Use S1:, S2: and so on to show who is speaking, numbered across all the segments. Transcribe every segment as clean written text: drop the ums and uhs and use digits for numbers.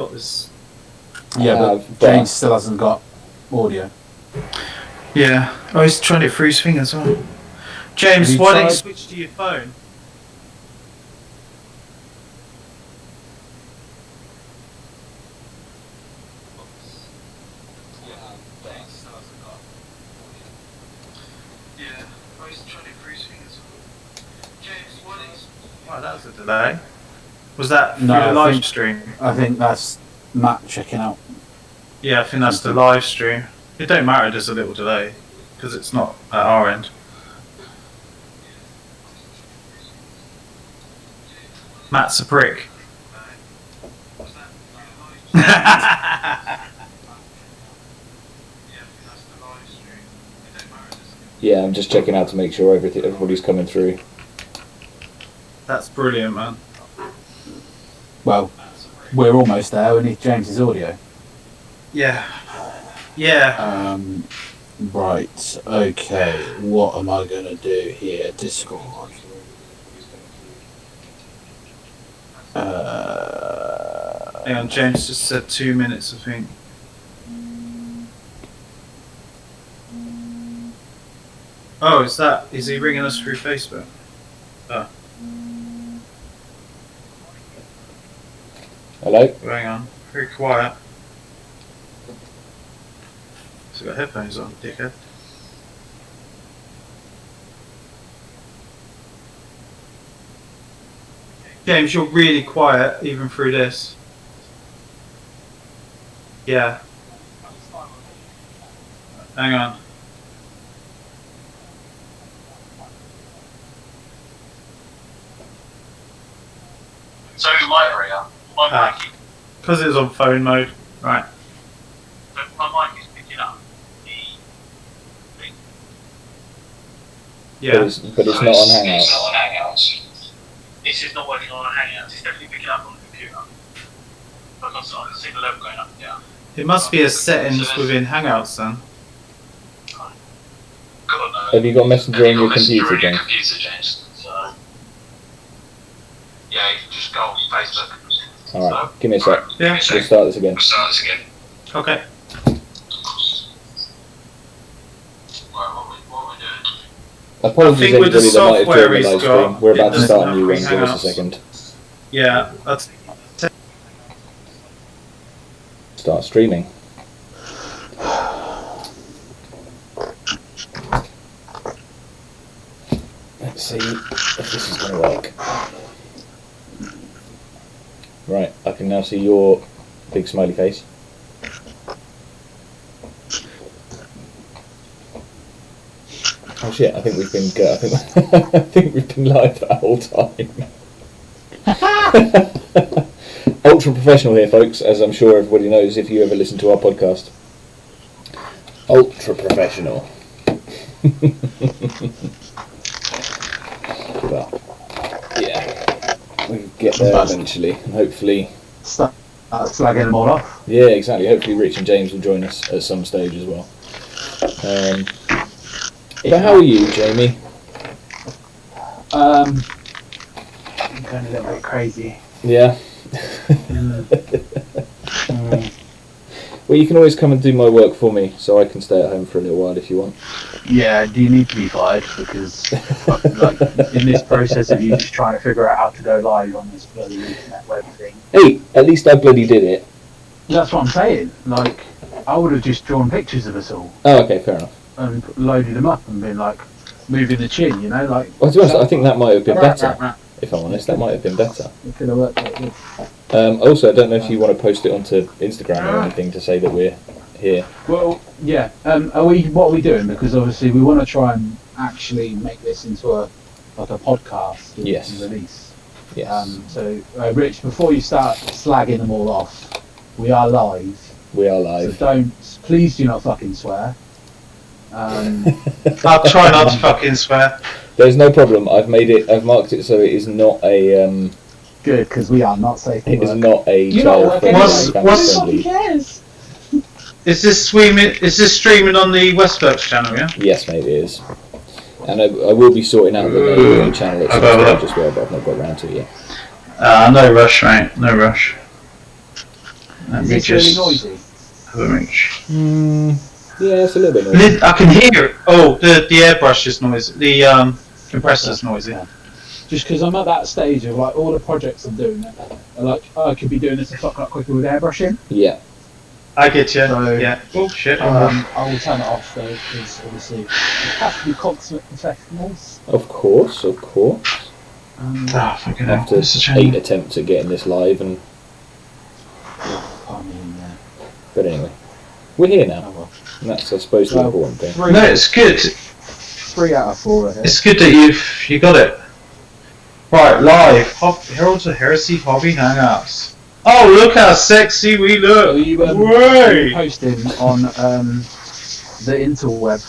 S1: got this.
S2: Yeah, but James still hasn't got audio.
S1: Yeah. Oh, he's trying it through his thing as well. James, why don't you switch to your phone? Wow, that was a delay. Was that through the live stream?
S2: I think that's Matt checking out.
S1: Yeah, I think that's the live stream. It don't matter, there's a little delay, because it's not at our end. Matt's a prick.
S3: Yeah, I'm just checking out to make sure everybody's coming through.
S1: That's brilliant, man.
S2: Well, we're almost there. We need James's audio.
S1: Yeah. Yeah.
S2: Right. Okay. What am I going to do here? Discord.
S1: Hang on, James just said 2 minutes, I think. Oh, is he ringing us through Facebook? Oh.
S3: Hello?
S1: Hang on, very quiet. He's got headphones on, dickhead. James, you're really quiet, even through this. Yeah. Hang on.
S4: So my area, my mic,
S1: because it's on phone mode, right?
S4: but my mic is picking up the thing.
S1: Yeah.
S3: But it's not on Hangout.
S4: It's not on Hangouts. This is not working on a Hangout. It's definitely picking up on the computer. But I can see the level going up and down.
S1: It must be a settings within Hangouts then.
S4: God, no.
S3: Have you got Messenger on your computer, James?
S4: So, yeah, you can just go on Facebook.
S3: Alright, give me a sec.
S1: Yeah.
S3: We'll start this again.
S1: Okay.
S4: What are we doing?
S3: Apologies
S1: I think with the
S3: everybody that might have
S1: software
S3: joined the
S1: he's
S3: live
S1: got,
S3: stream. We're about
S1: it
S3: to
S1: doesn't
S3: start a
S1: have
S3: new one.
S1: free
S3: Give us a
S1: Hangouts.
S3: second.
S1: Yeah, that's.
S3: Start streaming. Let's see if this is going to work. Right, I can now see your big smiley face. Oh shit! I think we've been I think we've been live that whole time. Ultra professional here, folks, as I'm sure everybody knows if you ever listen to our podcast. Ultra professional. But yeah, we'll get there eventually, and hopefully.
S2: Start slagging them all off.
S3: Yeah, exactly. Hopefully, Rich and James will join us at some stage as well. But how are you, Jamie?
S2: I'm going a little bit crazy.
S3: Yeah. Well, you can always come and do my work for me, so I can stay at home for a little while if you want.
S2: Yeah, do you need to be fired? Because like, in this process of you just trying to figure out how to go live on this bloody internet web thing.
S3: Hey, at least I bloody did it.
S2: That's what I'm saying. Like, I would have just drawn pictures of us all
S3: Oh, okay, fair enough.
S2: and loaded them up and been like, moving the chin, you know? Like.
S3: Well, to be honest, I think that might have been better. If I'm honest, that might have been better.
S2: It could have worked like this.
S3: Also, I don't know if you want to post it onto Instagram or anything to say that we're here.
S2: Well, yeah. What are we doing? Because obviously we want to try and actually make this into a podcast and
S3: Yes.
S2: release.
S3: Yes.
S2: So, Rich, before you start slagging them all off, we are live.
S3: We are live.
S2: So please do not fucking swear.
S1: I'll try not to fucking swear.
S3: There's no problem. I've marked it so it is not a.
S2: Good, because we are not safe.
S3: It is not a
S2: child
S3: child-friendly,
S1: What's-
S3: family-friendly.
S2: cares?
S1: Is this streaming on the Westworks channel? Yeah.
S3: Yes, mate, it is. And I will be sorting out the name of the channel at some stage as well, but I've not got around to it yet.
S1: No rush, mate. No rush. Let
S2: Is
S1: me
S2: this really
S1: just
S2: noisy?
S1: have a reach.
S3: Yeah, it's a little bit noisy.
S1: I can hear it. Oh, the airbrush is noisy. The compressor's noisy.
S2: Yeah. Just because I'm at that stage of like all the projects I'm doing, like I could be doing this a fuck lot quicker with airbrushing.
S3: Yeah.
S1: I get you.
S2: So,
S1: Yeah. Oh shit.
S2: I will turn it off though, because obviously we have to be consummate professionals.
S3: Of course.
S1: Fucking hell.
S3: After
S1: This is a
S3: 8
S1: shame.
S3: attempts at getting this live, and
S2: I mean,
S3: but anyway, we're here now.
S2: oh well.
S3: And that's, I suppose, the
S2: Well,
S3: important thing.
S1: No, it's good.
S2: 3 out of 4 ahead.
S1: It's good that you got it. Right, live. Heralds of Heresy Hobby Hangouts. Oh, look how sexy we look.
S2: So you
S1: Way.
S2: posting on the interweb.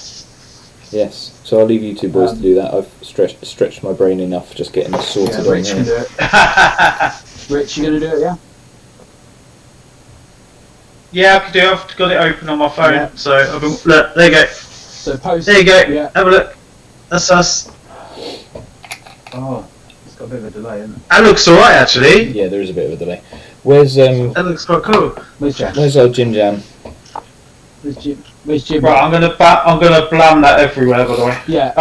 S3: Yes. So I'll leave you two boys to do that. I've stretched my brain enough just getting this sorted
S2: Yeah,
S3: on
S2: Rich can
S3: here.
S2: do it. Rich, you gonna do it? Yeah.
S1: Yeah, I can do it. I've got it open on my phone.
S2: Yeah.
S1: So, look, there you go.
S2: So post.
S1: There you go.
S2: Yeah.
S1: Have a look. That's us.
S2: Oh, it's got a bit of a delay, isn't it?
S1: That looks alright, actually.
S3: Yeah, there is a bit of a delay. Where's
S1: That looks quite cool.
S2: Where's Jam?
S3: Where's our Jim Jam?
S2: Where's Jim?
S1: Right, I'm gonna blam that everywhere, by the way.
S2: Yeah.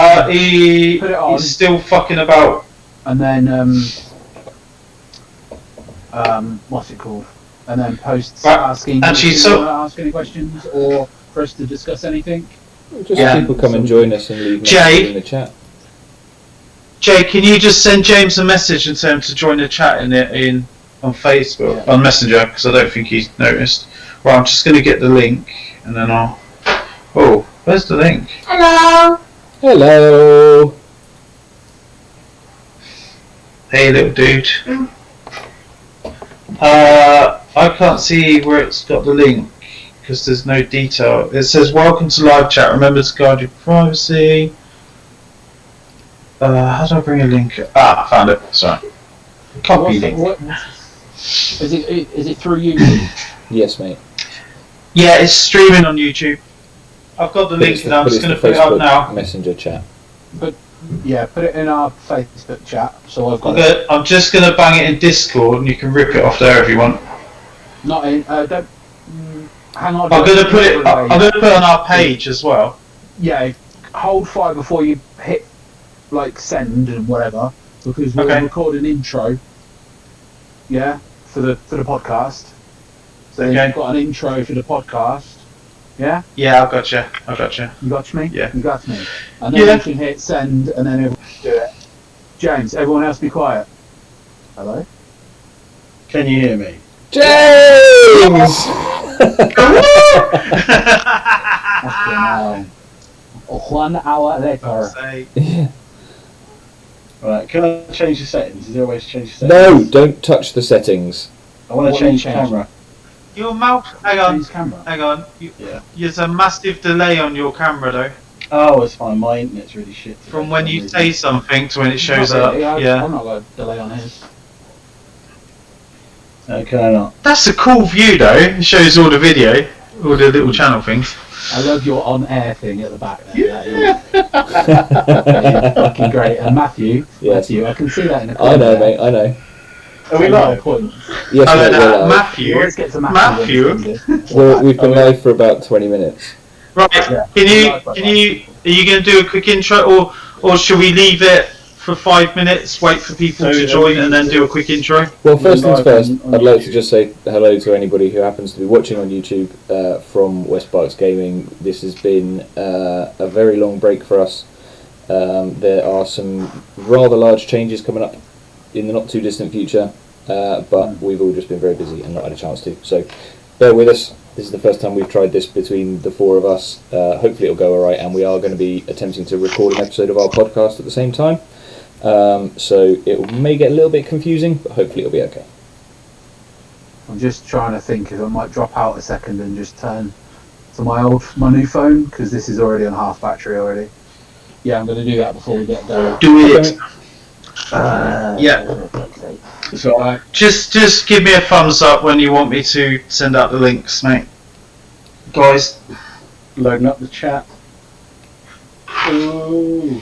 S2: Put it on.
S1: He's still fucking about.
S2: And then what's it called? And then posts
S1: Right,
S2: asking
S1: actually,
S2: if you
S1: so-
S2: want to ask any questions or for us to discuss anything.
S3: Just
S1: Yeah.
S3: people come and join us and leave
S1: Jay?
S3: messages in the chat.
S1: Jay, can you just send James a message and tell him to join the chat in on Facebook, on Messenger, because I don't think he's noticed. Right, I'm just gonna get the link and then I'll. Oh, where's the link?
S5: Hello.
S3: Hello.
S1: Hey, little dude. I can't see where it's got the link because there's no detail. It says welcome to live chat. Remember to guard your privacy. How do I bring a link? Ah, found it. Sorry. Copy link.
S2: Is it through YouTube?
S3: Yes, mate.
S1: Yeah, it's streaming on YouTube. I've got the link and I'm just going to put it up now.
S3: Messenger chat.
S2: Yeah, put it in our Facebook chat. So I've got it.
S1: I'm just going to bang it in Discord and you can rip it off there if you want.
S2: Not in. Don't. Hang on.
S1: I'm going to put it. I'm going to put it on our page as well.
S2: Yeah, hold fire before you hit like send and whatever, because we'll
S1: Okay.
S2: record an intro. Yeah, for the podcast. So
S1: Okay.
S2: you've got an intro for the podcast. Yeah,
S1: Yeah, I've got you.
S2: you got me.
S1: Yeah.
S2: You got me. And then
S1: Yeah.
S2: you can hit send, and then everyone can do it. James, everyone else be quiet. Hello.
S6: Can you hear me?
S3: James!
S2: After now, 1 hour later.
S3: Yeah.
S6: Right, can I change the settings? Is there a way to change the settings?
S3: No, don't touch the settings.
S6: I want
S2: What
S6: to
S2: do you
S6: change
S2: change?
S6: camera.
S1: Your mouth. Hang on.
S2: Change camera.
S1: Hang on.
S6: Yeah.
S1: There's a massive delay on your camera though.
S6: Oh, it's fine. My internet's really shit. today
S1: From
S6: for
S1: when
S6: some
S1: you
S6: reason.
S1: say something to when it shows
S2: Not
S1: up.
S2: really,
S1: Yeah.
S2: I'm not got a delay on his.
S6: Can I not?
S1: That's a cool view though. It shows all the video, all the little channel things.
S2: I love your on-air thing at the back there. That is fucking great. And Matthew,
S3: Yes.
S2: Matthew, I can see that in the corner.
S3: I know,
S2: there.
S3: mate, I know.
S6: Are we live?
S2: Points.
S3: Yes,
S1: Oh,
S3: mate,
S1: no,
S3: we're live.
S1: Matthew.
S2: You always get to Matthew.
S3: We've been live for about 20 minutes.
S1: Right.
S2: Yeah.
S1: Are you going to do a quick intro, or should we leave it for 5 minutes, wait for people
S6: So,
S1: to join, and then do a quick intro?
S3: Well, first things
S6: live
S3: first,
S6: on
S3: I'd like to
S6: YouTube.
S3: just say hello to anybody who happens to be watching on YouTube from West Parks Gaming. This has been a very long break for us. There are some rather large changes coming up in the not too distant future, but we've all just been very busy and not had a chance to. So bear with us. This is the first time we've tried this between the four of us. Hopefully it'll go alright, and we are going to be attempting to record an episode of our podcast at the same time. So it may get a little bit confusing, but hopefully it'll be okay.
S2: I'm just trying to think if I might drop out a second and just turn to my new phone, because this is already on half battery already. Yeah, I'm going to do that before we get going.
S1: Do it.
S2: Yeah.
S6: So
S1: Just give me a thumbs up when you want me to send out the links, mate. Guys.
S6: loading up the chat. Ooh.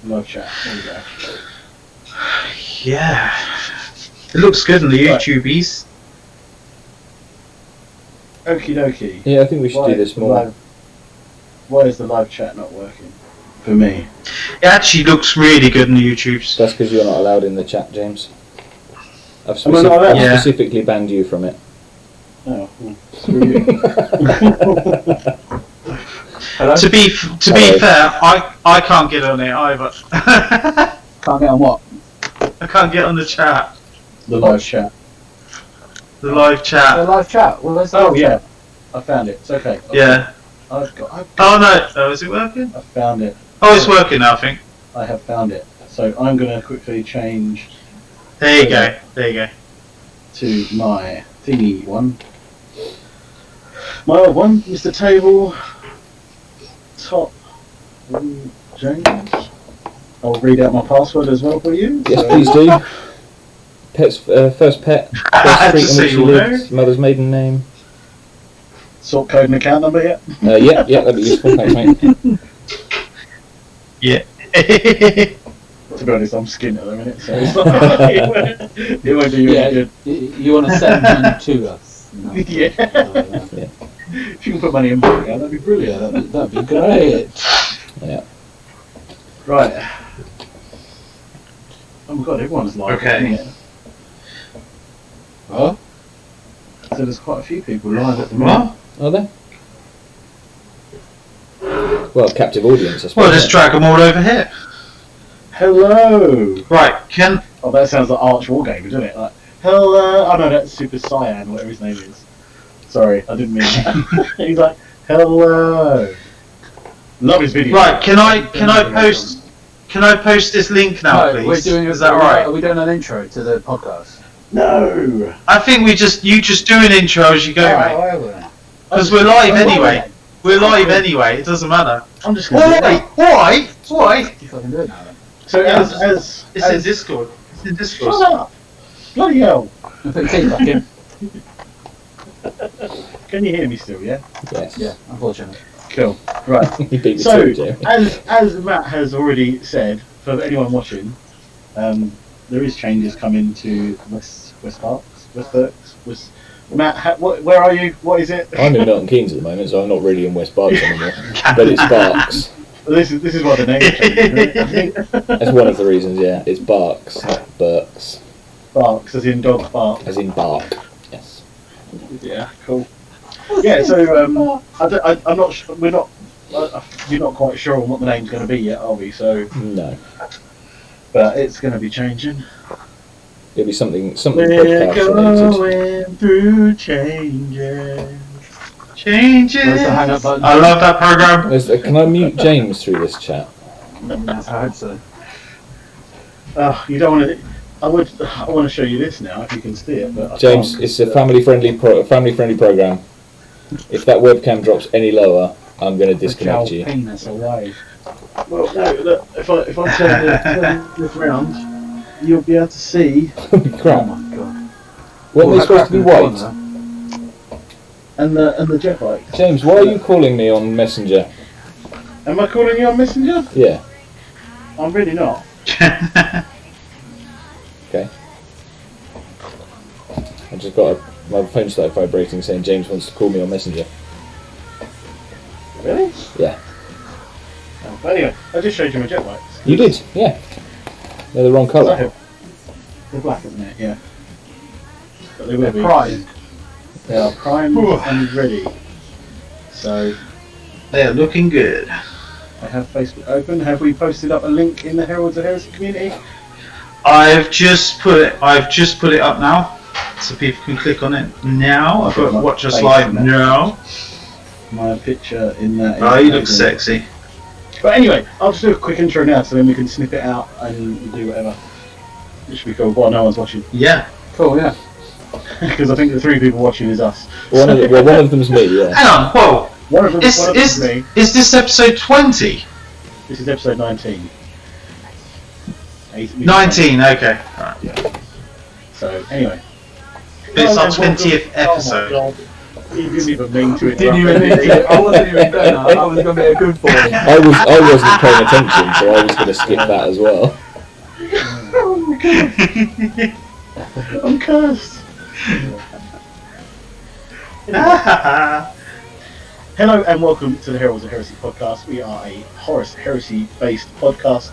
S6: Live chat. There we go.
S1: yeah, it looks good on the
S6: Right.
S1: YouTubies.
S6: Okie dokie.
S3: Yeah, I think we should do this more.
S6: Why is the live chat not working? For me.
S1: It actually looks really good on the YouTubes.
S3: That's because you're not allowed in the chat, James. I've
S6: Am I not allowed?
S1: Yeah.
S3: specifically banned you from it.
S6: Oh, well, screw you.
S2: Hello?
S1: To be
S3: Hello.
S1: fair, I can't get on it either.
S2: Can't get on what?
S1: I can't get on the chat,
S6: The live chat.
S1: the live
S2: The
S1: chat.
S2: live chat. Well, there's
S6: Oh
S2: live
S6: yeah,
S2: chat.
S6: I found it. It's okay.
S1: Yeah.
S6: I've
S1: Oh no. Oh, is it working?
S6: found it.
S1: Oh, it's working now. I think.
S6: I have found it. So I'm going to quickly change
S1: There you go. There you go.
S6: to my thingy one. My old one, Mr. Table, top James. I'll read out my password as well for you.
S3: Yes,
S6: So-
S3: please do. Pet's first pet, first street in
S1: Just so
S3: which he
S1: you
S3: lived, mother's maiden name.
S6: Sort code and account number yet?
S3: Yeah, that'd be useful. Thanks, mate.
S1: Yeah.
S6: To be honest, I'm skint at the minute, so it's not, it won't do you
S2: Yeah,
S6: any good.
S2: you want to send money to us? You know?
S6: Yeah. If you can put money in my account, that'd be
S2: Yeah,
S6: brilliant.
S2: that'd be great.
S3: Yeah.
S6: Right. Oh my god, everyone's live.
S1: Okay.
S6: Isn't it?
S2: Huh?
S6: So there's quite a few people live at the moment.
S1: What?
S3: Are there? Well, captive audience, I suppose.
S1: Well, just drag them all over here.
S6: Hello!
S1: Right. Can
S6: Oh, that sounds like Arch Wargame, doesn't it? Like, hello! Oh no, that's Super Cyan, whatever his name is. Sorry, I didn't mean that. He's like, hello! Love his video.
S1: right? Can I post this link now,
S2: No,
S1: please?
S2: we're doing.
S1: Is that
S2: Are
S1: right?
S2: we doing an intro to the podcast?
S6: No!
S1: I think you just do an intro as you go, mate.
S2: I will.
S1: Because we're live
S6: Oh,
S1: anyway. We're live anyway. It doesn't matter.
S6: I'm just gonna do that.
S1: Why? Why?
S2: You fucking do it now then.
S6: So
S1: Yeah,
S6: as
S1: It's in Discord. It's in Discord.
S6: shut up! Bloody hell!
S2: I put Keith back in.
S6: Can you hear me still, yeah?
S3: Yes.
S2: Yeah, unfortunately.
S6: Cool. Right.
S3: You beat me
S6: So,
S3: to it, Jeremy.
S6: as Matt has already said, for anyone watching, there is changes coming to West Berks. Matt, where are you? What is it?
S3: I'm in Milton Keynes at the moment, so I'm not really in West Berks anymore. But it's Berks.
S6: This is why the name changed.
S3: That's one of the reasons, yeah. It's Berks, not Berks.
S6: Barks, as in dog bark.
S3: As in bark. Yes.
S6: Yeah, cool. Yeah, so I'm not. We're not. You're not quite sure on what the name's going to be yet, are we? So,
S3: No.
S6: but it's going to be changing.
S3: It'll be something
S6: We're
S3: podcast related.
S6: going through changes.
S1: Changes.
S2: Where's the hang-up button?
S1: I love that program.
S3: Can I mute James through this chat?
S2: I hope so.
S6: You don't want to. I want to show you this now if you can see it. But I
S3: James,
S6: can't.
S3: it's a family-friendly program. If that webcam drops any lower, I'm going to disconnect you.
S2: Penis away.
S6: Well, no. Look, if I turn this round, you'll be able to see.
S2: Oh
S3: Crap.
S2: my god.
S3: What am I supposed to be white?
S6: And the jet bike.
S3: James, why are you calling me on Messenger?
S6: Am I calling you on Messenger?
S3: Yeah.
S6: I'm really not.
S3: Okay. I just got my phone started vibrating saying James wants to call me on Messenger.
S6: Really?
S3: Yeah.
S6: Oh, but anyway, I just showed you my jet bikes.
S3: You did, yeah. They're the wrong colour.
S6: They're black, isn't it? Yeah. But they will be.
S2: Prime.
S6: They are primed and ready. So
S1: They're looking good.
S6: I have Facebook open. Have we posted up a link in the Heralds of Heresy community?
S1: I've just put it up now, so people can click on it now. I've got watch us live now.
S6: My picture in that.
S1: Oh, you look sexy.
S6: But anyway, I'll just do a quick intro now, so then we can snip it out and do whatever. It should be cool. Well, no one's watching
S1: Yeah.
S2: Cool, yeah.
S6: because I think the 3 people watching is us.
S3: One of them's me, yeah.
S1: Hang on. Whoa.
S6: One of them
S1: Is
S6: is me.
S1: this episode 20?
S6: This is episode 19.
S1: 19. Okay. Alright.
S6: So anyway,
S1: It's our
S6: Welcome.
S1: 20th episode.
S6: Oh my God. You didn't even mean to it.
S2: Didn't even need to. I wasn't even going. I was going to be a good boy.
S3: I wasn't paying attention, so I was going to skip that as well.
S6: I'm cursed. Hello and welcome to the Heralds of Heresy podcast. We are a Heresy based podcast.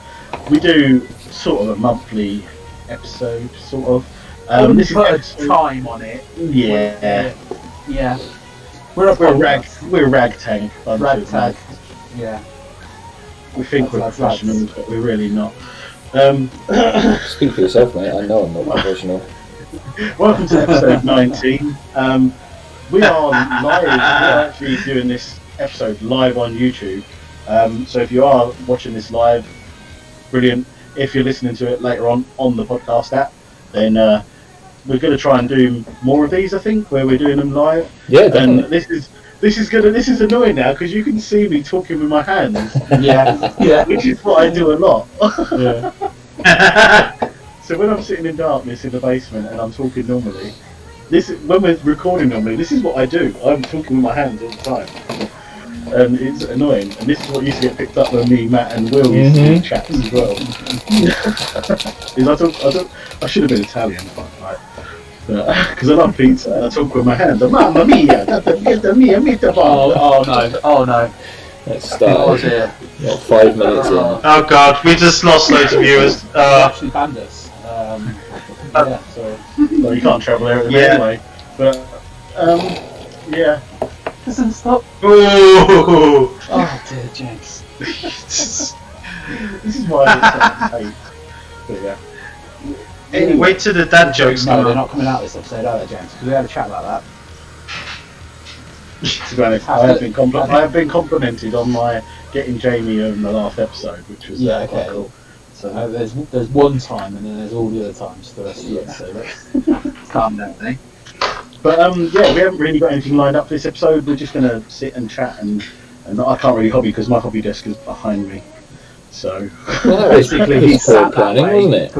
S6: We do sort of a monthly episode, sort of.
S2: This is put a time on it.
S6: Yeah.
S2: Yeah.
S6: We're a ragtag.
S2: Ragtag. Yeah.
S6: We think we're professionals, but we're really not.
S3: Speak for yourself, mate. I know I'm not professional.
S6: Welcome to episode 19. We are live. We are actually doing this episode live on YouTube. So if you are watching this live, brilliant. If you're listening to it later on the podcast app, then we're going to try and do more of these. I think where we're doing them live.
S3: Yeah, definitely.
S6: And this is annoying now because you can see me talking with my hands.
S2: Yeah.
S6: Which is what I do a lot.
S2: Yeah.
S6: So when I'm sitting in darkness in the basement and I'm talking normally, when we're recording normally, this is what I do. I'm talking with my hands all the time. And it's annoying. And this is what used to get picked up when me, Matt and Will used to do chats as well. I should have been Italian, because I love pizza and I talk with my hands. Mamma mia, get mia meatball.
S2: Oh no.
S3: Let's start. What, 5 minutes in?
S1: Oh god, we just lost loads of viewers.
S2: They actually banned us. Yeah, so.
S6: Well, you can't travel there anyway. But, yeah.
S2: Doesn't stop.
S1: Ooh.
S2: Oh dear, James.
S6: This is why it's hate. But yeah.
S1: Anyway, wait till the dad jokes
S2: No,
S1: come
S2: they're
S1: out.
S2: not coming out this episode, are they, James? Because we had a chat about that.
S6: To be honest, I have been complimented on my getting Jamie on the last episode, which was quite cool. So
S2: There's one time and then there's all the other times for the rest of the episode. Let's calm down, eh?
S6: But yeah, we haven't really got anything lined up for this episode. We're just gonna sit and chat, and I can't really hobby because my hobby desk is behind me. So
S3: Well, basically, he's sat planning, wasn't it?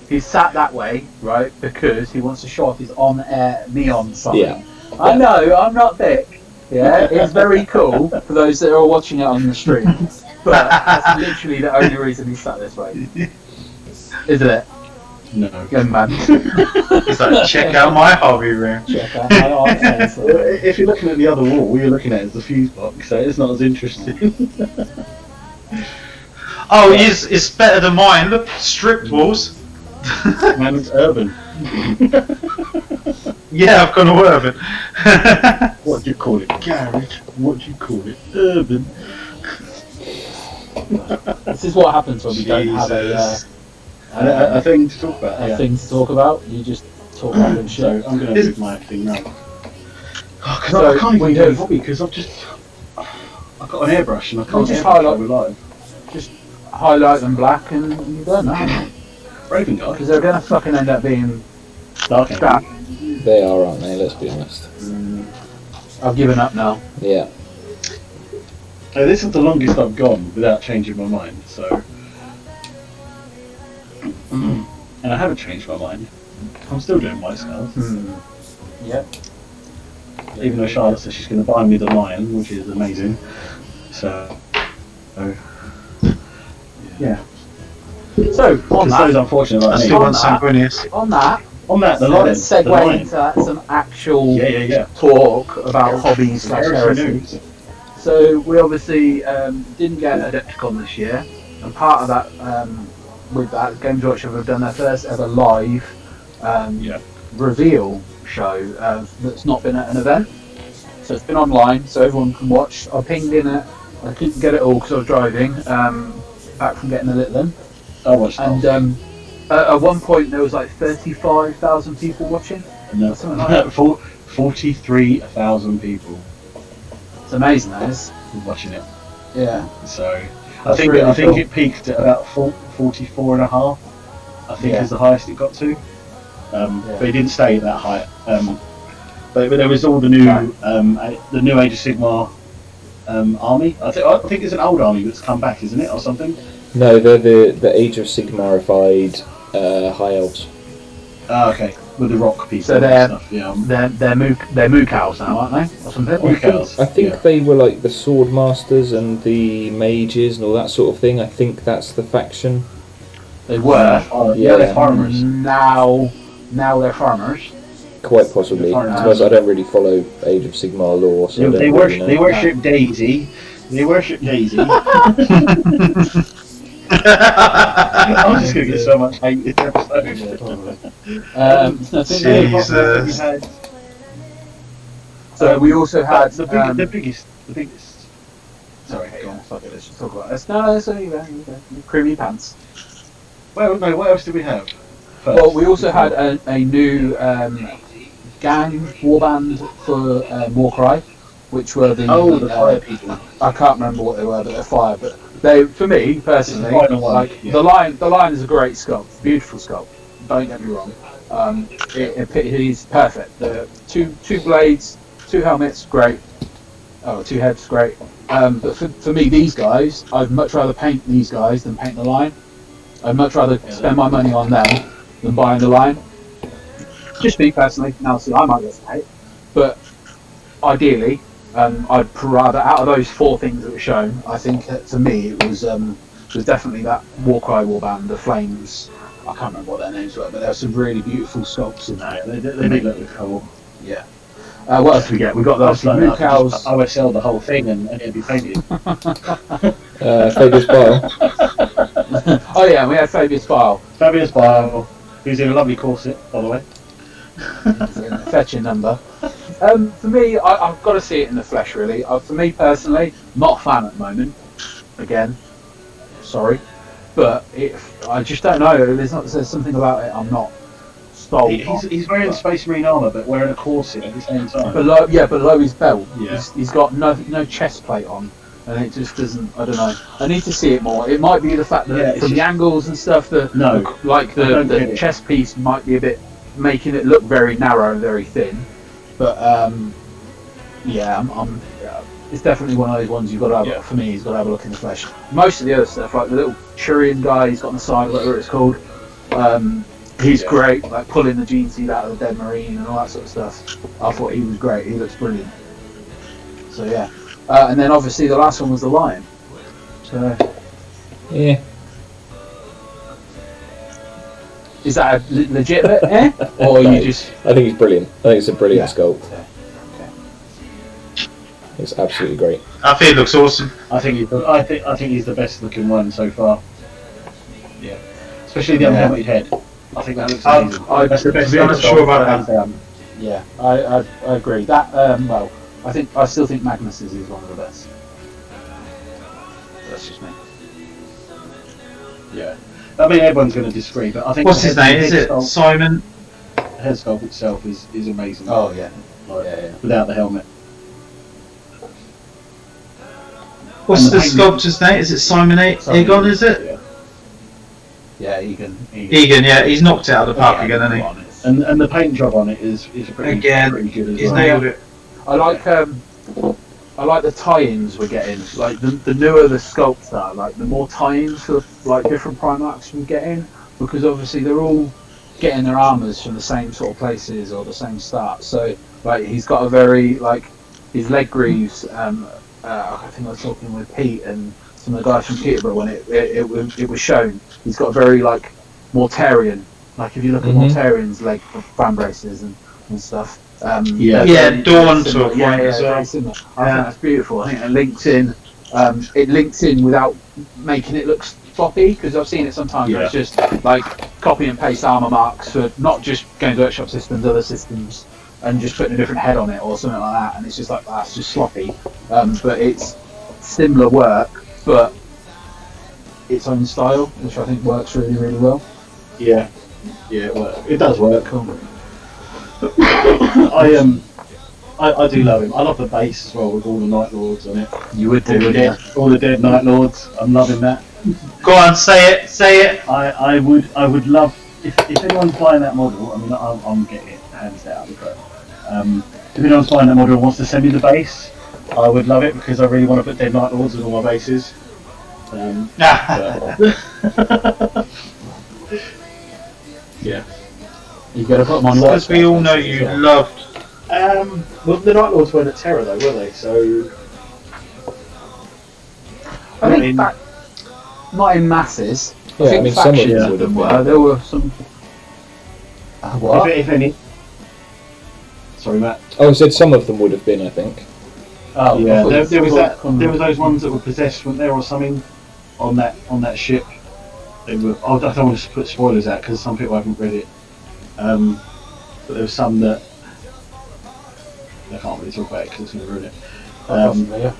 S2: He's sat that way, right, because he wants to show off his on-air neon sign.
S3: Yeah.
S2: I know, I'm not thick. Yeah, it's very cool for those that are watching it on the stream. But that's literally the only reason he sat this way. Isn't it?
S6: no.
S2: Young man.
S1: He's like, check out my hobby room.
S2: Check out my art pencil.
S6: If you're looking at the other wall, all you're looking at is the fuse box, so it's not as interesting.
S1: Oh, it's better than mine. Look, stripped walls.
S6: Man, it's urban.
S1: Yeah, I've gone to urban.
S6: What do you call it? Garage. What do you call it? Urban.
S2: This is what happens when we don't have
S6: a thing to talk about.
S2: a thing to talk about. You just talk about and
S6: So
S2: shit.
S6: I'm going to move my thing round. I
S2: So
S6: can't
S2: we
S6: even do a
S2: have-
S6: hobby because I've got an airbrush and I can't
S2: just
S6: airbrush
S2: highlight-
S6: over live.
S2: Just highlight them black and you're done, aren't you?
S6: Raven guy.
S2: Because they're going to fucking end up being
S6: Dark
S2: crap.
S3: They are, aren't they? Let's be honest.
S2: I've given up now.
S3: Yeah.
S6: So this is the longest I've gone without changing my mind. So, and I haven't changed my mind. I'm still doing white skulls,
S2: Yep.
S6: even though Charlotte says she's going to buy me the lion, which is amazing. So yeah.
S2: So, on
S6: Because those
S2: that,
S6: unfortunate
S1: I
S6: like
S1: still
S6: me.
S1: want sanguinius.
S2: on that,
S6: On that, the
S2: so
S6: lion.
S2: let's
S6: the
S2: segue
S6: lion.
S2: into some actual
S6: Yeah.
S2: talk about hobbies /
S6: Heresy
S2: heresy.
S6: news.
S2: So we obviously didn't get Adepticon this year, and part of that, with that, Games Workshop have done their first ever live reveal show that's not been at an event. So it's been online, so everyone can watch. I pinged in it. I couldn't get it all because I was driving back from getting a little in.
S6: I watched that.
S2: And at one point there was like 35,000 people watching.
S6: No,
S2: something like that.
S6: 43,000 people
S2: It's amazing, that is.
S6: watching it.
S2: Yeah.
S6: So I
S2: That's
S6: think
S2: really cool.
S6: it peaked at about 44 and a half. I think is the highest it got to. But it didn't stay at that height. But there was all the new the new Age of Sigmar army. I think it's an old army that's come back, isn't it, or something?
S3: No, they're the Age of Sigmarified High Elves.
S6: Ah, okay. With the rock people
S2: So
S6: and stuff. Yeah.
S2: They're moo cows now, aren't they? Or something?
S3: I think they were like the Sword Masters and the Mages and all that sort of thing. I think that's the faction.
S2: They were.
S6: Yeah, they're farmers.
S2: Now they're farmers.
S3: Quite possibly.
S6: Farmers.
S3: Suppose I don't really follow Age of Sigmar lore, so I don't
S6: They
S3: really know.
S6: worship Daisy. They worship Daisy. I'm just going to get so much hate this episode.
S2: I think they-
S1: Jesus.
S2: So we also had
S6: the biggest. Sorry,
S2: Okay, yeah, fuck it, let's just talk about this. No, it's only creamy pants.
S6: Well, no. What else did we have? First?
S2: Well, we also had a new gang warband for Warcry, which were the
S6: fire people.
S2: I can't remember what they were, but they're fire. But they, for me personally,
S6: The final one,
S2: like
S6: yeah.
S2: the line is a great sculpt, beautiful sculpt. Don't get me wrong. He's perfect. The two blades, 2 helmets, great. Oh, 2 heads, great. But for me, these guys, I'd much rather paint these guys than paint the line. I'd much rather spend my money on them than buying the line. Just me personally. Now, see, I might get some hate, but ideally, I'd rather out of those 4 things that were shown. I think to me it was definitely that Warcry warband, the Flames. I can't remember what their names were, but there were some really beautiful sculpts in there.
S6: They did look cool.
S2: Yeah. What else we get? We got the Moon Cows.
S6: OSL the whole thing and it'd be painted.
S3: Fabius Bile.
S2: Oh yeah, we had Fabius Bile.
S6: Fabius Bile, who's in a lovely corset, by the way.
S2: Fetching number. For me, I've got to see it in the flesh, really. For me personally, not a fan at the moment. Again, sorry, but I just don't know. There's something about it I'm not sold on.
S6: He's wearing Space Marine armour, but wearing a corset at the same time.
S2: Below his belt,
S6: Yeah.
S2: he's got no chest plate on, and it just doesn't. I don't know. I need to see it more. It might be the fact that from the angles and stuff, the chest piece might be a bit making it look very narrow and very thin. But it's definitely one of those ones you've got to have. For me, he's got to have a look in the flesh. Most of the other stuff, like the little Turian guy he's got on the side, whatever it's called, he's great. Like pulling the gene seed out of the dead marine and all that sort of stuff. I thought he was great. He looks brilliant. So yeah, and then obviously the last one was the lion. So
S3: Yeah.
S2: is that a legitimate or you just?
S3: I think he's brilliant. I think it's a brilliant sculpt.
S2: Okay.
S3: It's absolutely great.
S1: I think it looks awesome.
S6: I think he's the best looking one so far. Yeah, especially the unhelmeted head. I think that looks amazing.
S2: That's the best.
S1: I'm not sure about that.
S2: Yeah, I agree. That I still think Magnus's is one of the best. That's just me.
S6: Yeah, I mean everyone's going to disagree, but I think
S1: What's his name? Is it Simon?
S6: Head sculpt itself is amazing.
S2: Oh yeah.
S6: Without the helmet.
S1: What's the sculptor's name? Is it Simon Egon? Is it?
S2: Yeah, Egan.
S1: Egan. Yeah, he's knocked it out of the park again, hasn't he?
S6: And the paint job on it is pretty good as
S1: He's
S6: well.
S1: nailed it.
S2: I like the tie-ins we're getting. Like the newer the sculpts are, like the more tie-ins for like different Primarchs we're getting, because obviously they're all getting their armors from the same sort of places or the same start. So like he's got a very like his leg greaves. I think I was talking with Pete and some of the guys from Peterborough when it was shown. He's got a very like Mortarian. Like if you look at Mortarian's leg fan braces and stuff.
S1: Dawn
S2: sort
S1: of point as well.
S2: very similar. I think that's beautiful. I think it links in. It links in without making it look sloppy, because I've seen it sometimes where it's just like copy and paste armor marks for not just Games Workshop systems, other systems, and just putting a different head on it or something like that, and it's just like that's just sloppy. But it's similar work, but its own style, which I think works really, really well.
S6: Yeah, it does work.
S2: Cool.
S6: I do love him. I love the base as well with all the Night Lords on it.
S2: You would do, wouldn't you?
S6: All the dead Night Lords. I'm loving that.
S1: Go on, say it.
S6: I would love if anyone's buying that model. I mean, I'm getting it hands down. But if anyone's buying that model and wants to send me the base, I would love it, because I really want to put dead Night Lords on all my bases. Yeah.
S2: You got to put them on.
S1: Because we all know you loved.
S6: Well, the Night Lords weren't at Terror though, were they? So
S2: I think not in masses,
S3: Yeah, I
S2: think
S3: mean, some of
S2: factions
S3: them would have
S2: were.
S3: been.
S2: There were some. What?
S6: If any. Sorry, Matt.
S3: Oh, I said some of them would have been, I think.
S2: Oh,
S6: Yeah,
S2: I thought
S6: there was
S2: you
S6: that.
S2: said-
S6: There were those ones that were possessed, weren't there, or something, on that ship. They were. I don't want to put spoilers out because some people haven't read it. But there was some that I can't really talk about it because it's going to ruin it.
S2: Possibly, yeah.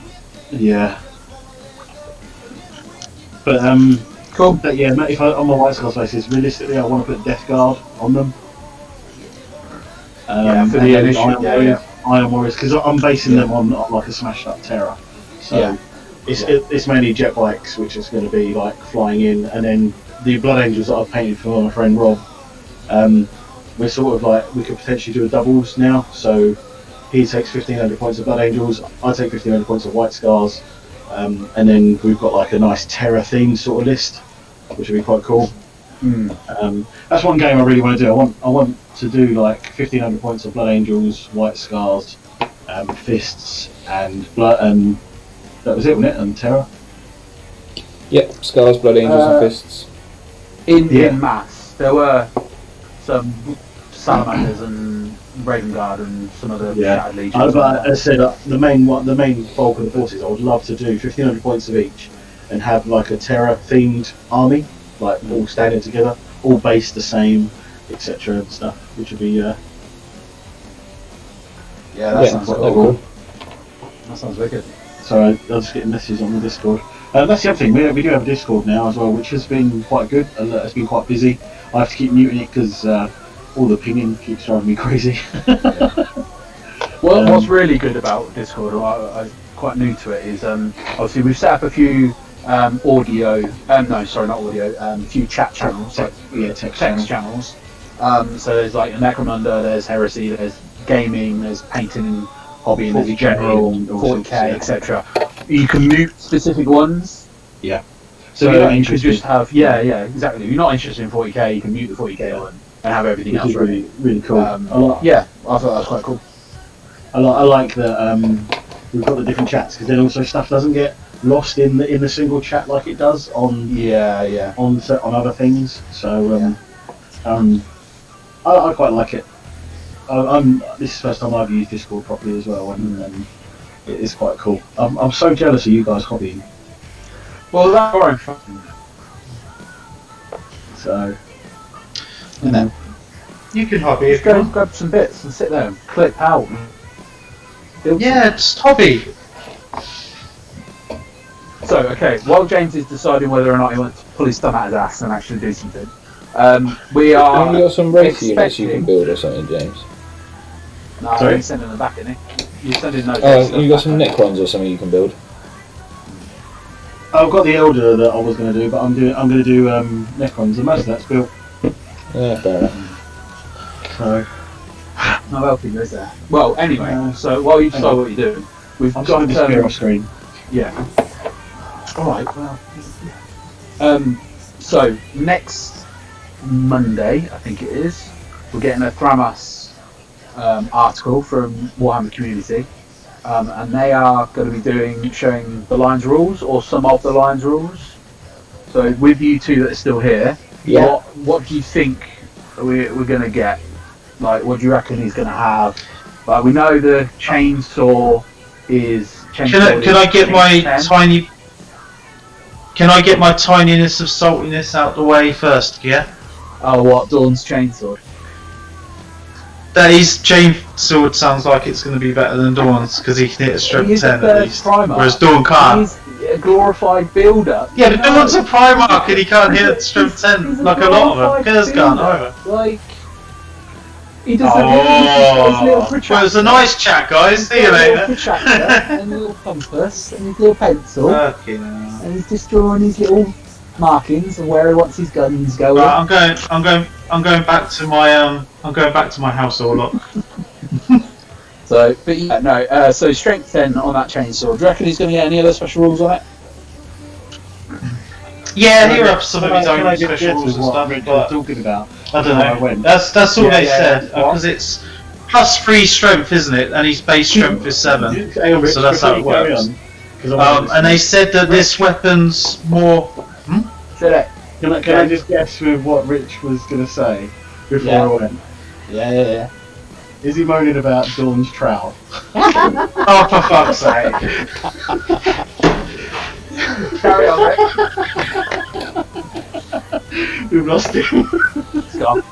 S6: Yeah. But
S2: Cool.
S6: But yeah, if I, on my White Scar's basis, realistically, I want to put Death Guard on them.
S2: Yeah, for
S6: and
S2: the
S6: then
S2: initial,
S6: Iron Warriors, because I'm basing them on like a smashed up Terror. So
S2: Yeah.
S6: it's mainly jet bikes, which is going to be like flying in, and then the Blood Angels that I've painted for my friend Rob. We're sort of like, we could potentially do a doubles now. So he takes 1,500 points of Blood Angels, I take 1,500 points of White Scars, and then we've got like a nice Terror themed sort of list, which would be quite cool. That's one game I really want to do. I want to do like 1,500 points of Blood Angels, White Scars, Fists, and Blood, and that was it, wasn't it? And Terror.
S3: Yep, Scars, Blood Angels, and Fists.
S2: In mass, there were some Salamanders and Raven Guard and some other Shattered Legions.
S6: But as I said, the main bulk of the forces, I would love to do 1,500 points of each, and have like a Terror themed army, like all standing together, all based the same, etc. and stuff, which would be
S2: Yeah, that sounds
S3: that'd
S2: cool.
S3: be
S2: That sounds wicked.
S6: So I was getting messages on the Discord. That's the other thing, we do have a Discord now as well, which has been quite good. It's been quite busy. I have to keep muting it because all the pinging keeps driving me crazy.
S2: Well, what's really good about Discord, I'm quite new to it, is obviously we've set up a few audio, no, sorry, not audio, a few chat channels, like text channels. So there's like Necromunda, there's Heresy, there's gaming, there's painting, hobby, and there's general, 40k, etc. You can mute specific ones.
S6: Yeah.
S2: So
S6: you're not
S2: you could
S6: interested.
S2: just have, yeah, exactly. If you're not interested in 40k, you can mute the 40k one and have everything
S6: Which
S2: else
S6: is
S2: ready.
S6: really, really cool.
S2: Yeah, I thought that was quite cool.
S6: I like that we've got the different chats, because then also stuff doesn't get lost in the single chat like it does on on other things. So I quite like it. This is the first time I've used Discord properly as well, and it is quite cool. I'm so jealous of you guys hobbying.
S2: Well, that's boring fun.
S6: So
S1: You can hobby
S2: Just
S1: if you
S2: go
S1: want.
S2: grab some bits and sit there and click out. And build
S1: Yeah, just hobby.
S2: So, okay, while James is deciding whether or not he wants to pull his thumb out his ass and actually do something, we
S3: Haven't
S2: are
S3: you got some race units you
S2: expecting-
S3: can build or something, James?
S2: No,
S6: Sorry?
S2: I'm sending them back, innit? You're sending those.
S3: Oh, you got some Necrons or something you can build?
S6: I've got the Elder that I was going to do, but I'm going to do Necrons, and most of that's built.
S3: Yeah, fair enough.
S6: So
S2: No helping you, is there? Well, anyway,
S6: No.
S2: so while you decide
S6: Hang on.
S2: what you're doing, we've
S6: I'm
S2: got
S6: trying to disappear off screen.
S2: yeah. All right. Well. So next Monday, I think it is, we're getting a Thramas article from Warhammer Community, and they are going to be showing the Lions rules or some of the Lions rules. So with you two that are still here,
S3: Yeah.
S2: what do you think we're going to get? Like, what do you reckon he's going to have? Like, we know the chainsaw is.
S1: Can I get my
S2: 10.
S1: tiny? Can I get my tininess of saltiness out the way first? Yeah.
S2: Oh, what? Dawn's chainsaw?
S1: That is Sword sounds like it's going to be better than Dawn's because he can hit a strength
S2: He's
S1: 10
S2: the
S1: at least,
S2: Primarch.
S1: whereas Dawn can't.
S2: He's a glorified builder.
S1: Yeah, but
S2: No.
S1: Dawn's a Primarch and he can't hit strength 10
S2: He's
S1: like a lot of them.
S2: glorified
S1: Kers can't
S2: builder.
S1: either.
S2: Like, he does
S1: Oh,
S2: his little protractor.
S1: well, it was a nice chat, guys. See you
S2: He's got a little
S1: later.
S2: protractor and a little compass and his little pencil,
S1: Fucking hell.
S2: and he's just drawing his little markings of where he wants his guns going.
S1: Right, I'm going back to my house all lot.
S2: So, but yeah, no. So strength 10 on that chainsaw. Do you reckon he's going to get any other special rules on it?
S1: Yeah, here are some of his
S6: Can I
S1: own
S6: get
S1: special rules and
S6: what
S1: stuff,
S6: Richard was
S1: but
S6: talking about?
S1: I don't
S6: I
S1: know.
S6: went.
S1: That's all
S2: Yeah,
S1: they
S2: yeah,
S1: said
S2: yeah.
S1: because it's +3 strength, isn't it? And his base strength is 7.
S6: Hang on, Rich,
S1: So that's how it
S6: before you carry
S1: works.
S6: on, 'cause I wanted to
S1: And they said that this weapon's more.
S2: Say that.
S6: Can I just guess with what Rich was going to say before I went?
S2: Yeah.
S6: Is he moaning about Dawn's trowel?
S1: Oh, for fuck's sake!
S2: Carry on, Rick.
S6: We've lost him.
S2: It's gone.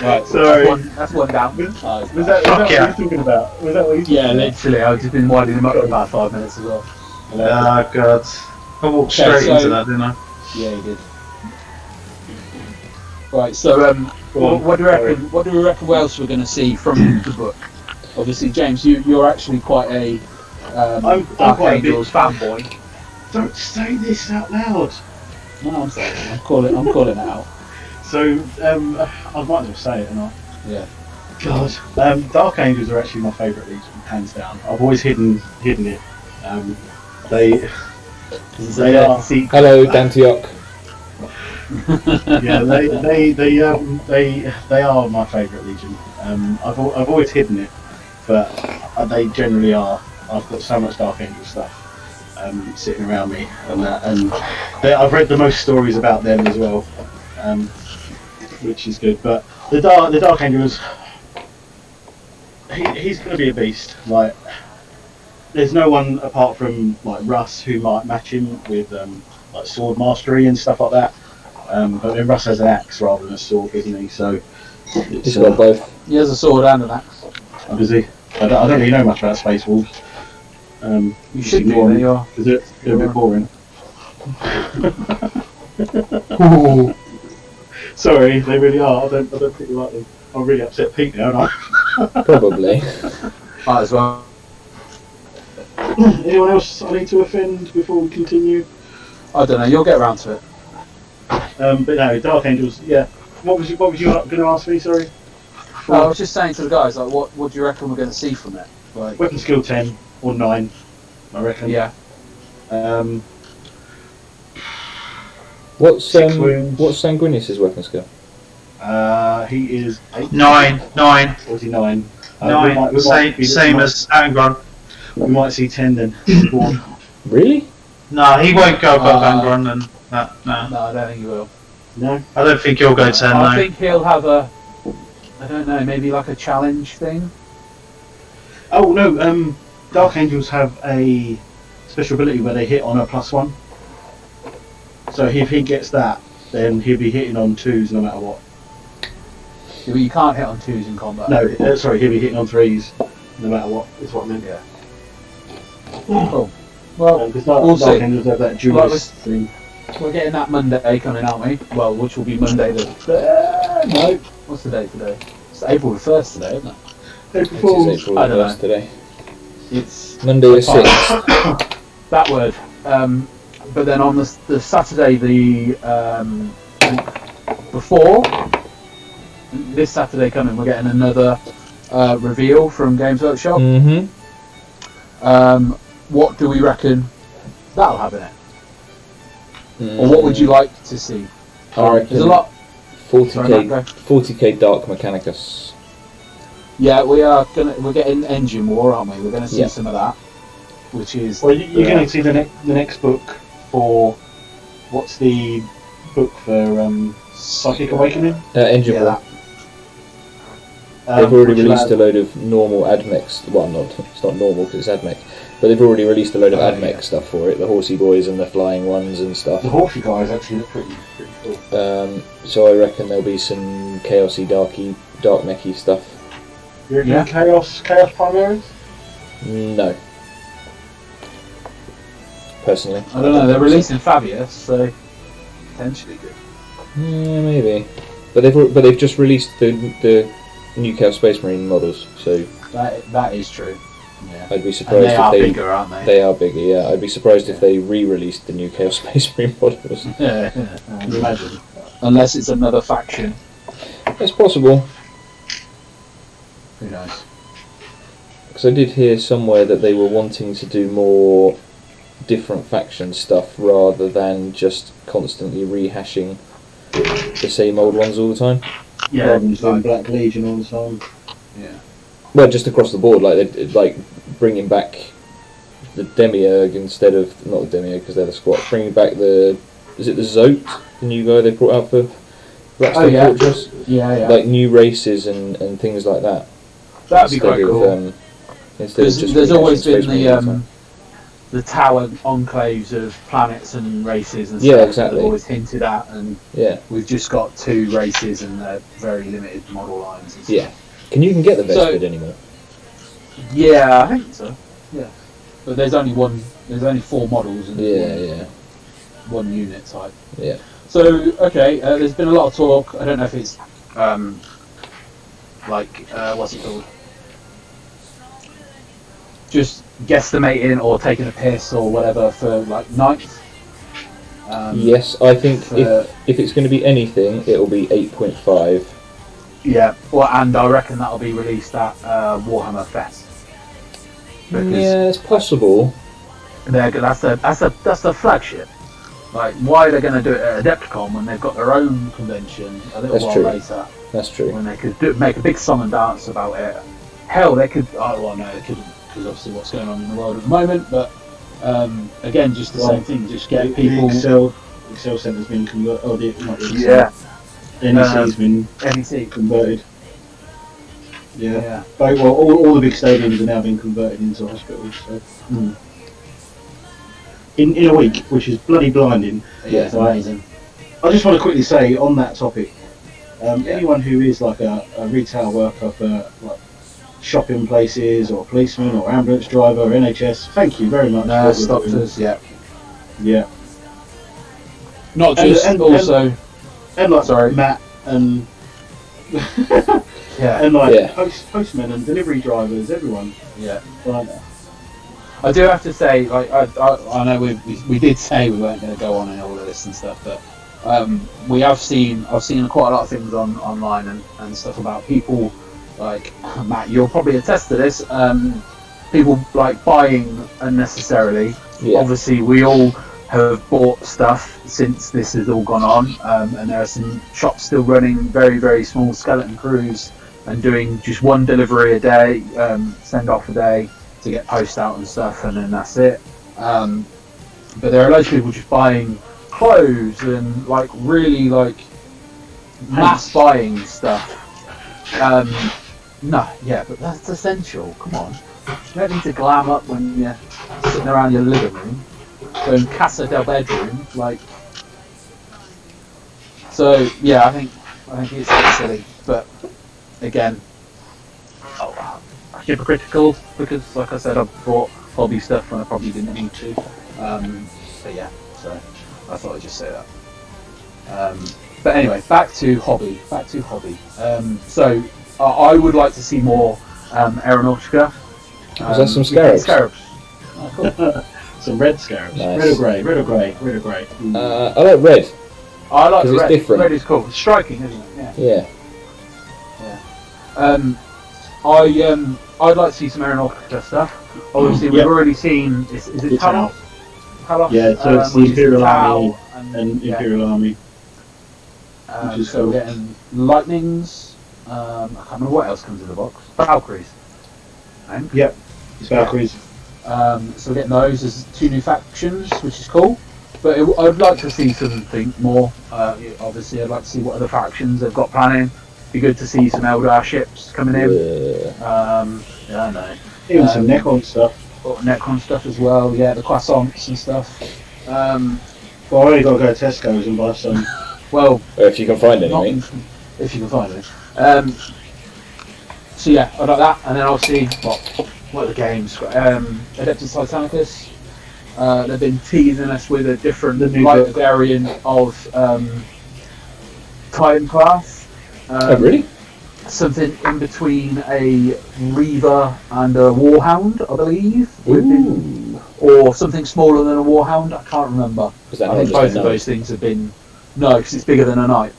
S2: Right,
S6: Sorry.
S2: That's one down.
S6: Was that what he was talking about? Was that what he's
S2: Yeah,
S6: talking about?
S2: literally. I've just been winding him up for about 5 minutes as well.
S1: Oh god. I walked
S2: Okay,
S1: straight
S2: so-
S1: into that, didn't I?
S2: Yeah, he did. Right, so what do you reckon? What do we reckon? What else we're going to see from the book? Obviously, James, you're actually quite a
S6: I'm
S2: Dark
S6: quite a bit-
S2: Angels fanboy.
S6: Don't say this out loud.
S2: No, I'm sorry. I'm calling it out.
S6: So, I might as well say it, and I.
S2: Yeah.
S6: God. Dark Angels are actually my favourite legion, hands down. I've always hidden it. They are.
S3: Hello, Dantiok.
S6: Yeah, they are my favourite legion. I've always hidden it, but they generally are. I've got so much Dark Angel stuff sitting around me, and I've read the most stories about them as well, which is good. But the Dark Angels, he's going to be a beast. Like, there's no one apart from like Russ who might match him with like sword mastery and stuff like that. But then Russ has an axe rather than a sword, doesn't he? So
S3: He's got both.
S2: He has a sword and an axe.
S6: does he? I don't really know much about Space Wolves.
S2: You should do. They are.
S6: They're a bit boring. Sorry, they really are. I don't particularly like them. I'll really upset Pete now, aren't
S3: Probably.
S2: Might as well.
S6: I? Anyone else I need to offend before we continue?
S2: I don't know. You'll get around to it.
S6: But no, Dark Angels. Yeah. What was you going to ask me? Sorry.
S2: No, I was just saying to the guys, like, what do you reckon we're going to see from it? Like,
S6: Weapon skill 10 or 9, I reckon.
S2: yeah.
S3: What's
S6: 6 wounds.
S3: what's Sanguinius' weapon skill?
S6: He is 8.
S1: 9.
S6: Or is he 9?
S1: 9. Same as Angron.
S6: We might see 10 then. Board.
S3: Really?
S1: No, he won't go above Angron and that. No.
S2: No, I don't think he will.
S6: No.
S1: I don't think he'll go 10.
S2: I
S1: No.
S2: think he'll have a, I don't know, maybe like a challenge thing.
S6: Oh no. Dark Angels have a special ability where they hit on a +1. So if he gets that, then he'll be hitting on 2s no matter what.
S2: But you can't hit on 2s in combat.
S6: No, sorry, he'll be hitting on 3s no matter what. Is what I meant.
S2: Yeah. Cool. Well,
S6: Because
S2: we'll
S6: Dark
S2: see.
S6: Angels have that
S2: Well,
S6: duelist thing.
S2: We're getting that Monday coming, aren't we? Well, which will be Monday the... no. What's the date today? It's April the 1st today, isn't it?
S6: April
S3: It
S6: Fools.
S3: is April
S2: I don't
S3: 1st today.
S2: It's
S3: Monday the 6th.
S2: that word. But then on the Saturday, before this Saturday coming, we're getting another reveal from Games Workshop.
S3: Mm-hmm.
S2: What do we reckon that'll have in it? Or what would you like to see?
S3: I reckon
S2: There's a lot.
S3: 40k,
S2: Sorry,
S3: 40k Dark Mechanicus.
S2: Yeah, we're getting Engine War, aren't we? We're going to see
S3: Yeah.
S2: some of that, which is.
S6: Well, you're going to see the next book for what's the book for Psychic Awakening?
S3: Engine
S2: Yeah,
S3: War.
S2: that.
S3: They've already
S6: which will
S3: released
S6: have-
S3: a load of normal AdMech. Well, it's not normal because it's AdMech, but they've already released a load of
S2: Oh,
S3: AdMech
S2: yeah.
S3: stuff for it. The horsey boys and the flying ones and stuff.
S6: The horsey guys actually look pretty cool.
S3: So I reckon there'll be some chaosy, dark mechy stuff.
S6: You reckon
S2: Yeah.
S6: Chaos Primaries?
S3: No. Personally.
S2: I don't know. They're releasing Fabius, so potentially good.
S3: Yeah, maybe. But they've just released the new Chaos Space Marine models, so
S2: That is true. Yeah.
S3: I'd be
S2: And
S3: surprised
S2: they
S3: if
S2: are
S3: they
S2: bigger, aren't they?
S3: they are bigger. Yeah, I'd be surprised if they re-released the new Chaos Space Marine models.
S2: Yeah.
S6: Can you imagine?
S2: Unless it's another faction.
S3: It's possible,
S2: Who knows?
S3: because I did hear somewhere that they were wanting to do more different faction stuff rather than just constantly rehashing the same old ones all the time.
S6: Yeah, rather than just doing Black Legion all the time.
S2: Yeah.
S3: Well, just across the board, like bringing back the Demiurge instead of not the Demiurge because they're the squat. Bringing back the is it the Zote, the new guy they brought out for Blackstone
S2: yeah.
S3: Fortress?
S2: Yeah.
S3: Like new races and things like that.
S2: That'd be quite cool.
S3: Instead of just
S2: There's always been
S3: Space Marine all the time.
S2: the tower enclaves of planets and races and
S3: Yeah,
S2: stuff
S3: exactly.
S2: that they've always hinted at, and
S3: Yeah.
S2: we've just got 2 races and they're very limited model lines and stuff.
S3: Yeah. Can you get the Vespid anymore?
S2: Yeah, I think so. Yeah. But there's only 4 models and
S3: Yeah.
S2: one unit type.
S3: Yeah.
S2: So, okay, there's been a lot of talk. I don't know if it's, what's it called? Just guesstimating or taking a piss or whatever for, like, 9th.
S3: Yes, I think if it's going to be anything, it'll be 8.5.
S2: Yeah, well, and I reckon that'll be released at Warhammer Fest.
S3: Yeah, it's possible.
S2: That's the flagship. Like, why are they going to do it at Adepticon when they've got their own convention a little
S3: That's
S2: while
S3: true.
S2: later?
S3: That's true.
S2: When they could make a big song and dance about it. Hell, they could. Oh, well, no, they couldn't, because obviously what's going on in the world at the moment. But again, just the same thing. Just get people.
S6: The Excel Centre's been converted. Oh, not the Excel.
S2: Yeah.
S6: NEC's been
S2: NEC
S6: converted. Yeah.
S2: Yeah.
S6: Well, all the big stadiums are now being converted into hospitals. So. In a week, which is bloody blinding.
S2: Yeah, it's amazing.
S6: I just want to quickly say on that topic, anyone who is like a retail worker for like shopping places or policeman or ambulance driver or NHS, thank you very much.
S2: Nurse, doctors, yeah.
S6: Yeah.
S2: Not just also.
S6: And like
S2: Sorry.
S6: Matt and
S2: Yeah.
S6: and like
S3: Yeah.
S6: postmen and delivery drivers, everyone.
S2: Yeah.
S6: Like,
S2: I do have to say, like, I know we did say we weren't going to go on and all of this and stuff, but I've seen quite a lot of things online and stuff about people, like, Matt, you'll probably attest to this, people like buying unnecessarily.
S3: Yeah.
S2: Obviously we all have bought stuff since this has all gone on, and there are some shops still running very, very small skeleton crews and doing just one delivery a day, send off a day to get post out and stuff, and then that's it. But there are loads of people just buying clothes and like really like mass buying stuff. No, yeah, but that's essential. Come on, you don't need to glam up when you're sitting around your living room, going Casa del Bedroom, like. So yeah, I think it's silly, but again, hypocritical, because like I said, I bought hobby stuff when I probably didn't need to. But yeah, so I thought I'd just say that. But anyway, back to hobby. So I would like to see more Aeronautica.
S3: Was that some scarabs?
S2: Scarabs. Oh, cool.
S6: some red scarabs.
S3: Nice.
S6: Red or grey.
S3: I like red.
S2: I like the
S3: 'Cause it's
S2: red.
S3: different.
S2: Red is cool. It's striking, isn't it? Yeah.
S3: Yeah.
S2: I'd like to see some Aeronautica stuff. Obviously, we've already seen. Is it Talos? Talos?
S6: Yeah, so it's the
S2: which is
S6: Imperial
S2: Tau,
S6: Army and Imperial Army. Which is
S2: so
S6: cool.
S2: we're getting lightnings. I can't remember what else comes in the box. Valkyries. I think.
S6: Yep, it's Valkyries.
S2: So we're getting those. There's 2 new factions, which is cool. But I'd like to see something more. Obviously, I'd like to see what other factions they've got planning. Be good to see some Eldar ships coming in.
S3: Yeah.
S2: Yeah, I know.
S6: Even some Necron stuff.
S2: Necron stuff as well. Yeah, the croissants and stuff.
S6: Well, I only got to go to Tesco's and buy some.
S2: Well,
S3: Or if you can find any,
S2: not
S3: mate.
S2: if you can find it. So yeah, I'd like that, and then I'll see what are the games. Adeptus Titanicus. They've been teasing us with a different light variant of Titan class.
S3: Oh, really?
S2: Something in between a Reaver and a Warhound, I believe. Or something smaller than a Warhound, I can't remember.
S3: Is that
S2: I
S3: not
S2: think
S3: just
S2: both
S3: a
S2: of
S3: knight?
S2: those things have been... No, because it's bigger than a knight.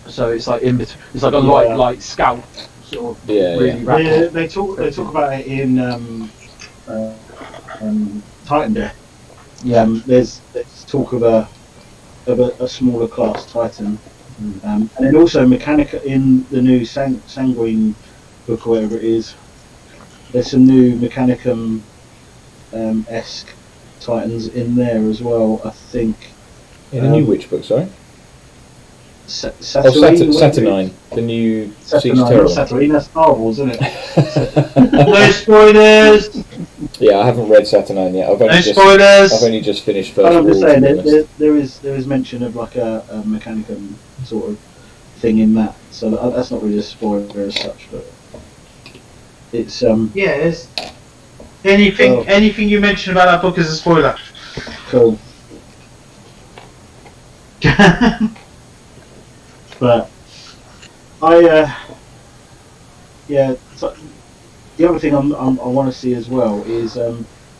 S2: So it's like in between. It's like a
S6: Yeah.
S2: light scout, sort of
S3: Yeah,
S2: really rapid.
S6: They talk about it in Titan Death.
S2: Yeah.
S6: There's talk of a smaller class Titan, and then also Mechanica in the new Sanguine book or whatever it is. There's some new Mechanicum esque Titans in there as well. I think
S3: In the new which book, sorry?
S6: Saturnine,
S3: Saturnine, the new Siege
S6: Saturnine,
S3: Terror.
S6: not Saturnine, that's Star Wars, isn't it?
S1: No spoilers.
S3: Yeah, I haven't read Saturnine yet.
S1: No spoilers.
S3: I've only just finished first.
S6: I'm just
S3: Wall,
S6: saying
S3: to be honest.
S6: there is mention of like a Mechanicum sort of thing in that, so that's not really a spoiler as such, but it's
S1: Yes. Anything you mention about that book is a spoiler.
S6: cool. But so the other thing I want to see as well is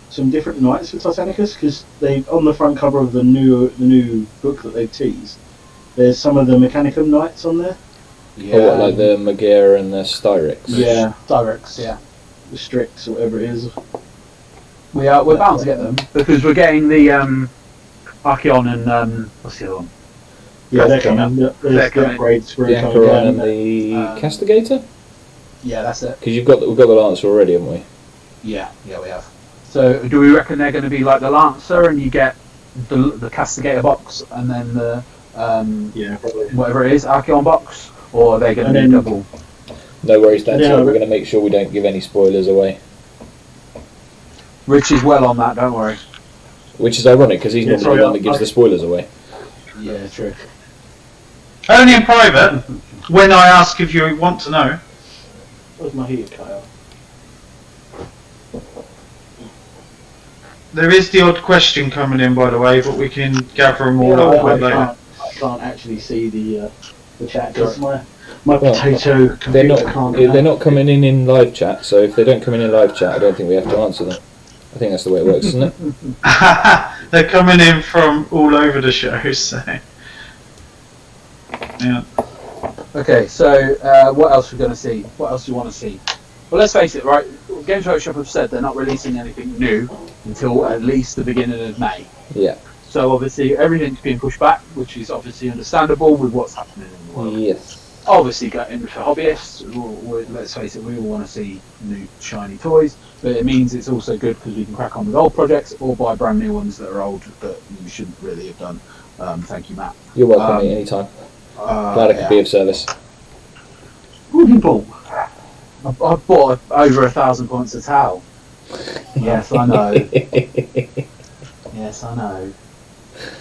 S6: some different knights for Titanicus, because they on the front cover of the new book that they've teased, there's some of the Mechanicum knights on there.
S2: Yeah.
S3: Or what, like the Megara and the Styrex?
S6: Yeah,
S2: Styrex, yeah.
S6: the Strix or whatever it is.
S2: We're bound to get them because we're getting the Archeon and what's the other one?
S6: Yeah, they're
S2: Coming
S6: coming. There's
S2: They're
S6: the
S2: coming.
S6: upgrades for
S3: The
S6: it coming
S3: Acheron
S6: down.
S3: and the Castigator?
S2: Yeah, that's it.
S3: Because we've got the Lancer already, haven't we?
S2: Yeah, we have. So do we reckon they're going to be like the Lancer and you get the Castigator box and then the
S6: Yeah, probably.
S2: whatever it is, Archeon box, or are they going to
S6: And
S2: be
S6: then-
S2: double?
S3: No worries, Dan.
S6: Yeah,
S3: So we're
S6: but-
S3: going to make sure we don't give any spoilers away.
S2: Rich is well on that, don't worry.
S3: Which is ironic because he's
S6: Yeah,
S3: normally
S6: sorry,
S3: the one that gives the spoilers away.
S2: Yeah, true.
S1: Only in private. When I ask if you want to know.
S6: Where's my heater cut out?
S1: There is the odd question coming in, by the way, but we can gather them all
S6: Yeah,
S1: up
S6: I
S1: later.
S6: can't actually see the chat
S2: Sure.
S6: because my
S3: Well,
S6: potato
S3: They're
S6: computer
S3: not.
S6: can't.
S3: They're not coming in live chat. So if they don't come in live chat, I don't think we have to answer them. I think that's the way it works, isn't it?
S1: They're coming in from all over the show, so. Yeah.
S2: Okay, so what else are we going to see? What else do you want to see? Well, let's face it, right? Games Workshop have said they're not releasing anything new until at least the beginning of May.
S3: Yeah.
S2: So obviously everything's being pushed back, which is obviously understandable with what's happening in the world.
S3: Yes.
S2: Obviously, for hobbyists, let's face it, we all want to see new shiny toys, but it means it's also good because we can crack on with old projects or buy brand new ones that are old that we shouldn't really have done. Thank you, Matt.
S3: You're welcome, mate, anytime. Glad I could be of service.
S6: What have you bought?
S2: I bought over 1,000 points of towel. Yes, I know. Yes, I know.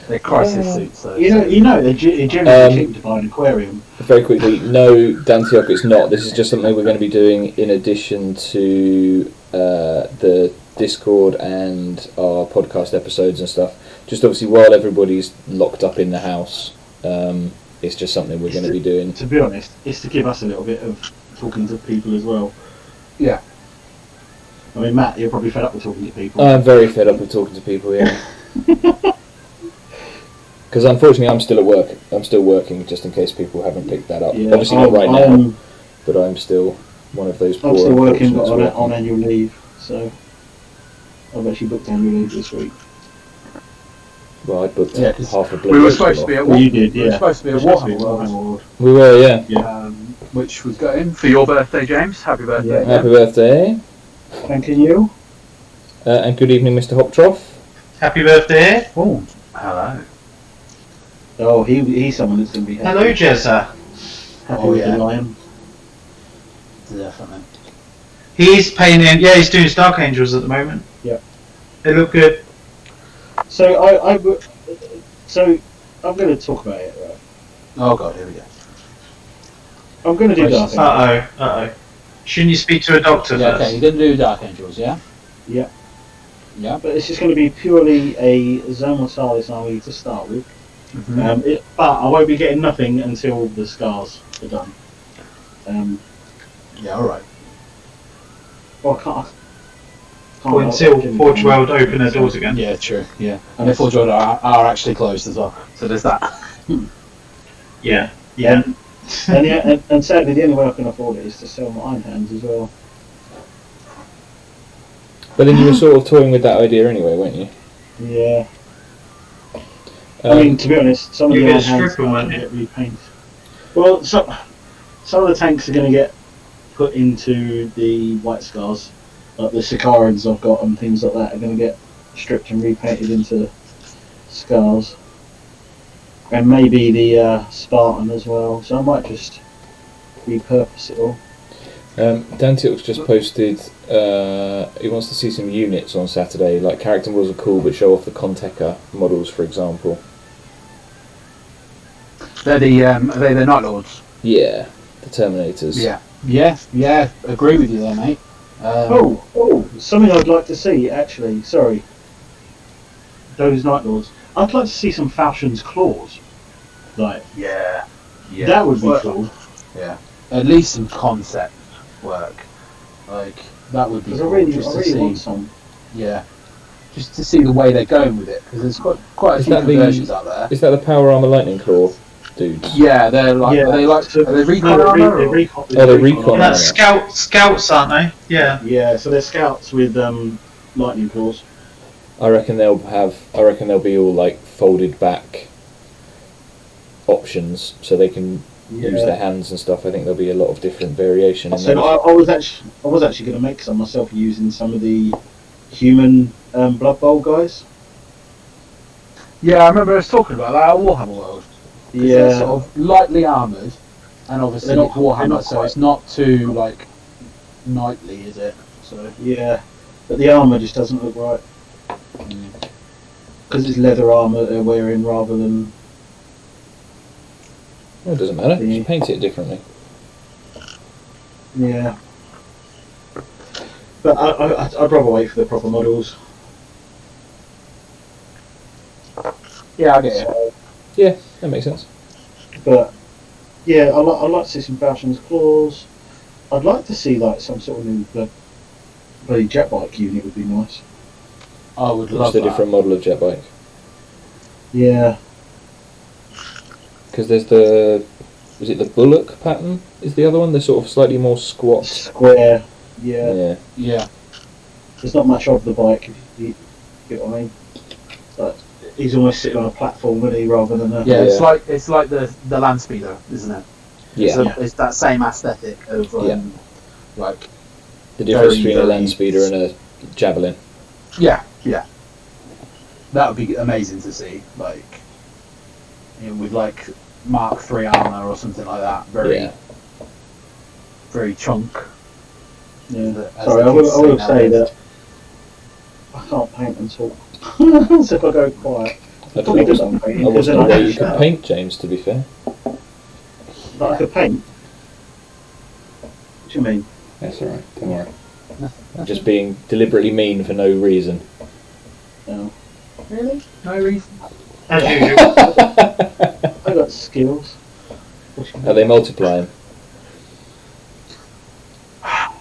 S2: They're crisis suits, though.
S6: You know, they're generally cheap to buy an aquarium.
S3: Very quickly, no, Dantioch, it's not. This is just something we're going to be doing in addition to the Discord and our podcast episodes and stuff. Just obviously while everybody's locked up in the house, it's just something we're going to be doing.
S6: To be honest, it's to give us a little bit of talking to people as well.
S2: Yeah.
S6: I mean, Matt, you're probably fed up with talking to people.
S3: I'm very fed up with talking to people, yeah. Because unfortunately I'm still at work. I'm still working, just in case people haven't picked that up.
S6: Yeah,
S3: Obviously not right now, but I'm still one of those poor
S6: I'm still working, but
S3: unfortunates
S6: on annual leave, so I've actually booked annual leave this week.
S3: Well, I booked
S6: Yeah, 'cause
S3: half a bloody
S2: We were
S3: week
S2: supposed to be
S3: off.
S2: at
S6: Well,
S2: War-
S6: you did,
S2: we were
S6: yeah.
S2: supposed to be at
S6: Supposed to be
S2: Warhammer
S6: at
S2: World,
S3: We were, yeah.
S6: Yeah.
S2: which was going for your birthday, James. Happy birthday.
S6: Yeah.
S3: Happy birthday.
S6: Thanking you.
S3: And good evening, Mr. Hoptroff.
S1: Happy birthday.
S2: Oh, hello.
S6: Oh, he's someone that's going to be happy.
S1: Hello, Jezza.
S6: Happy
S2: Oh,
S6: with
S2: yeah.
S6: the lion.
S2: Definitely.
S1: He's painting. Yeah, he's doing his Dark Angels at the moment.
S6: Yep.
S1: They look good.
S6: So so I'm going to talk about it. Right?
S2: Oh god, here we go.
S6: I'm going to do Dark Angels.
S1: Uh oh. Shouldn't you speak to a doctor
S2: Yeah,
S1: first?
S2: okay, you're going to do Dark Angels, yeah?
S6: Yeah.
S2: Yeah.
S6: But it's just going to be purely a Zone Mortalis army to start with.
S2: Mm-hmm.
S6: But I won't be getting nothing until the scars are done.
S2: Yeah, alright.
S6: Well, I can't
S1: Or until Forge World open their doors again.
S2: Yeah, true, yeah. And the Forge World are actually closed as well. So there's that.
S1: Yeah.
S6: Yeah. and sadly, the only way I can afford it is to sell my Iron Hands as well.
S3: But then you were sort of toying with that idea anyway, weren't you?
S6: Yeah. I mean, to be honest, some of
S1: you
S6: the
S1: get
S6: Iron
S1: a
S6: Hands
S1: stripper,
S6: are
S1: won't
S6: going to
S1: you?
S6: get repainted. Well, some of the tanks are going to get put into the White Scars. Like the Sicarans I've got and things like that are going to get stripped and repainted into scars. and maybe the Spartan as well. So I might just repurpose it all.
S3: Dantilk's just posted. He wants to see some units on Saturday. Like character models are cool, but show off the Conteca models, for example.
S2: They're the Night Lords.
S3: Yeah, the Terminators.
S2: Yeah. Agree with you there, mate.
S6: Something I'd like to see, actually. Sorry. Those Night Lords. I'd like to see some Falchions' claws. Like,
S2: yeah.
S6: that would be cool.
S2: Yeah. At least some concept work. Like, that would be
S6: Because
S2: cool.
S6: I really
S2: see.
S6: want some.
S2: Yeah. Just to see the way they're going with it, because there's quite a few conversions out there.
S3: Is that the Power Armor Lightning Claw dudes?
S2: Yeah, they're like. Are they recon armor?
S6: They're recon.
S3: They're recon.
S1: That's scouts, aren't they? Yeah.
S6: Yeah, so they're scouts with lightning claws.
S3: I reckon they'll be all like folded back options, so they can use their hands and stuff. I think there'll be a lot of different variation in
S6: So
S3: them.
S6: I was actually going to make some myself using some of the human Blood Bowl guys.
S2: Yeah, I remember us talking about that at Warhammer World. They're sort of lightly armoured, and obviously
S6: They're not-
S2: it's Warhammer,
S6: they're not
S2: so
S6: quite-
S2: it's not too like knightly, is it? So
S6: Yeah, but the armour just doesn't look right. Because it's leather armour they're wearing rather than...
S3: Well, it doesn't matter. Just paint it differently.
S6: Yeah. But I'd rather wait for the proper models.
S2: yeah, I get it.
S3: Yeah, that makes sense.
S6: But yeah, I'd like to see some Falchions' claws. I'd like to see like some sort of new bloody jet bike unit would be nice.
S2: I would love
S3: Just a
S2: that.
S3: different model of jet bike.
S6: Yeah.
S3: Because there's is it the Bullock pattern? Is the other one? They're sort of slightly more squat.
S6: Square. Yeah.
S2: Yeah.
S6: There's not much of the bike, if you get what I mean. Like, he's almost sitting on a platform, isn't he, rather than a...
S2: Yeah, it's like the land speeder, isn't it?
S3: Yeah.
S2: It's that same aesthetic of like
S3: The difference
S2: very,
S3: between a
S2: very-
S3: land speeder and a javelin.
S2: yeah. That would be amazing to see, like with like Mark III armor or something like that. Very chunk.
S6: Yeah.
S2: As
S6: Sorry,
S2: the
S6: I will
S2: kids
S6: say
S2: nowadays.
S6: that I can't paint and talk. So if I go quiet,
S3: I
S6: probably
S3: wasn't
S6: doesn't paint.
S3: I wasn't
S6: then
S3: aware
S6: I
S3: you could paint, James, to be fair.
S6: Like I could paint. What do you mean?
S3: That's alright, don't worry. Just being deliberately mean for no reason.
S6: No.
S2: Really? No reason.
S1: As usual.
S6: I got skills.
S3: Are they multiplying?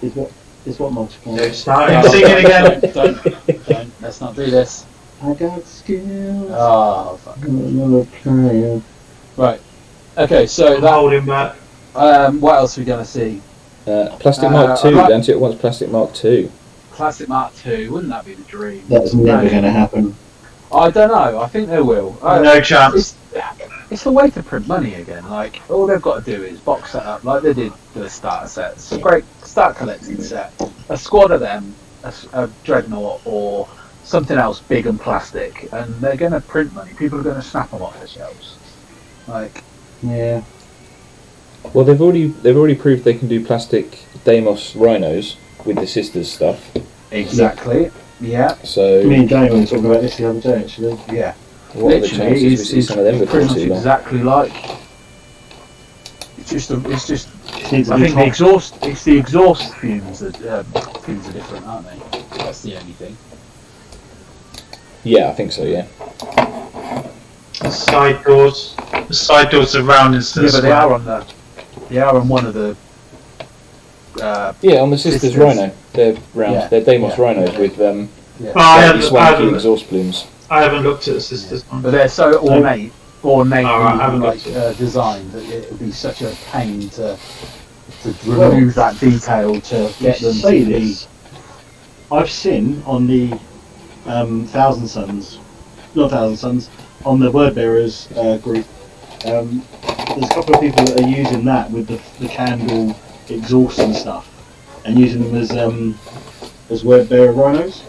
S6: Is what multiplying?
S1: Starting singing again.
S2: Don't. Let's not do this.
S6: I got skills.
S2: Oh, fuck.
S6: Another player.
S2: Right. Okay, so
S1: I'm
S2: that.
S1: holding back.
S2: What else are we gonna see?
S3: Plastic Mark II. Dantilk wants Plastic Mark II.
S2: Classic Mark II. Wouldn't that be the dream?
S6: That's never going to happen.
S2: I don't know. I think they will.
S1: No chance.
S2: It's a way to print money again. Like all they've got to do is box set up like they did for the starter sets. A great start collecting set. A squad of them, a dreadnought or something else big and plastic, and they're going to print money. People are going to snap them off the shelves. Like
S6: Yeah.
S3: Well, they've already proved they can do plastic Deimos rhinos with the sisters stuff.
S2: exactly. Yeah.
S3: So
S6: Me and Damon were talking about this the other day, actually.
S2: Yeah.
S3: what are the chances we see some of them before
S2: pretty much
S3: too long?
S2: exactly like. It's just.
S6: Needs to
S2: I
S6: be
S2: think the
S6: top.
S2: exhaust fumes are different, aren't they? That's the only thing.
S3: Yeah, I think so. Yeah.
S1: The side doors are round instead
S2: Yeah,
S1: of
S2: but
S1: square.
S2: they are on one of the.
S3: Yeah, on the sisters
S2: Sisters.
S3: rhino, they're round.
S2: Yeah.
S3: They're Deimos
S2: Yeah.
S3: rhinos with
S2: Yeah.
S3: slightly swanky exhaust plumes.
S1: I haven't looked at the sisters one.
S2: But they're so ornately
S1: I haven't
S2: like
S1: looked
S2: designed that it would be such a pain to remove that detail to get them to
S6: say
S2: be.
S6: this. I've seen on the Thousand Sons, not Thousand Sons, on the Word Bearers group. There's a couple of people that are using that with the candle exhaust and stuff, and using them as Word Bearer rhinos.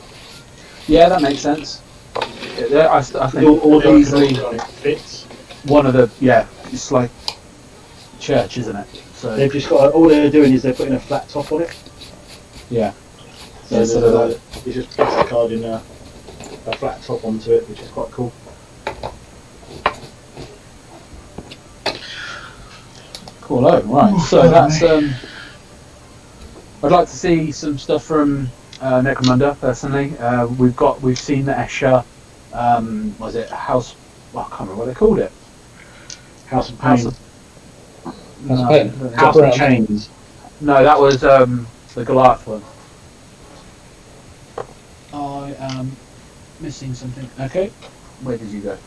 S2: Yeah, that makes sense. I think
S6: All the
S2: easily.
S6: electronic fits.
S2: one of the it's like church, isn't it? So
S6: They've just got all they're doing is they're putting a flat top on it.
S2: yeah.
S6: So
S2: So
S6: it's just placarding a flat top onto it, which is quite cool.
S2: Cool. Oh, right. So that's I'd like to see some stuff from Necromunda personally. We've seen the Escher. Was it House? Well, I can't remember what they called it.
S6: House of Pain.
S3: House of Pain.
S6: House of Chains.
S2: No, that was the Goliath one. I am missing something. Okay, where did you go?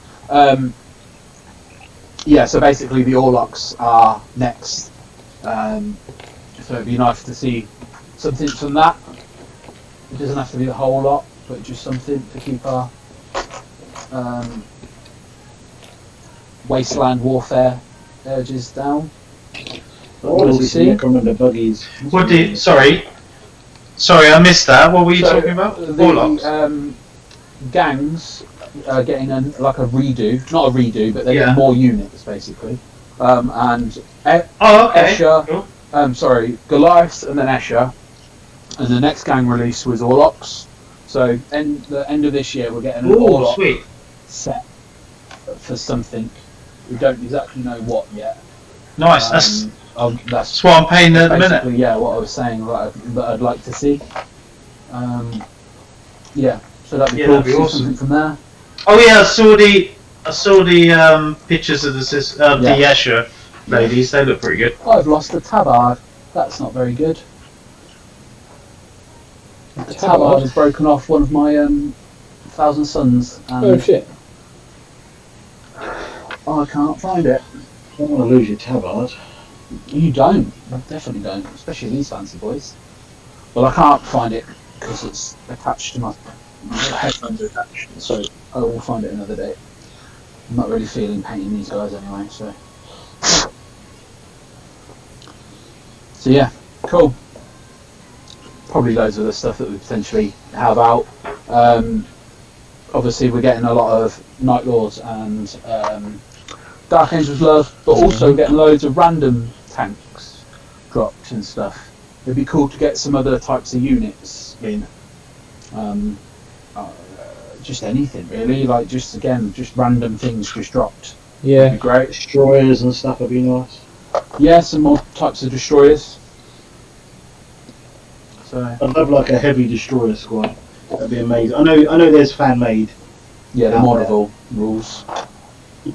S2: Yeah, so basically the Orlocks are next. So it'd be nice to see something from that. It doesn't have to be the whole lot, but just something to keep our wasteland warfare urges down.
S6: What
S2: do
S6: is
S2: we
S6: this
S2: see?
S6: Necromunda buggies?
S1: What did? Sorry, I missed that. What were you talking about?
S2: The
S1: Warlocks.
S2: gangs are getting a redo, not a redo, but they're
S1: Yeah.
S2: getting more units basically. And
S1: Oh, okay.
S2: Escher,
S1: Cool.
S2: Goliaths and then Escher, and the next gang release was Orlocks. So the end of this year we're getting an
S1: Ooh,
S2: Orlock
S1: sweet.
S2: set for something. We don't exactly know what yet.
S1: Nice. That's
S2: That's
S1: what I'm paying at the minute.
S2: basically what I was saying that I'd like to see. So that'd be
S1: Yeah,
S2: cool
S1: that'd be
S2: to see
S1: awesome.
S2: something from there.
S1: Oh yeah, I saw the pictures of the Escher ladies. They look pretty good.
S2: I've lost a tabard. That's not very good. The tabard has broken off one of my Thousand Suns, and
S3: Oh shit.
S2: I can't find it.
S6: You don't want to lose your tabard.
S2: You don't. You definitely don't. Especially these fancy boys. Well, I can't find it because it's attached to my headphones are attached. So I will find it another day. I'm not really feeling painting these guys anyway. So yeah, cool. Probably loads of the stuff that we potentially have out. Obviously, we're getting a lot of Night Lords and Dark Angels love, but also getting loads of random tanks dropped and stuff. It'd be cool to get some other types of units in. Just anything really, like just random things just dropped. It'd
S3: Yeah.
S2: be great.
S6: Destroyers and stuff would be nice.
S2: Yeah, some more types of destroyers. So
S6: I'd love like a heavy destroyer squad. That'd be amazing. I know there's fan made,
S2: yeah, the
S6: Out there.
S2: Mournival rules.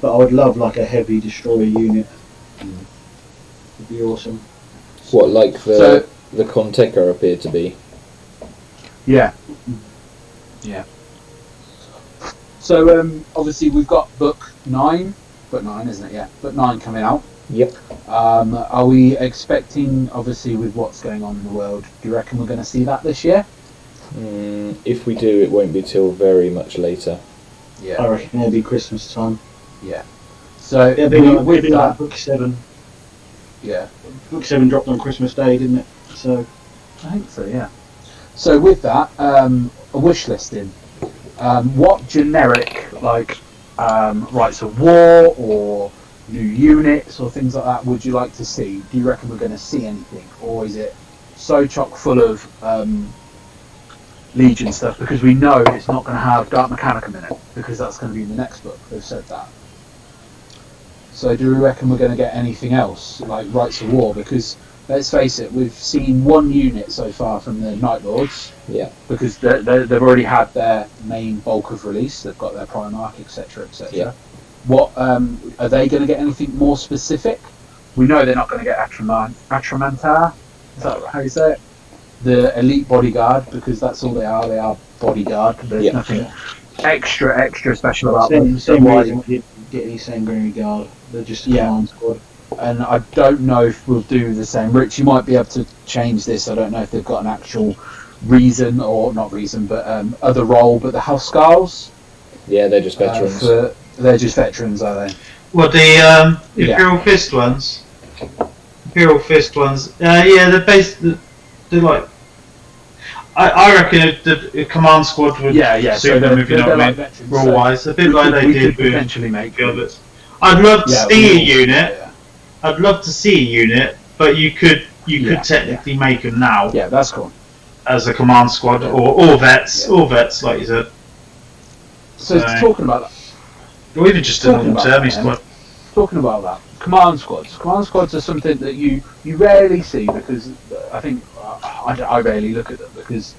S6: but I would love like a heavy destroyer unit. It'd be awesome.
S3: What, like
S2: So-
S3: the Conteca appear to be?
S2: Yeah. Yeah. So obviously we've got book 9, isn't it? Yeah, book 9 coming out.
S3: Yep.
S2: Are we expecting, obviously with what's going on in the world, do you reckon we're going to see that this year?
S3: If we do, it won't be till very much later.
S2: Yeah.
S6: I reckon it'll be Christmas time.
S2: Yeah. So
S6: It'll be
S2: with
S6: like
S2: that,
S6: book 7.
S2: yeah,
S6: Book 7 dropped on Christmas Day, didn't it? So
S2: I think so. Yeah. So with that, a wish listing. What generic rights of war or new units or things like that would you like to see? Do you reckon we're going to see anything, or is it so chock full of Legion stuff? Because we know it's not going to have Dark Mechanicum in it, because that's going to be in the next book. They've said that. So do we reckon we're going to get anything else like rights of war? Because let's face it, we've seen one unit so far from the Night Lords.
S3: Yeah.
S2: Because they've already had their main bulk of release. They've got their Primarch, etc., etc.
S3: Yeah.
S2: What are they going to get anything more specific? We know they're not going to get Atramantar. Is that how you say it? The elite bodyguard, because that's all they are. They are bodyguard. There's nothing extra special about them.
S6: same
S2: why-
S6: reason we didn't get any Sanguinary Guard. They're just a
S2: Yeah.
S6: command squad.
S2: And I don't know if we'll do the same. Rich, you might be able to change this. I don't know if they've got an actual reason, or not reason, but other role. But the House Skulls,
S3: Yeah, they're just veterans.
S2: they're just veterans, are they?
S1: Well, the Imperial Fist ones. Yeah, they're like. I reckon the command squad would suit them, if you know what I mean.
S2: veterans.
S1: Rule wise, a bit
S2: we
S1: like
S2: could,
S1: they
S2: we
S1: did
S2: could
S1: with
S2: potentially make
S1: the others. I'd love to see a
S2: we-
S1: unit.
S2: Yeah,
S1: I'd love to see a unit, but you could
S2: Yeah,
S1: technically make them now
S2: yeah, that's cool.
S1: as a command squad or vets,
S2: Yeah.
S1: or vets like you said,
S2: So talking about that,
S1: or even just a
S2: Talking
S1: normal
S2: about
S1: army
S2: that,
S1: squad.
S2: talking about that, command squads. Command squads are something that you rarely see because I think I rarely look at them because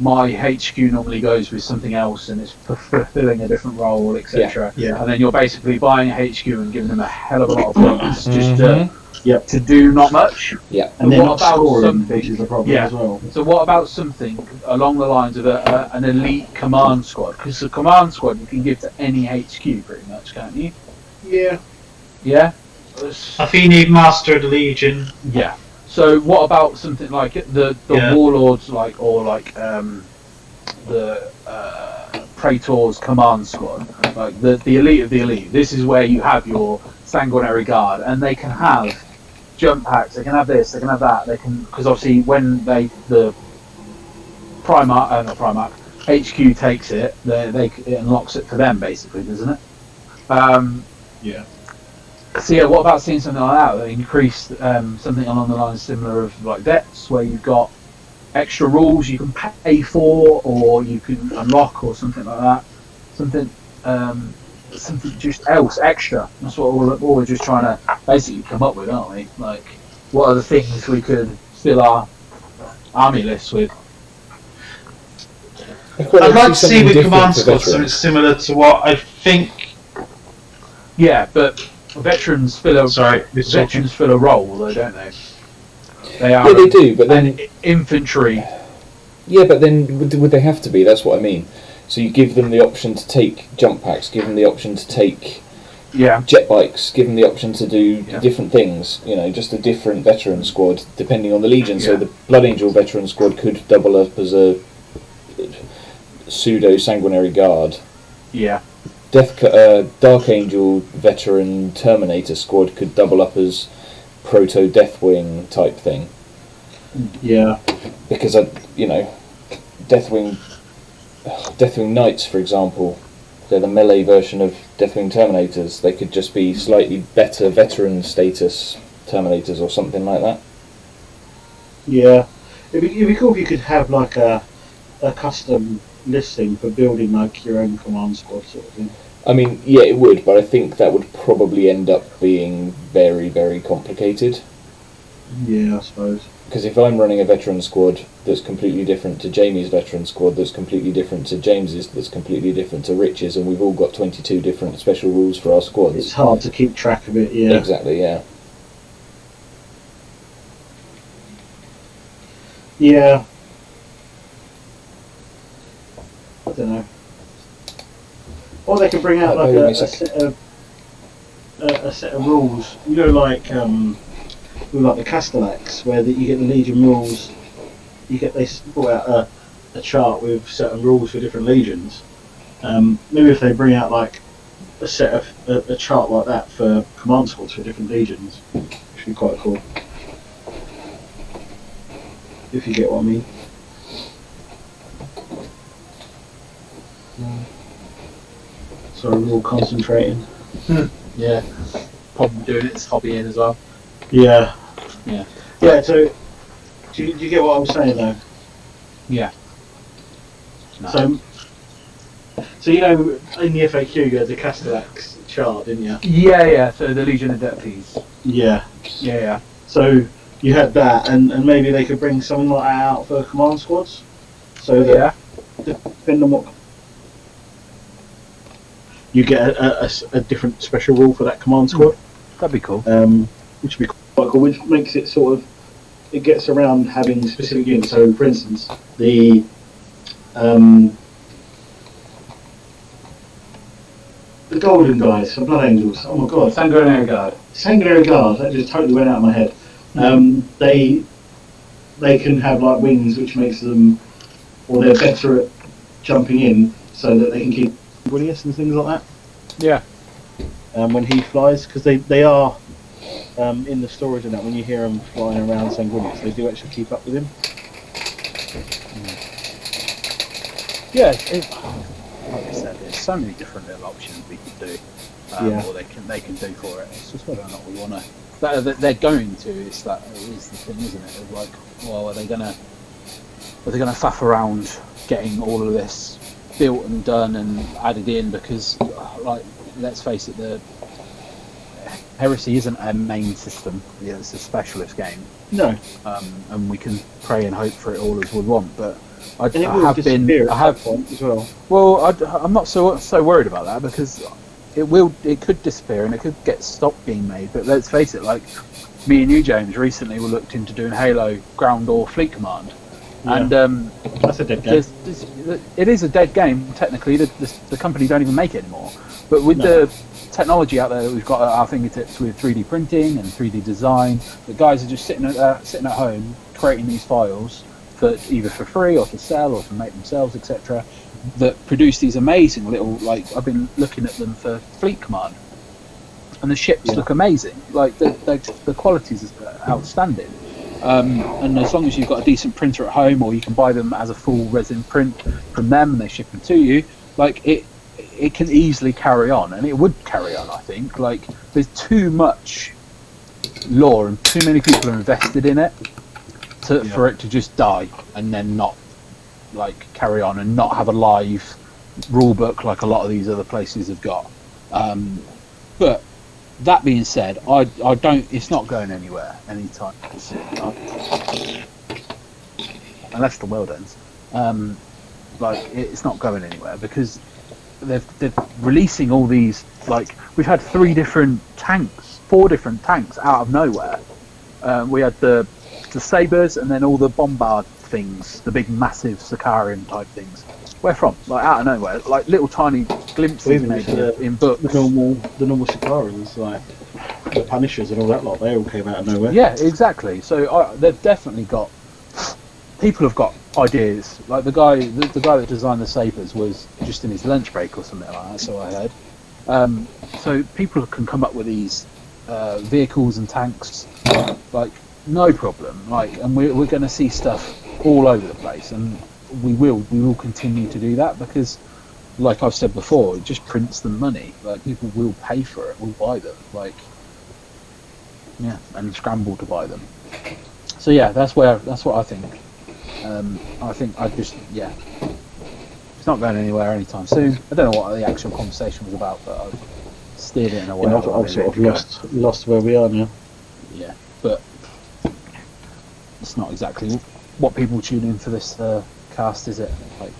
S2: my HQ normally goes with something else and it's fulfilling a different role, etc.
S1: Yeah.
S2: And then you're basically buying a HQ and giving them a hell of a lot of points just
S6: Yep.
S2: to do not much.
S3: Yeah.
S6: And they're
S2: what
S6: not
S2: about
S6: scoring,
S2: something-
S6: which is the problem
S2: Yeah.
S6: as well.
S2: So what about something along the lines of an elite command squad? Because the command squad you can give to any HQ pretty much, can't you?
S6: Yeah.
S2: Yeah?
S1: I think you need Master of the Legion.
S2: Yeah. So what about something like the
S1: Yeah.
S2: Warlords, the Praetor's command squad, like the elite of the elite? This is where you have your Sanguinary Guard, and they can have jump packs. They can have this. They can have that. They can, because obviously when the not Primarch HQ takes it, it unlocks it for them basically, doesn't it?
S6: Yeah.
S2: So yeah, what about seeing something like that that increased something along the lines similar of like vets, where you've got extra rules you can pay for, or you can unlock, or something like that. Something just else extra. That's what we're just trying to basically come up with, aren't we? Like, what are the things we could fill our army lists with?
S1: I'd like to see with command squad something similar to what I think.
S2: Yeah, but veterans fill a role, though, don't they? They are.
S3: Yeah, they do, but then
S2: infantry.
S3: Yeah, but then would they have to be? That's what I mean. So you give them the option to take jump packs, give them the option to take jet bikes, give them the option to do different things. You know, just a different veteran squad depending on the legion. So the Blood Angel veteran squad could double up as a pseudo Sanguinary Guard.
S2: Yeah.
S3: Dark Angel veteran Terminator squad could double up as proto Deathwing type thing.
S6: Yeah.
S3: Because Deathwing Knights, for example, they're the melee version of Deathwing Terminators. They could just be slightly better veteran status Terminators or something like that.
S6: Yeah. It'd be cool if you could have like a custom listing for building like your own command squad sort of thing.
S3: I mean, yeah, it would, but I think that would probably end up being very, very complicated.
S6: Yeah, I suppose.
S3: Because if I'm running a veteran squad that's completely different to Jamie's veteran squad, that's completely different to James's, that's completely different to Rich's, and we've all got 22 different special rules for our squads.
S6: It's hard to keep track of it, yeah.
S3: Exactly, yeah.
S6: Yeah. I don't know. Or they could bring out like a set of rules. You know, like the Castellax, where you get the Legion rules. They brought out a chart with certain rules for different legions. Maybe if they bring out like a set of a chart like that for command squads for different legions, which would be quite cool. If you get what I mean. Sorry, we're all concentrating.
S2: Yeah. Probably doing its hobbying as well.
S6: Yeah.
S2: Yeah.
S6: Yeah, so do you get what I'm saying though?
S2: Yeah. No.
S6: So you know, in the FAQ you had the Castellax chart, didn't you?
S2: Yeah. So the Legion Adeptes.
S6: Yeah.
S2: Yeah.
S6: So you had that, and maybe they could bring something like that out for command squads. So that depending on what you get a different special rule for that command squad.
S2: That'd be cool.
S6: Which would be quite cool. Which makes it sort of, it gets around having specific units. So, for instance, the golden guys, the Blood Angels. Oh my god,
S2: Sanguinary Guard.
S6: Sanguinary Guard. That just totally went out of my head. They can have like wings, which makes them, or they're better at jumping in, so that they can keep Willius and things like that.
S2: Yeah.
S6: When he flies, because they are in the stories and that, when you hear them flying around Sanguinius, they do actually keep up with him.
S2: Yeah, like I said, there's so many different little options we could do. or they can do for it. It's just whether or not we want to. They're going to. Is the thing, isn't it? Of like, well, are they gonna faff around getting all of this built and done and added in? Because, like, let's face it, the Heresy isn't a main system. Yeah, it's a specialist game.
S6: No.
S2: And we can pray and hope for it all as we want, but I
S6: Point as well.
S2: Well, I'm not so worried about that, because it could disappear and it could get stopped being made. But let's face it, like me and you, James, recently we looked into doing Halo Ground or Fleet Command, and
S6: that's a dead game.
S2: It is a dead game technically. The company don't even make it anymore. But with the technology out there that we've got at our fingertips with 3D printing and 3D design, the guys are just sitting at home creating these files for either for free or to sell or to make themselves, etc. That produce these amazing little, like, I've been looking at them for Fleet Command, and the ships look amazing. Like the qualities is outstanding. And as long as you've got a decent printer at home, or you can buy them as a full resin print from them and they ship them to you, like it can easily carry on, and it would carry on. I think, like, there's too much lore and too many people are invested in it for it to just die and then not, like, carry on and not have a live rule book like a lot of these other places have got. But that being said, I don't. It's not going anywhere anytime soon, unless the world ends. Like, it's not going anywhere, because they're releasing all these. Like, we've had 4 different tanks out of nowhere. We had the Sabres, and then all the Bombard things, the big massive Sicarian type things. Where from? Like, out of nowhere, like little tiny glimpses maybe in books.
S6: The normal Sicarians, like the Punishers and all that lot, they all came out of nowhere.
S2: Yeah, exactly. So they've definitely got. People have got ideas. Like the guy that designed the Sabres was just in his lunch break or something like that. So I heard. So people can come up with these vehicles and tanks, like, no problem. Like, and we're going to see stuff all over the place, and we will continue to do that, because, like I've said before, it just prints them money. Like, people will pay for it, will buy them, like, and scramble to buy them. So yeah, that's what I think. It's not going anywhere anytime soon. I don't know what the actual conversation was about, but I've steered it in a way.
S6: I've sort of lost where we are now.
S2: Yeah, but it's not exactly what people tune in for this cast, is it? Like,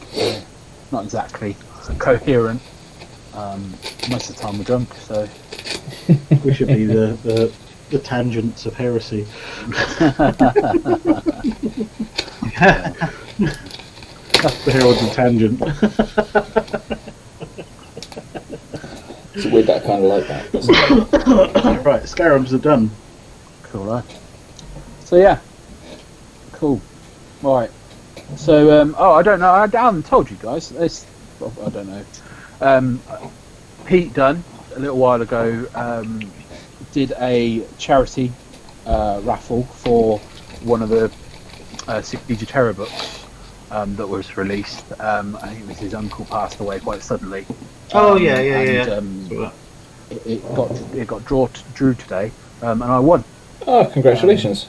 S2: not exactly coherent. Most of the time we're drunk, so
S6: we should be the tangents of heresy. The Heralds of Tangent.
S3: It's weird that I kind of like that.
S6: Right, Scarabs are done.
S2: Cool, right? So yeah, cool. Right. So I don't know. I haven't told you guys. I don't know. Pete Dunn a little while ago did a charity raffle for one of the Siege of Terror books that was released. I think it was his uncle passed away quite suddenly. It got drew today, and I won.
S3: Oh, congratulations!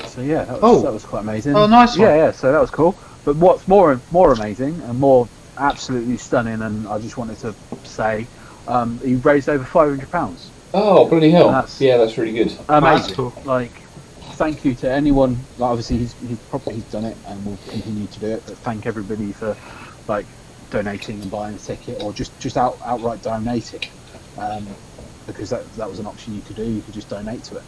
S2: So yeah, that was quite amazing.
S1: Oh, nice one.
S2: Yeah. So that was cool. But what's more amazing and more absolutely stunning, and I just wanted to say, he raised over £500.
S3: Oh, bloody hell! That's really good.
S2: Amazing.
S1: That's cool.
S2: Like, thank you to anyone. Like, obviously he's done it and will continue to do it. But thank everybody for, like, donating and buying a ticket, or just outright donating, because that was an option you could do. You could just donate to it.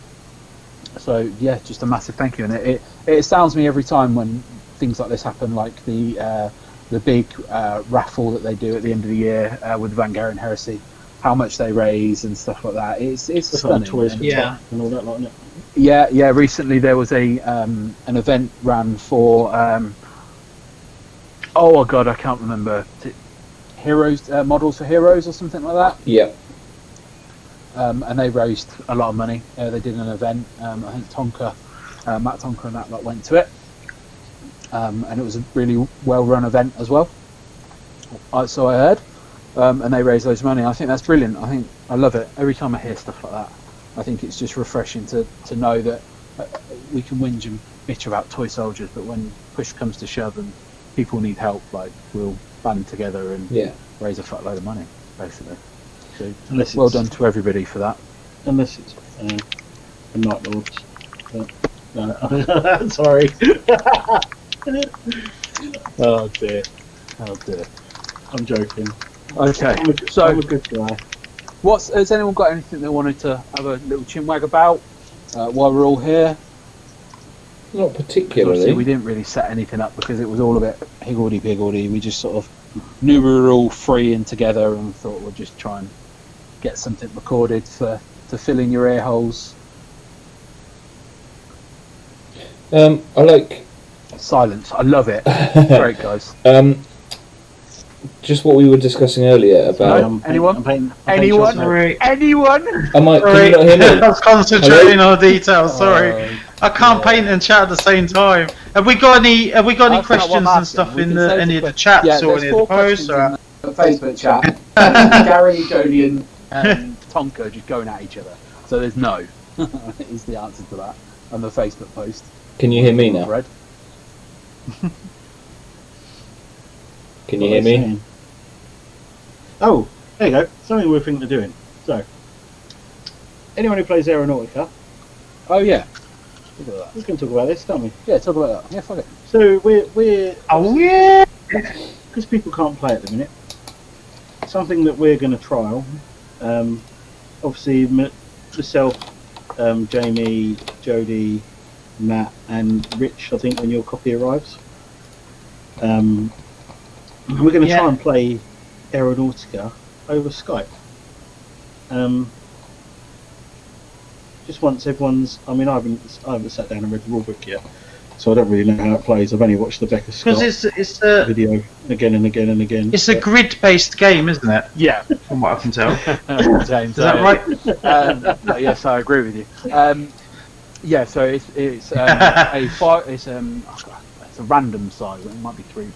S2: So yeah, just a massive thank you. And it astounds me every time when things like this happen, like the big raffle that they do at the end of the year with the Vanguard Heresy, how much they raise and stuff like that. It's stunning.
S6: Toys for
S1: Yeah.
S6: and all that lot, isn't it?
S2: Yeah. Recently there was an event ran for oh god, I can't remember. Heroes, Models for Heroes or something like that.
S3: Yeah.
S2: And they raised a lot of money. They did an event. I think Matt Tonka and that lot went to it. And it was a really well-run event as well. So I heard. and they raise loads of money. I think that's brilliant. I love it. Every time I hear stuff like that, I think it's just refreshing to know that we can whinge and bitch about toy soldiers, but when push comes to shove and people need help, like, we'll band together and raise a fuckload of money, basically. So well done to everybody for that.
S6: Unless it's the Night Lords. But, no. Sorry. Oh dear. I'm joking.
S2: Okay,
S6: I'm a good guy.
S2: has anyone got anything they wanted to have a little chinwag about while we're all here?
S3: Not particularly.
S2: Obviously, we didn't really set anything up because it was all a bit higgledy-piggledy. We just sort of knew we were all free and together and thought we'd just try and get something recorded to fill in your ear holes.
S3: I like
S2: Silence. I love it. Great, guys.
S3: just what we were discussing earlier about.
S2: Anyone?
S6: Anyone?
S2: Anyone?
S3: Can you not hear me?
S1: I was concentrating on the details. Sorry, I can't paint and chat at the same time. Have we got any questions and stuff in any of the chats or any of the posts? Or
S2: The Facebook chat. Gary, Jodie, and Tonka just going at each other. So there's no. Is the answer to that. And the Facebook post.
S3: Can you hear me now?
S2: Red.
S3: Can you hear me?
S6: Oh, there you go. Something we're thinking of doing. So, anyone who plays Aeronautica,
S2: Oh yeah. Look at that.
S6: we can talk about this, can't we?
S2: Yeah, talk about that. Yeah, fuck it.
S6: So we're
S1: oh yeah,
S6: because people can't play at the minute. Something that we're going to trial. Obviously, myself, Jamie, Jodie, Matt, and Rich. I think when your copy arrives, we're going to try and play Aeronautica over Skype. Just once everyone's. I mean, I haven't sat down and read the rulebook yet, so I don't really know how it plays. I've only watched the Becca Scott video again and again and again.
S1: It's a grid-based game, isn't it?
S2: Yeah.
S1: From what I can tell.
S2: James,
S1: Is that right?
S2: yes, I agree with you. Yeah, so it's it's a random size. It might be three.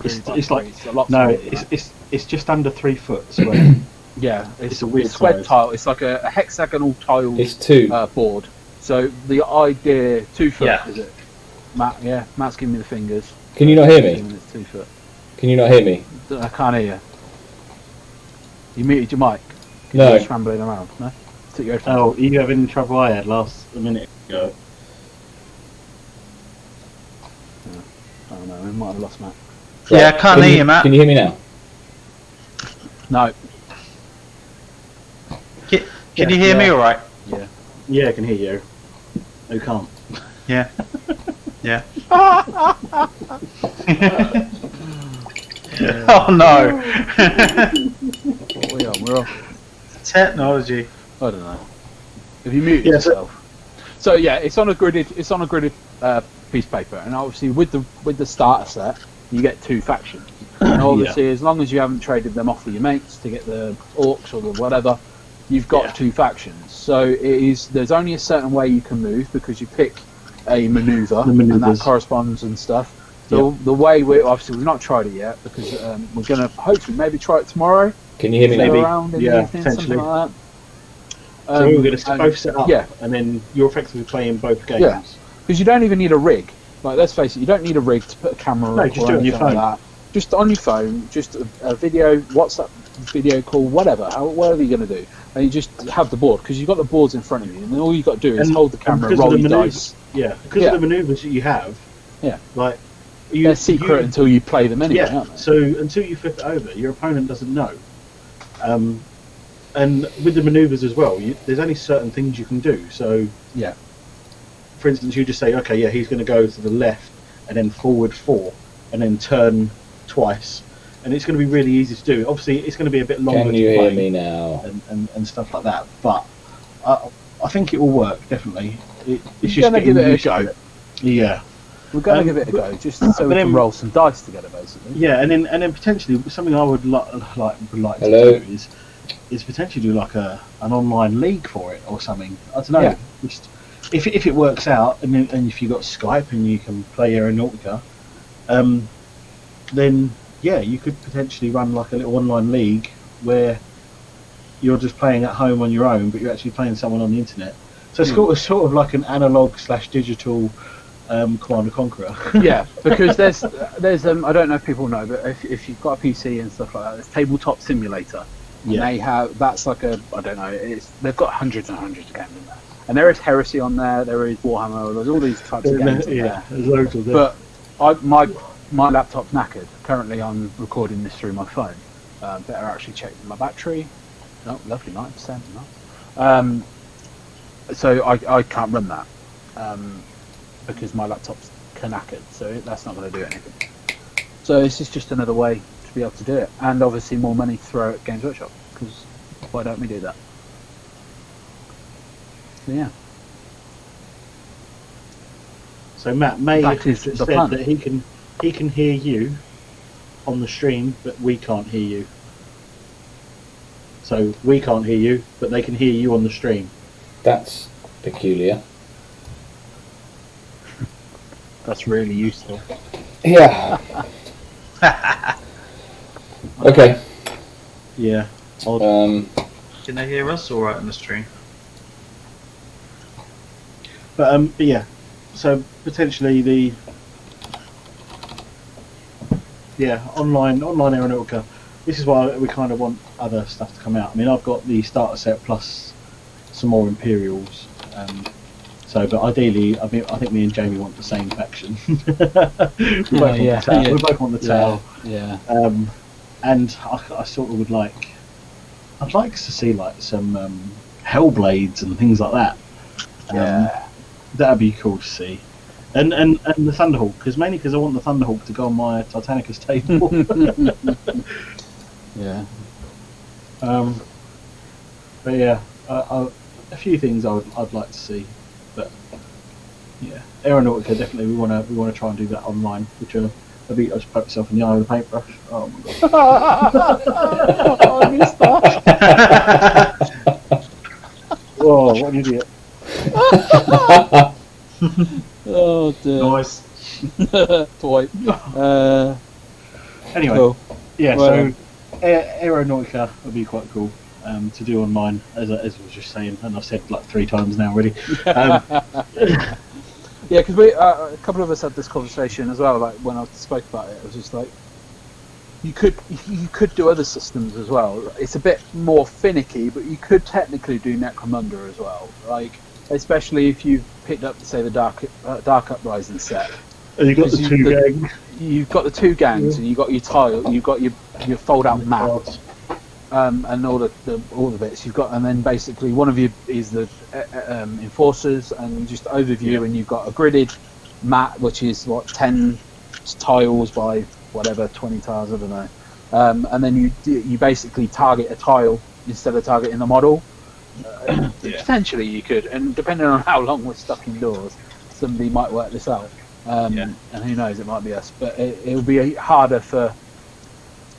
S6: It's like
S2: a lot
S6: no,
S2: smaller
S6: it's just under 3 foot square.
S2: yeah,
S6: it's a weird
S2: square
S6: size.
S2: tile. It's like a hexagonal tile.
S3: It's 2.
S2: Board. So the idea 2 foot is it? Matt, Matt's giving me the fingers.
S3: Can you not hear me?
S2: It's 2 foot.
S3: Can you not hear me?
S2: I can't hear you. You muted your mic.
S3: No.
S2: You're just rambling around. No. Took your headphones.
S6: Oh, are you having the trouble I had a minute ago?
S2: I don't know. We might have lost Matt.
S1: Yeah, I can't hear you, Matt.
S3: Can you hear me now?
S2: No.
S1: Can you hear me all right?
S2: Yeah.
S6: Yeah, I can hear you. Who can't?
S1: Yeah. Yeah. Oh no.
S2: What are we on? We're off.
S1: Technology.
S2: I don't know. Have you muted
S6: Yeah,
S2: yourself? So yeah, it's on a gridded piece of paper, and obviously with the starter set, you get 2 factions. And obviously, as long as you haven't traded them off with your mates to get the orcs or the whatever, you've got 2 factions. So there's only a certain way you can move because you pick a maneuver, and that corresponds and stuff. So the way we've not tried it yet because we're going to hopefully maybe try it tomorrow.
S3: Can you hear me now?
S2: Around in the evening, something like that.
S6: So we're going to both set up, and then you're effectively playing both games.
S2: Yeah, because you don't even need a rig. Like, let's face it, you don't need a rig to put a camera
S6: No,
S2: up
S6: just
S2: or
S6: do it on your
S2: anything like
S6: phone.
S2: that. Just on your phone, just a video, WhatsApp video call, whatever you're going to do. And you just have the board, because you've got the boards in front of you, and then all you've got to do is hold the camera, roll your dice.
S6: Yeah, because of the manoeuvres that you have, like,
S2: they're secret until you play them anyway, aren't they?
S6: So until you flip it over, your opponent doesn't know. And with the manoeuvres as well, there's only certain things you can do. So, for instance, you just say, okay, he's going to go to the left and then forward 4 and then turn twice. And it's going to be really easy to do. Obviously, it's going to be a bit longer
S3: Can you hear me now?
S6: and stuff like that. But I think it will work, definitely. It's
S2: We're going to give it a go.
S6: Yeah.
S2: We're going to give it a go, just so we can roll some dice together, basically.
S6: Yeah, and then potentially something I would like to do is potentially do like an online league for it or something. I don't know.
S2: Yeah.
S6: Just if it works out, and if you've got Skype and you can play Aeronautica, then yeah, you could potentially run like a little online league where you're just playing at home on your own, but you're actually playing someone on the internet. So it's sort of like an analog / digital Command and Conqueror.
S2: Yeah, because there's I don't know if people know, but if you've got a PC and stuff like that, there's Tabletop Simulator. And they have, that's like a, I don't know, they've got hundreds and hundreds of games in there. And there is Heresy on there, there is Warhammer, there's all these types of games on there.
S6: There's loads of them.
S2: But my laptop's knackered. Currently I'm recording this through my phone. Better actually check my battery. Oh, lovely, 9%. Nice. So I can't run that because my laptop's knackered, so that's not going to do anything. So this is just another way to be able to do it, and obviously more money to throw at Games Workshop, because why don't we do that? So, yeah.
S6: So Matt May
S2: That is
S6: said
S2: the plan.
S6: that he can hear you on the stream, but we can't hear you. So we can't hear you, but they can hear you on the stream.
S3: That's peculiar.
S2: That's really useful.
S3: Yeah. Okay.
S6: Yeah.
S1: Can they hear us all right on the stream?
S6: But yeah. So potentially the online Aeronautica. This is why we kind of want other stuff to come out. I mean, I've got the starter set plus some more Imperials. But ideally, I think me and Jamie want the same faction. we both want the tail.
S2: Yeah.
S6: And I sort of would like. I'd like to see like some Hellblades and things like that.
S2: Yeah.
S6: That'd be cool to see. And the Thunderhawk, mainly because I want the Thunderhawk to go on my Titanicus table.
S2: Yeah.
S6: But yeah, a few things I'd like to see. But yeah, Aeronautica definitely we want to try and do that online, which I just poke myself in the eye with a paintbrush. Oh my god!
S2: I missed that.
S6: Oh, what an idiot!
S2: Oh dear.
S1: Nice.
S2: Toy.
S6: Anyway,
S2: Cool.
S6: yeah.
S2: Well,
S6: So Aeronautica would be quite cool to do online, as I was just saying, and I've said like 3 times now already.
S2: Yeah, because we a couple of us had this conversation as well. Like when I spoke about it, it was just like you could do other systems as well. It's a bit more finicky, but you could technically do Necromunda as well. Like especially if you picked up, say, the Dark Uprising set.
S6: And you got the 2 gangs.
S2: You've got the 2 gangs, and you've got your tile, you've got your fold-out map, and all the bits you've got, and then basically one of you is the enforcers, and just overview, and you've got a gridded map, which is 10 tiles by whatever 20 tiles, I don't know, and then you basically target a tile instead of targeting the model. Potentially you could, and depending on how long we're stuck indoors, somebody might work this out. And who knows, it might be us, but it'll be harder for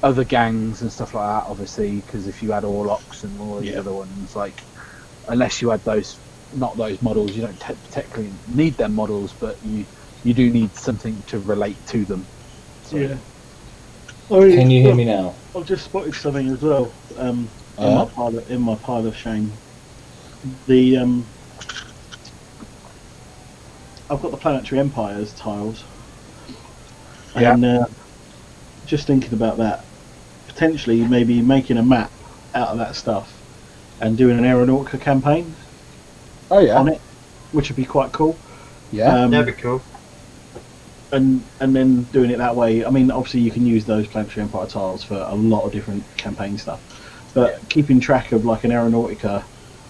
S2: other gangs and stuff like that, obviously, because if you had Orlocks and all these other ones, like, unless you had not those models, you don't technically need them models, but you do need something to relate to them. So.
S6: Yeah.
S3: Can you hear me now?
S6: I've just spotted something as well. In my pile of shame. I've got the Planetary Empires tiles, and just thinking about that, potentially maybe making a map out of that stuff and doing an Aeronautica campaign on it, which would be quite cool.
S1: That'd be cool.
S6: And then doing it that way. I mean, obviously you can use those Planetary Empire tiles for a lot of different campaign stuff, but keeping track of like an Aeronautica,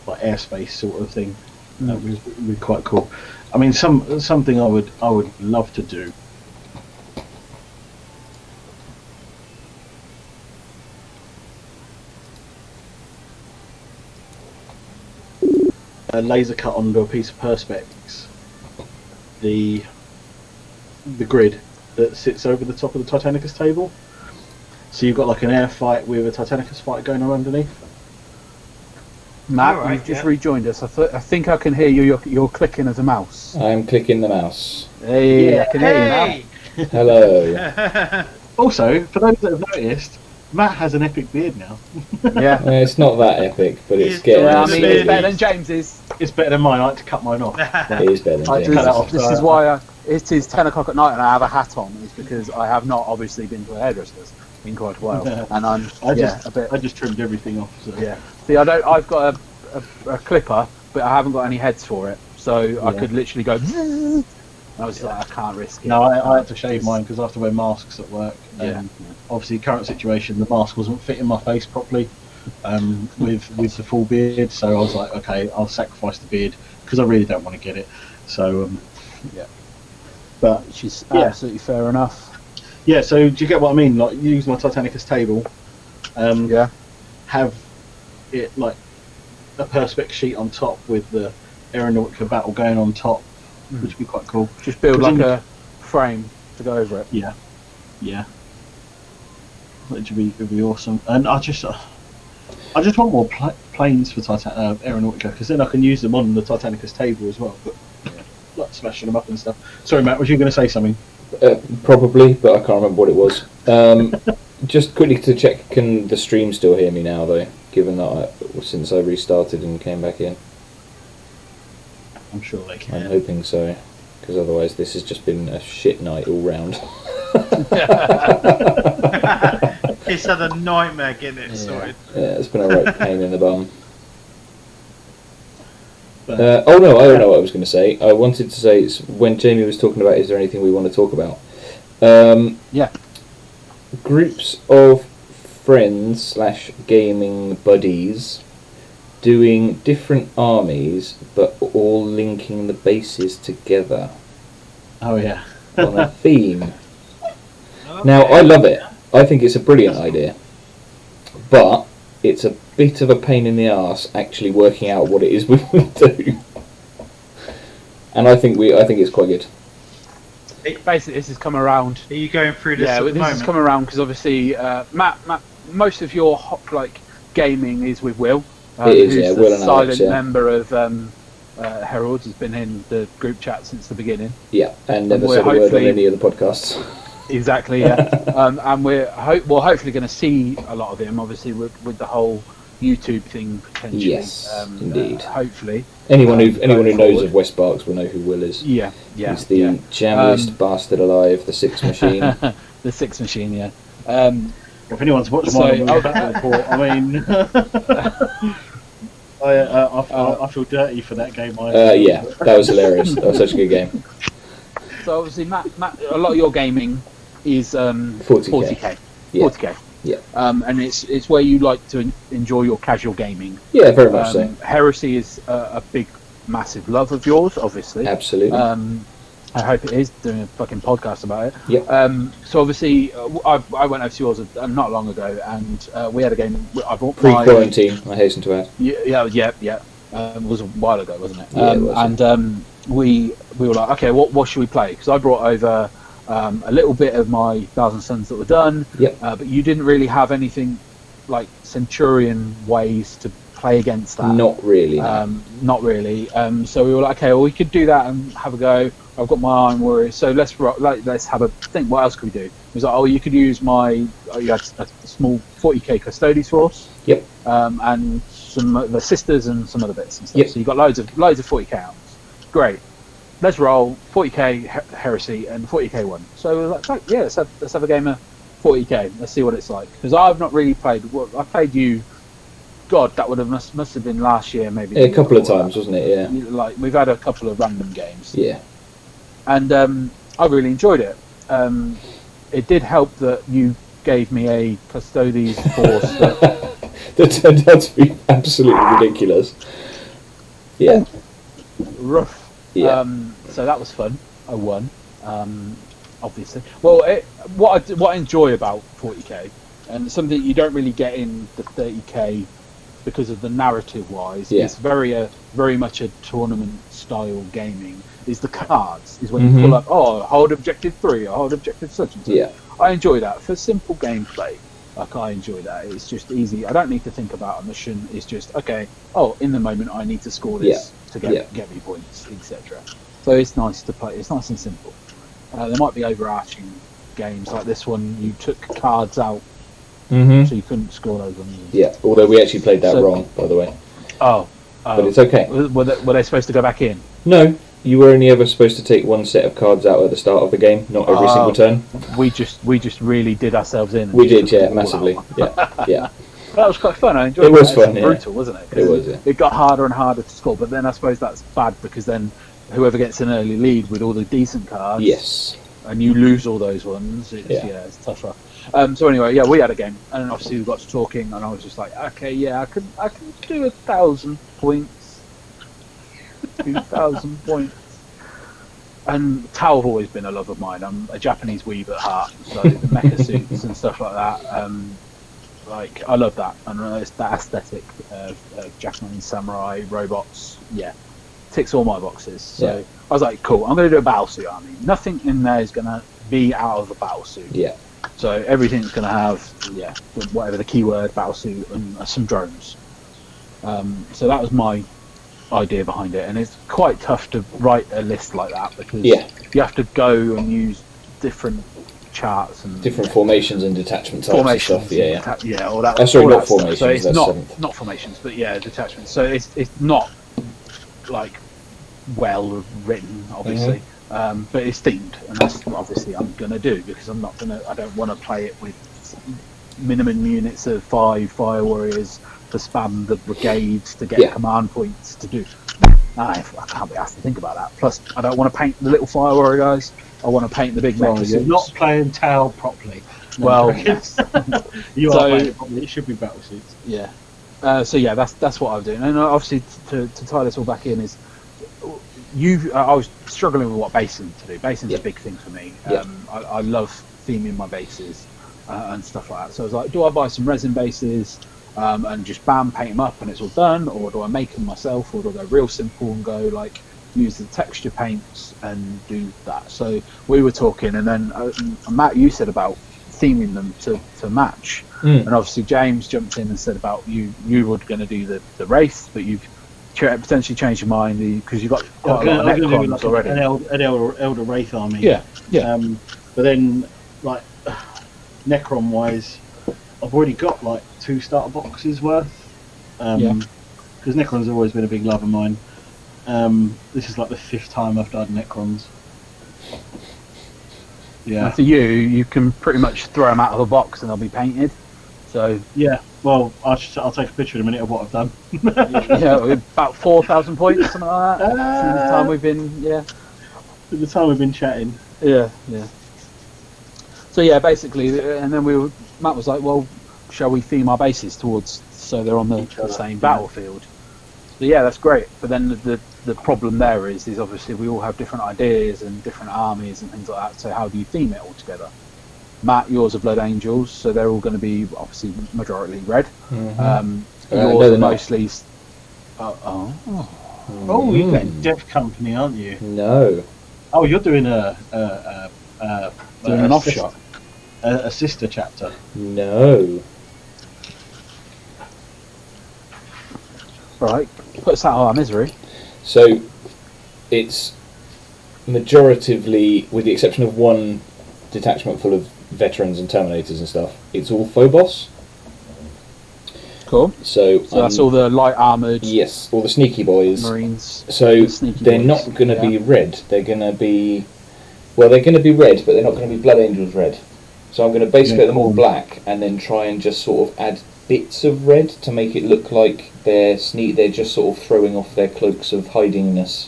S6: like airspace sort of thing, that would be quite cool. I mean, something I would love to do. A laser cut onto a piece of perspex. The grid that sits over the top of the Titanicus table. So you've got like an air fight with a Titanicus fight going on underneath.
S2: Matt, you've just rejoined us. I think I can hear you. You're clicking as a mouse.
S3: I'm clicking the mouse.
S2: Hey, I can hear you now.
S3: Hello.
S6: Also, for those that have noticed, Matt has an epic beard now.
S2: Yeah.
S3: It's not that epic, but it's
S1: He's
S3: getting.
S2: Yeah, I
S1: It's
S2: mean,
S1: beard.
S2: it's better than James's.
S6: It's better than mine. I had to cut mine off.
S3: It is better than
S6: I
S3: James.
S6: cut that off.
S2: This is why it is 10 o'clock at night and I have a hat on. It's because I have not obviously been to a hairdresser's in quite a while, and I'm a bit.
S6: I just trimmed everything off. So.
S2: Yeah. See, I've got a clipper, but I haven't got any heads for it, so I
S6: Yeah.
S2: could literally go. I was like, I can't risk it.
S6: No, I had to shave mine because I have to wear masks at work.
S2: Yeah.
S6: Obviously, current situation, the mask wasn't fitting my face properly with the full beard. So I was like, okay, I'll sacrifice the beard because I really don't want to get it. So
S2: Yeah.
S6: But
S2: Which is
S6: Yeah.
S2: absolutely fair enough.
S6: yeah, so do you get what I mean? Like, use my Titanicus table.
S2: Yeah.
S6: Have it like a perspex sheet on top with the Aeronautica battle going on top, which would be quite cool.
S2: Just build like
S6: Because
S2: a frame to go over it.
S6: Yeah. Which would be awesome. And I just want more planes for Aeronautica because then I can use them on the Titanicus table as well. But like smashing them up and stuff. Sorry, Matt, was you going to say something?
S3: Probably, but I can't remember what it was. Just quickly to check, can the stream still hear me now, though? Given that since I restarted and came back in,
S6: I'm sure they can.
S3: I'm hoping so, because otherwise this has just been a shit night all round.
S1: It's had a nightmare getting it sorted.
S3: Yeah, it's been a right pain in the bum.
S6: But,
S3: Oh no, I don't know what I was going to say. I wanted to say, when Jamie was talking about, is there anything we want to talk about?
S2: Yeah.
S3: Groups of friends / gaming buddies doing different armies, but all linking the bases together
S6: oh yeah.
S3: on a theme. Now, I love it. I think it's a brilliant idea, but it's a bit of a pain in the arse actually working out what it is we want to do. And I think it's quite good.
S2: Basically, this has come around.
S1: Are you going through this
S2: Yeah,
S1: at the
S2: this
S1: moment?
S2: has come around because obviously, Matt, most of your gaming is with Will.
S3: It is,
S2: who's
S3: yeah,
S2: the
S3: Will and
S2: silent
S3: Alex, yeah.
S2: member of Heralds, has been in the group chat since the beginning.
S3: Yeah, and never
S2: we're
S3: said a word on
S2: hopefully-
S3: any of the podcasts.
S2: Exactly, yeah. And we're hopefully going to see a lot of him, obviously, with the whole YouTube thing potentially.
S3: Yes, indeed.
S2: Hopefully.
S3: Anyone who
S2: going
S3: knows
S2: forward.
S3: of West Barks will know who Will is.
S2: Yeah.
S3: He's the jammiest bastard alive, the Six Machine.
S2: The Six Machine, yeah.
S6: If anyone's watched
S2: So-
S6: my battle report, I mean, I feel dirty for that game.
S3: Yeah, that was hilarious. That was such a good game.
S2: So obviously, Matt, a lot of your gaming is 40k.
S3: Yeah.
S2: 40k.
S3: Yeah.
S2: And it's where you like to enjoy your casual gaming.
S3: Yeah, very much so.
S2: Heresy is a big, massive love of yours, obviously.
S3: Absolutely.
S2: I hope it is, doing a fucking podcast about it.
S3: Yep.
S2: So obviously, I went over to yours not long ago, and we had a game. I bought
S3: Pre-quarantine, I hasten to add.
S2: Yeah. It was a while ago, wasn't it?
S3: Yeah, it was.
S2: And we were like, okay, what should we play? Because I brought over a little bit of my Thousand Suns that were done.
S3: Yep.
S2: But you didn't really have anything like Centurion ways to play against that.
S3: Not really. No.
S2: Not really. So we were like, okay, well, we could do that and have a go. I've got my Iron Warrior, so let's have a think. What else could we do? It was like, you could use you had a small 40k Custodes force.
S3: Yep.
S2: And some of the sisters and some other bits and stuff.
S3: Yep.
S2: So you got loads of 40k arms. Great. Let's roll 40k Heresy and 40k one. So we were like, yeah, let's have a game of 40k. Let's see what it's like. Because I've not really played. Well, I played you. God, that must have been last year, maybe.
S3: Yeah, a couple of times, wasn't it? Yeah.
S2: Like we've had a couple of random games.
S3: Yeah.
S2: And I really enjoyed it. It did help that you gave me a Custodes force
S3: That turned out to be absolutely ridiculous. Yeah.
S2: rough.
S3: Yeah.
S2: So that was fun. I won, obviously. Well, what I enjoy about 40k, and something you don't really get in the 30k because of the narrative-wise,
S3: Yeah.
S2: it's very much a tournament-style gaming. Is the cards is when you pull up, hold objective 3 or hold objective such and such.
S3: Yeah.
S2: I enjoy that for simple gameplay. Like I enjoy that. It's just easy. I don't need to think about a mission. It's just okay. Oh, in the moment, I need to score this to get me points, etc. So it's nice to play. It's nice and simple. There might be overarching games like this one, you took cards out,
S3: Mm-hmm.
S2: so you couldn't score those ones.
S3: Yeah, although we actually played that
S2: So-
S3: wrong, by the way.
S2: Oh,
S3: But it's okay.
S2: Were they supposed to go back in?
S3: No, you were only ever supposed to take one set of cards out at the start of the game, not every
S2: Oh.
S3: single turn.
S2: We just really did ourselves in. and
S3: We
S2: just
S3: did,
S2: took
S3: yeah,
S2: them all
S3: massively.
S2: out.
S3: Yeah.
S2: That was quite fun. I enjoyed
S3: It was
S2: that.
S3: fun,
S2: It's
S3: yeah.
S2: brutal, wasn't it? 'Cause
S3: It was, yeah.
S2: It got harder and harder to score, but then I suppose that's bad because then whoever gets an early lead with all the decent cards,
S3: Yes.
S2: and you lose all those ones, it's,
S3: Yeah.
S2: it's tougher. So anyway, yeah, we had a game, and obviously we got to talking, and I was just like, okay, yeah, I can do 1,000 points, 2,000 points. And Tau have always been a love of mine. I'm a Japanese weeb at heart, so the mecha suits and stuff like that. Like I love that, and it's that aesthetic of Japanese samurai robots. Yeah, ticks all my boxes. So
S3: Yeah.
S2: I was like, cool. I'm going to do a battlesuit army. Nothing in there is going to be out of a battlesuit.
S3: Yeah.
S2: So everything's going to have whatever the keyword battlesuit and some drones. So that was my idea behind it, and it's quite tough to write a list like that because
S3: Yeah.
S2: you have to go and use different charts and
S3: Different formations and detachment types
S2: formations,
S3: and stuff. Yeah.
S2: all that.
S3: Sorry,
S2: all
S3: not
S2: that stuff.
S3: formations,
S2: So it's
S3: that's
S2: not
S3: seventh.
S2: not formations, but yeah, detachments. So it's not like well written, obviously, but it's themed, and that's what obviously I'm gonna do because I don't want to play it with minimum units of 5 fire warriors to spam the brigades to get
S3: Yeah.
S2: command points to do. I can't be asked to think about that. Plus, I don't want to paint the little fire warrior guys. I want to paint the big
S6: Well,
S2: mecha
S6: you're
S2: suits.
S6: not playing Tau properly. No,
S2: Well,
S6: I'm joking. You
S2: So-
S6: are playing it properly. It should be battle suits.
S2: Yeah. So yeah, that's what I'm doing, and obviously to tie this all back in is I was struggling with what basing to do. Basing's
S3: Yeah.
S2: a big thing for me.
S3: Yeah.
S2: I love theming my bases and stuff like that. So I was like, do I buy some resin bases and just bam paint them up and it's all done, or do I make them myself, or do I go real simple and go like use the texture paints and do that? So we were talking, and then Matt, you said about theming them to match.
S3: Mm.
S2: And obviously James jumped in and said about you were going to do the race, but you've potentially changed your mind because you've got quite a lot of Necrons already.
S6: An elder Wraith army.
S2: Yeah.
S6: But then, like, Necron wise, I've already got like 2 starter boxes worth. Because Necron's always been a big love of mine. This is like the 5th time I've done Necrons. Yeah.
S2: And for you can pretty much throw them out of a box and they'll be painted. So
S6: Yeah. Well, I'll take a picture in a minute of what I've done.
S2: about 4,000 points, something like that. Since the time we've been,
S6: At the time we've been chatting.
S2: yeah. So yeah, basically, and then Matt was like, well, shall we theme our bases towards so they're on the same battlefield? So yeah, that's great. But then the problem there is obviously we all have different ideas and different armies and things like that. So how do you theme it all together? Matt, yours are Blood Angels, so they're all going to be obviously majority red.
S3: No,
S2: Yours
S3: they're
S2: are
S3: not.
S2: mostly.
S6: Oh, you're getting Death Company, aren't you?
S3: No.
S6: Oh, you're doing a
S2: Doing an offshot.
S6: A sister chapter.
S3: No.
S2: Right, put us out of our misery.
S3: So it's majoritively, with the exception of one detachment full of veterans and terminators and stuff, it's all Phobos.
S2: Cool.
S3: So
S2: that's all the light armored
S3: Yes, all the sneaky boys.
S2: Marines.
S3: So
S2: Sneaky
S3: they're
S2: boys.
S3: not going to
S2: Yeah.
S3: be red. They're going to be, well, they're going to be red, but they're not going to be Blood Angels red. So I'm going to basically get them all black and then try and just sort of add bits of red to make it look like they're just sort of throwing off their cloaks of hidingness.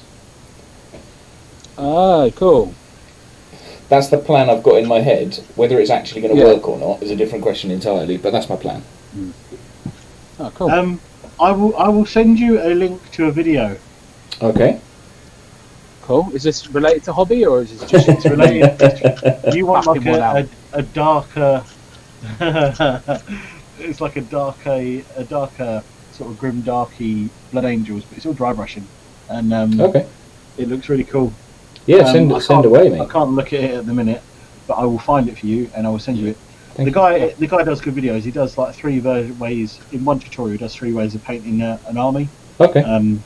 S2: Ah, cool.
S3: That's the plan I've got in my head. Whether it's actually going to
S2: Yeah.
S3: work or not is a different question entirely, but that's my plan.
S2: Oh, cool.
S6: I will send you a link to a video.
S3: Okay.
S2: Cool. Is this related to hobby or is this just
S6: It's related. You want
S2: Backing one
S6: like
S2: out.
S6: a darker. It's like a darker sort of grim darky Blood Angels, but it's all dry brushing, and
S3: Okay.
S6: it looks really cool.
S3: Yeah,
S6: I
S3: send
S6: can't-
S3: away,
S6: I
S3: mate.
S6: can't look at it at the minute, but I will find it for you and I will send you it.
S3: Thank
S6: The guy does good videos. He does like 3 ways in one tutorial. He does 3 ways of painting an army.
S3: Okay.
S6: And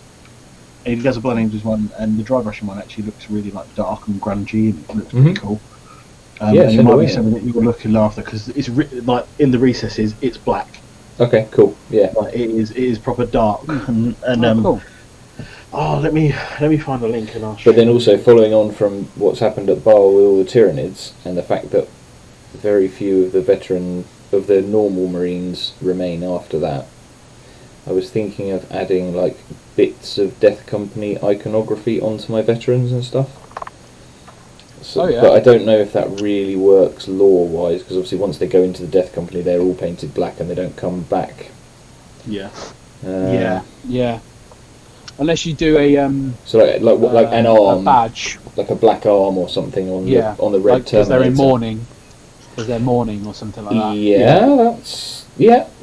S6: he does a Blood Angels one, and the dry brushing one actually looks really like dark and grungy, and it looks pretty
S3: Mhm.
S6: cool.
S3: Yeah,
S6: and it
S3: send
S6: might
S3: away,
S6: be
S3: yeah.
S6: something that you're looking after because it's like in the recesses, it's black.
S3: Okay, cool. Yeah.
S6: Like it is proper dark. And
S2: Cool.
S6: let me find a link and I'll.
S3: But then also following on from what's happened at Bar with all the Tyranids and the fact that very few of the normal Marines remain after that, I was thinking of adding like bits of Death Company iconography onto my veterans and stuff. So,
S2: Oh, yeah.
S3: But I don't know if that really works lore-wise, because obviously once they go into the Death Company, they're all painted black and they don't come back.
S6: Yeah.
S2: Yeah. Unless you do a
S3: So like an arm,
S2: a badge.
S3: like a black arm or something on
S2: Yeah.
S3: the red
S2: Because they're in
S3: Terminator.
S2: mourning. Because they're mourning or something like that.
S3: Yeah, that's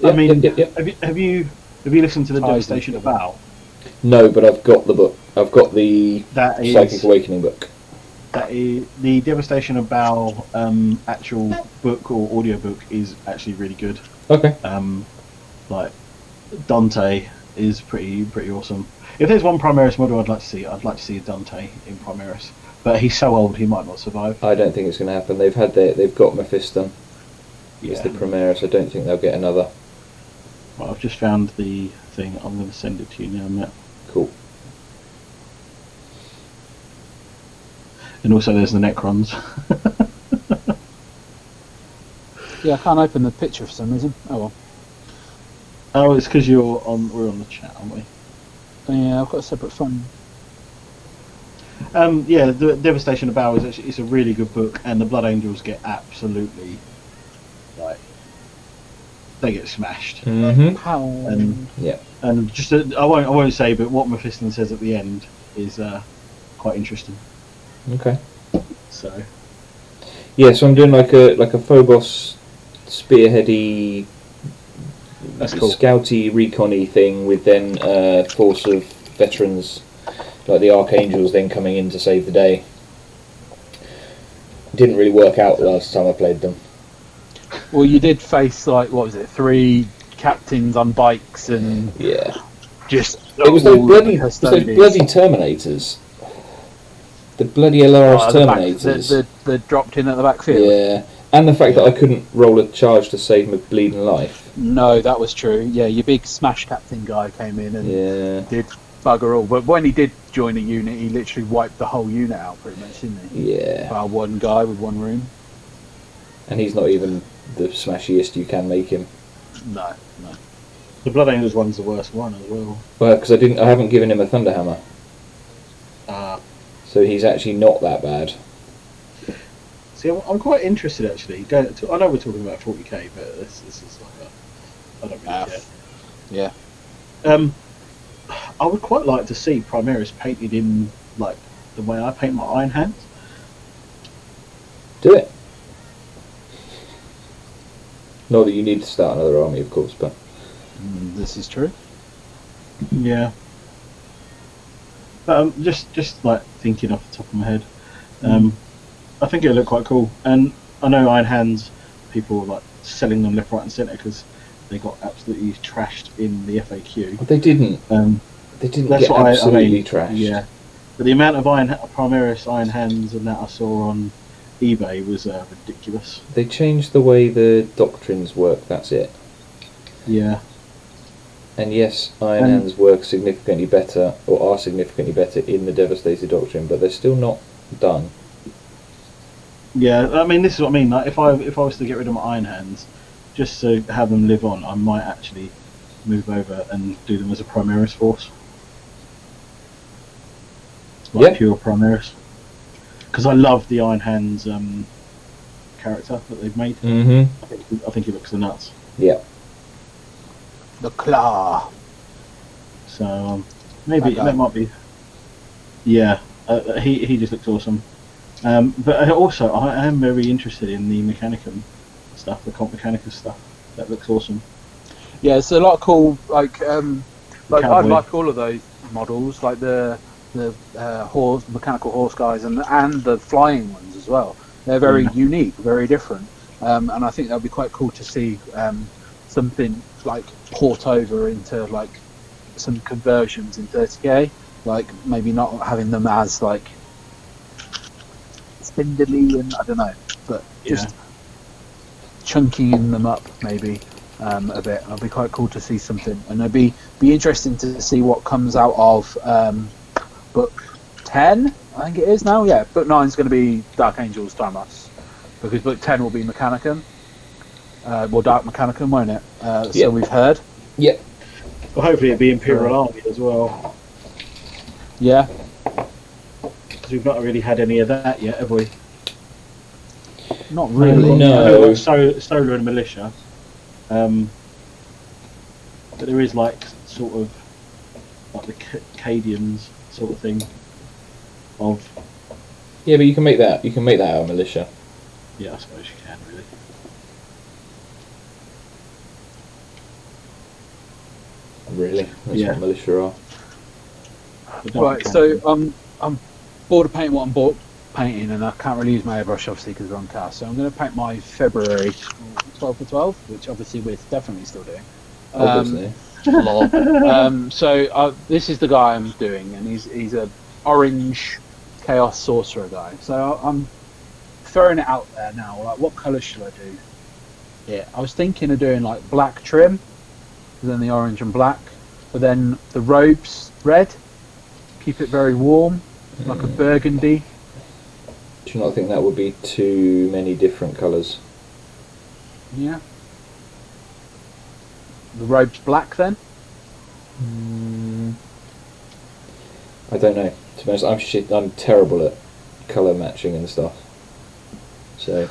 S6: I mean,
S3: yep.
S6: have you listened to the
S2: I
S6: Devastation
S2: think
S6: of Val?
S3: No, but I've got the book. I've got the
S6: That is
S3: Psychic Awakening book.
S6: that is the Devastation of Val actual book or audio book is actually really good.
S3: Okay.
S6: Like Dante is pretty awesome. If there's one Primaris model I'd like to see a Dante in Primaris. But he's so old he might not survive.
S3: I don't think it's going to happen. They've got Mephiston. It's the
S6: Yeah.
S3: Primaris. I don't think they'll get another.
S6: Well, I've just found the thing. I'm going to send it to you now, Matt.
S3: Cool.
S6: And also there's the Necrons.
S2: Yeah, I can't open the picture for some reason. Oh well.
S6: Oh, it's because we're on the chat, aren't we?
S2: Yeah, I've got a separate phone.
S6: Yeah, the Devastation of Val is actually it's a really good book, and the Blood Angels get absolutely they get smashed.
S3: Mm-hmm.
S6: And
S3: Yeah.
S6: and just I won't say, but what Mephiston says at the end is quite interesting.
S3: Okay.
S6: So
S3: Yeah, so I'm doing like a Phobos spearheady,
S6: that's cool.
S3: scouty, recon-y thing with then a force of veterans, like the Archangels, then coming in to save the day. Didn't really work out the last time I played them.
S2: Well, you did face like 3 captains on bikes and
S3: Yeah.
S2: just
S3: It was
S2: all
S3: those
S2: the custodians.
S3: bloody Terminators. The bloody Alaris
S2: the back-
S3: Terminators.
S2: the dropped in at the backfield.
S3: Yeah. And the fact that I couldn't roll a charge to save my bleeding life.
S2: No, that was true. Yeah, your big smash captain guy came in and
S3: Yeah.
S2: did bugger all. But when he did join a unit, he literally wiped the whole unit out pretty much, didn't he?
S3: Yeah.
S2: Bar one guy with one room.
S3: And he's not even the smashiest you can make him.
S2: No.
S6: The Blood Angels one's the worst one as well.
S3: Well, because I haven't given him a Thunderhammer. So he's actually not that bad.
S6: See, I'm quite interested actually. I know we're talking about 40k, but this is like I don't really care.
S2: Yeah.
S6: I would quite like to see Primaris painted in like the way I paint my Iron Hands.
S3: Do it. Not that you need to start another army, of course, but
S2: This is true.
S6: Yeah. But just like thinking off the top of my head, I think it'll look quite cool. And I know Iron Hands people are like selling them left, right, and centre because they got absolutely trashed in the FAQ.
S3: they didn't. They didn't get absolutely trashed.
S6: Yeah. But the amount of Primaris Iron Hands and that I saw on eBay was ridiculous.
S3: They changed the way the doctrines work. That's it.
S6: Yeah.
S3: And yes, Iron Hands work significantly better, or are significantly better in the Devastator Doctrine, but they're still not done.
S6: Yeah, I mean, this is what I mean. Like, if I was to get rid of my Iron Hands, just to have them live on, I might actually move over and do them as a Primaris force. Like pure Primaris. Because I love the Iron Hands character that they've made.
S3: Mm-hmm.
S6: I think he looks the nuts.
S3: Yeah.
S2: The claw.
S6: So maybe that might be. Yeah, he just looks awesome. But also, I am very interested in the Mechanicum stuff, the Comp Mechanicus stuff. That looks awesome.
S2: Yeah, it's a lot of cool. I
S6: Cowboy.
S2: like all of those models, like the mechanical horse guys and the flying ones as well. They're very unique, very different, and I think that'd be quite cool to see something like port over into like some conversions in 30k, like maybe not having them as like spindly and I don't know, but just chunking them up maybe a bit. It'll be quite cool to see something, and it'd be interesting to see what comes out of book 10. I think it is now. Yeah, book 9 is going to be Dark Angels Timeless, because book 10 will be Mechanicum. Dark Mechanicum, won't it? So we've heard.
S3: Yep.
S6: Well, hopefully it'll be Imperial Army as well.
S2: Yeah.
S6: Because we've not really had any of that yet, have we?
S2: Not really.
S3: No.
S6: Solar and Militia. But there is like sort of like the Cadians sort of thing.
S3: Yeah, but you can make that. You can make that out of militia.
S6: Yeah, I suppose you can really.
S3: Really, that's what militia are.
S2: Right. So I'm bored of painting what I'm painting, and I can't really use my airbrush obviously because we're on cast. So I'm going to paint my February 12 for 12, which obviously we're definitely still doing.
S3: Obviously.
S2: So this is the guy I'm doing, and he's a orange chaos sorcerer guy. So I'm throwing it out there now. Like, what colour should I do? Yeah, I was thinking of doing like black trim, then the orange and black, but then the robes red. Keep it very warm, like a burgundy.
S3: Do you not think that would be too many different colours?
S2: Yeah. The robe's black then?
S3: I don't know. To be honest, I'm terrible at colour matching and stuff. So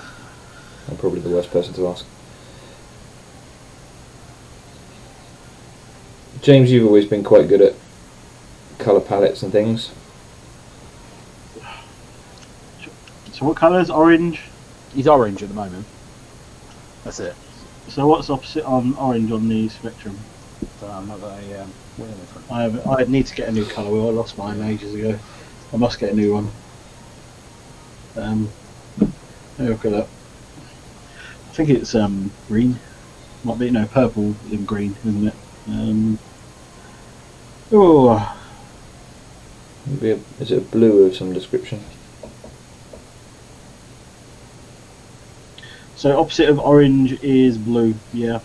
S3: I'm probably the worst person to ask. James, you've always been quite good at colour palettes and things.
S6: So what colours? Orange?
S2: He's orange at the moment. That's it.
S6: So what's opposite on orange on the spectrum?
S2: So I'm not got a wheel in front.
S6: I need to get a new colour wheel. I lost mine ages ago. I must get a new one. Maybe I've got that. I think it's green. Might be purple and green, isn't it?
S3: Is it a blue of some description?
S6: So opposite of orange is blue, yeah.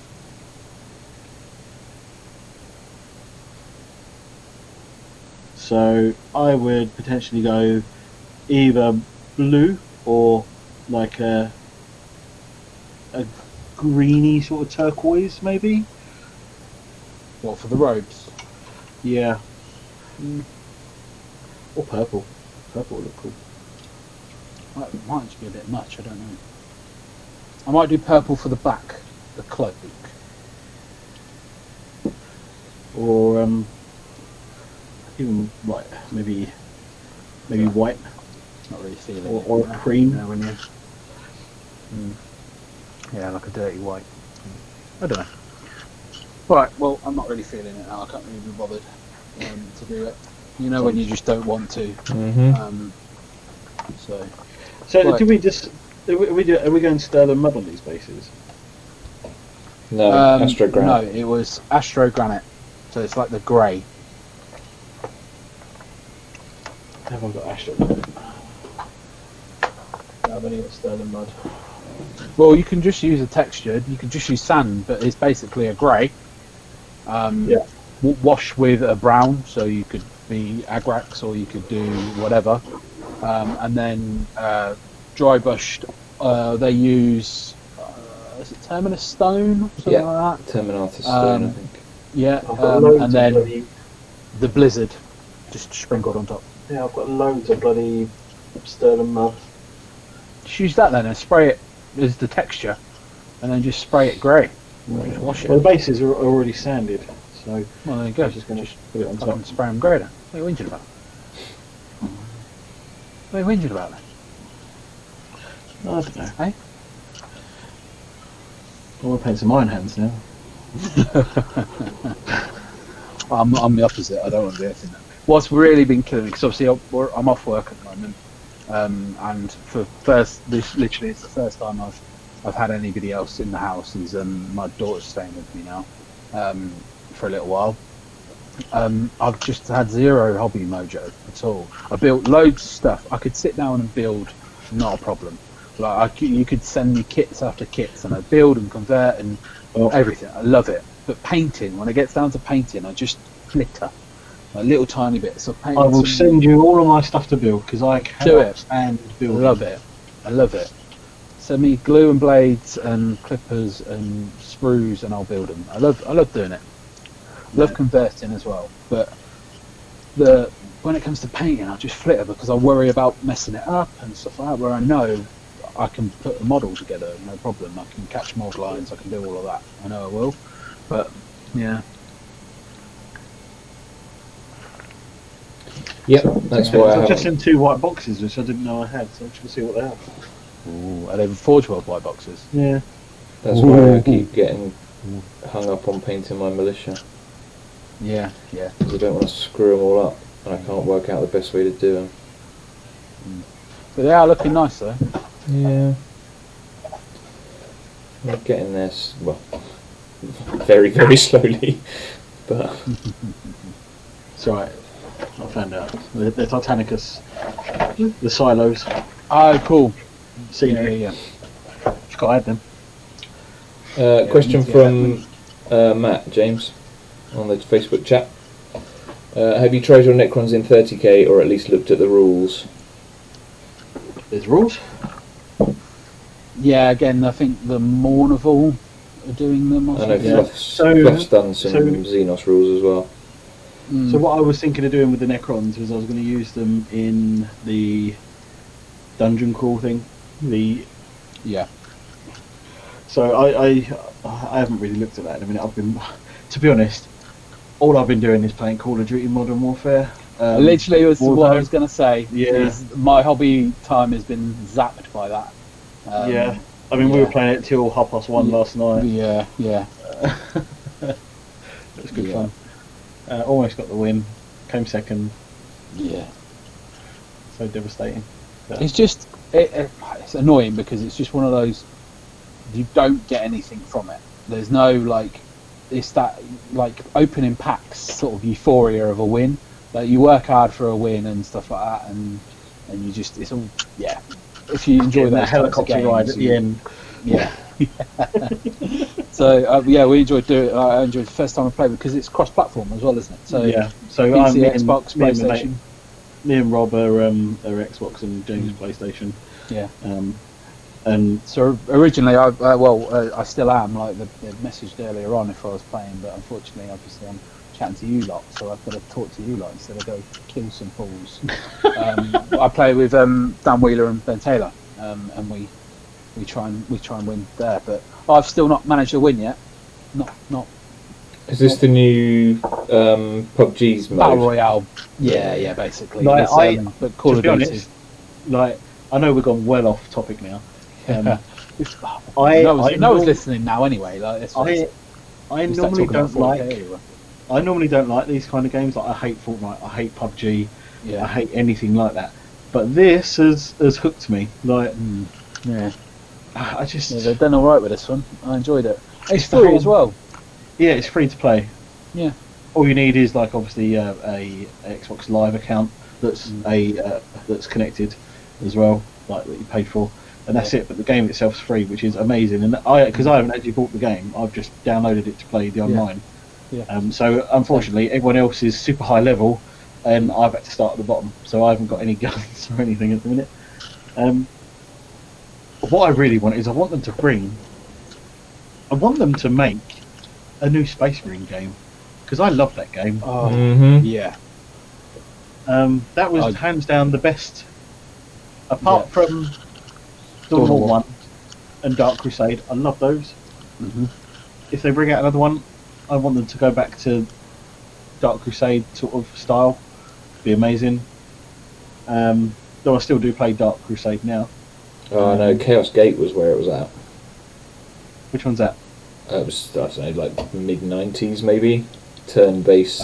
S6: So I would potentially go either blue or like a greeny sort of turquoise, maybe.
S2: What, for the robes?
S6: Yeah. Or purple. Purple would look cool.
S2: Might just be a bit much, I don't know. I might do purple for the back, the cloak.
S6: Or even like maybe white.
S2: Not really feeling it.
S6: Or cream.
S2: When you... Yeah, like a dirty white. I don't know. Right, well, I'm not really feeling it now. I can't really be bothered to do it. You know when you just don't want to. So right.
S6: Do we just... Are we going Sterling Mud on these bases?
S3: No, Astro Granite.
S2: No, it was Astro Granite. So it's like the grey.
S6: I haven't got Astro Granite. I've only got Sterling Mud.
S2: Well, you can just use a textured. You can just use sand, but it's basically a grey. Wash with a brown, so you could be Agrax or you could do whatever. And then dry brushed. They use is it Terminus Stone? Something like that.
S3: Terminatus Stone, I think.
S2: Yeah, and then the Blizzard just sprinkled on top.
S6: Yeah, I've got loads of bloody Sterling Mud.
S2: Just use that then and spray it as the texture, and then just spray it grey. Just wash it.
S6: Well, the bases are already sanded, so.
S2: Well, there you go.
S6: I'm just going to put it on top.
S2: And spray them grey then. What are you whinging about? What are you whinging about then?
S6: I don't know.
S2: Hey?
S6: I want to paint some Iron Hands now.
S2: I'm the opposite. I don't want to do anything. What's really been killing me, because obviously I'm off work at the moment, and literally it's the first time I've had anybody else in the house. Is my daughter's staying with me now for a little while. I've just had zero hobby mojo at all. I built loads of stuff. I could sit down and build, not a problem. Like you could send me kits after kits, and I build and convert and everything. I love it. But painting, when it gets down to painting, I just flitter. Like little tiny bits of paint.
S6: I will send you all of my stuff to build because I cannot stand building.
S2: I love it. Send me glue and blades and clippers and sprues, and I'll build them. I love doing it. Love converting as well. But when it comes to painting, I just flitter because I worry about messing it up and stuff like that. Where I know I can put a model together, no problem. I can catch mold lines. I can do all of that. I know I will. But yeah.
S3: Yep, that's why
S6: I've
S3: I
S6: just
S3: haven't.
S6: in 2 white boxes, which I didn't know I had, so I'm just gonna see what they are.
S2: Ooh, are they Forge World white boxes?
S6: Yeah.
S3: That's why I keep getting hung up on painting my militia.
S2: Yeah.
S3: Because I don't want to screw them all up, and I can't work out the best way to do them.
S2: But they are looking nice though.
S3: Yeah. I'm getting there, well, very, very slowly. But
S6: It's alright. I found out. The Titanicus, the silos,
S2: Oh, cool.
S6: scenery.
S2: Yeah.
S6: Just got to add them.
S3: question from Matt James on the Facebook chat. Have you tried your Necrons in 30k, or at least looked at the rules?
S6: There's rules.
S2: Yeah, again, I think the Mournival are doing them. Or
S3: I know
S2: something.
S3: Fluff's done some Xenos rules as well.
S6: So what I was thinking of doing with the Necrons was I was going to use them in the dungeon crawl thing.
S2: Yeah.
S6: So I haven't really looked at that in a minute. To be honest, all I've been doing is playing Call of Duty Modern Warfare.
S2: Literally, was
S6: Warzone.
S2: what I was going to say.
S6: Yeah.
S2: Is my hobby time has been zapped by that.
S6: Yeah. I mean, we were playing it till 1:30 last night.
S2: Yeah.
S6: It was good
S2: Yeah.
S6: fun. Almost got the win. Came second.
S2: Yeah.
S6: So devastating. But
S2: It's just it's annoying because it's just one of those, you don't get anything from it. There's no it's that opening packs sort of euphoria of a win. Like you work hard for a win and stuff like that, and you just, it's all if you enjoy
S6: that
S2: that
S6: helicopter ride at the end.
S2: Yeah. So we enjoyed doing it. I enjoyed the first time I played because it's cross-platform as well, isn't it? So
S6: Yeah. So
S2: PC,
S6: me
S2: Xbox, PlayStation.
S6: Me and Rob are Xbox and James PlayStation.
S2: Yeah.
S6: And
S2: So originally, I still am. Like they messaged earlier on if I was playing, but unfortunately, obviously, I'm chatting to you lot, so I've got to talk to you lot instead of go kill some fools. I play with Dan Wheeler and Ben Taylor, and we try and win there. But I've still not managed to win yet. Not.
S3: Is this the new PUBG's mode?
S2: Battle Royale. Yeah, basically.
S6: Like,
S2: but Call
S6: to
S2: of
S6: be
S2: Duty.
S6: honest, I know we've gone well off topic now.
S2: No one's listening now anyway.
S6: I normally don't like these kind of games. Like I hate Fortnite, I hate PUBG, I hate anything like that. But this has hooked me. I just
S2: they've done all right with this one. I enjoyed it. It's free as well.
S6: Yeah, it's free to play.
S2: Yeah.
S6: All you need is obviously a Xbox Live account that's that's connected as well, that you paid for, and that's it. But the game itself's free, which is amazing. And because I haven't actually bought the game, I've just downloaded it to play the online.
S2: Yeah.
S6: So unfortunately, everyone else is super high level, and I've had to start at the bottom. So I haven't got any guns or anything at the minute. What I really want is I want them to make a new Space Marine game, because I love that game.
S2: Yeah.
S6: That was hands down the best, apart from Dawn of War 1 and Dark Crusade. I love those. If they bring out another one, I want them to go back to Dark Crusade sort of style. Be amazing. Though I still do play Dark Crusade now.
S3: Oh no, Chaos Gate was where it was at.
S6: Which one's that?
S3: It was, I don't know, like mid-90s maybe. Turn-based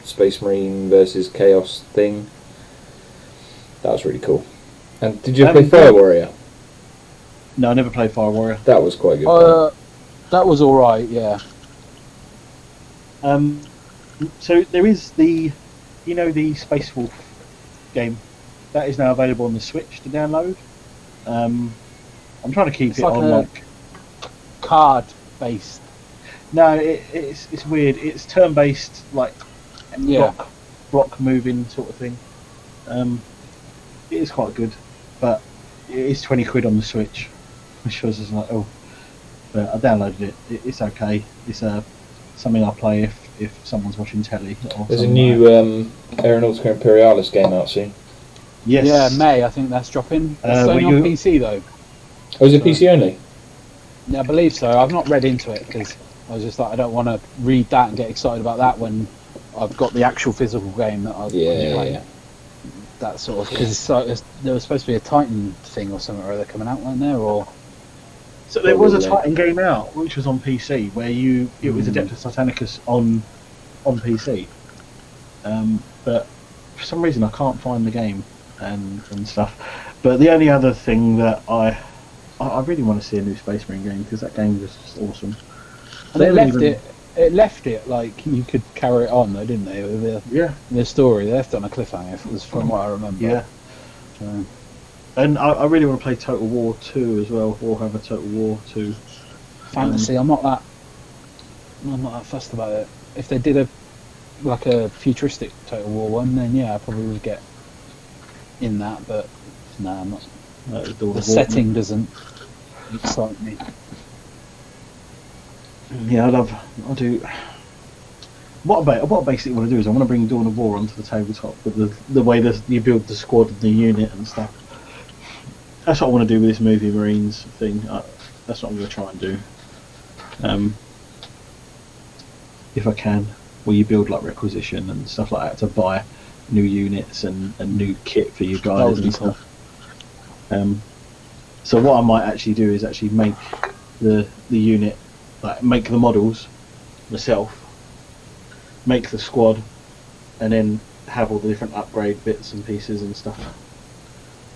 S3: Space Marine versus Chaos thing. That was really cool. And did you play Fire Warrior?
S6: No, I never played Fire Warrior.
S3: That was quite good.
S2: That was alright, yeah.
S6: So there is the Space Wolf game that is now available on the Switch to download. I'm trying to keep
S2: It's
S6: it
S2: like
S6: on
S2: a-
S6: like.
S2: Card based.
S6: No, it's weird. It's turn-based, like
S2: Yeah.
S6: block moving sort of thing. It is quite good, but it is 20 quid on the Switch, which was just like, oh. But I downloaded it. It's okay. It's something I play if someone's watching telly. Or
S3: There's a
S6: something
S3: new
S6: like that.
S3: Aeronautica Imperialis game out soon.
S6: Yes.
S2: Yeah, May, I think that's dropping. It's only
S6: were
S2: on
S6: you-
S2: PC though.
S3: Oh, is it PC only?
S2: Yeah, I believe so. I've not read into it because I was just like, I don't want to read that and get excited about that when I've got the actual physical game that I've
S3: Yeah.
S2: That sort of because there was supposed to be a Titan thing or something or other coming out, weren't there? Or
S6: So there was a
S2: Probably.
S6: Titan game out which was on PC where it was Adeptus Titanicus on PC, but for some reason I can't find the game and stuff. But the only other thing that I really want to see a new Space Marine game because that game was just awesome.
S2: and it left it like you could carry it on though, didn't they? With
S6: Yeah,
S2: the story, they left it on a cliffhanger. If it was from what I remember.
S6: yeah.
S2: So,
S6: And I really want to play Total War 2 as well, or have a Total War 2.
S2: fantasy. I'm not that fussed about it. If they did a futuristic Total War one, then yeah, I probably would get in that. But no, I'm not. The setting doesn't excite me.
S6: Yeah, I do. What I basically want to do is I want to bring Dawn of War onto the tabletop with the way that you build the squad and the unit and stuff. That's what I want to do with this movie Marines thing. That's what I'm going to try and do. If I can, where you build like requisition and stuff like that to buy new units and new kit for you guys
S2: would be
S6: and stuff. So what I might actually do is actually make the unit, like make the models myself, make the squad, and then have all the different upgrade bits and pieces and stuff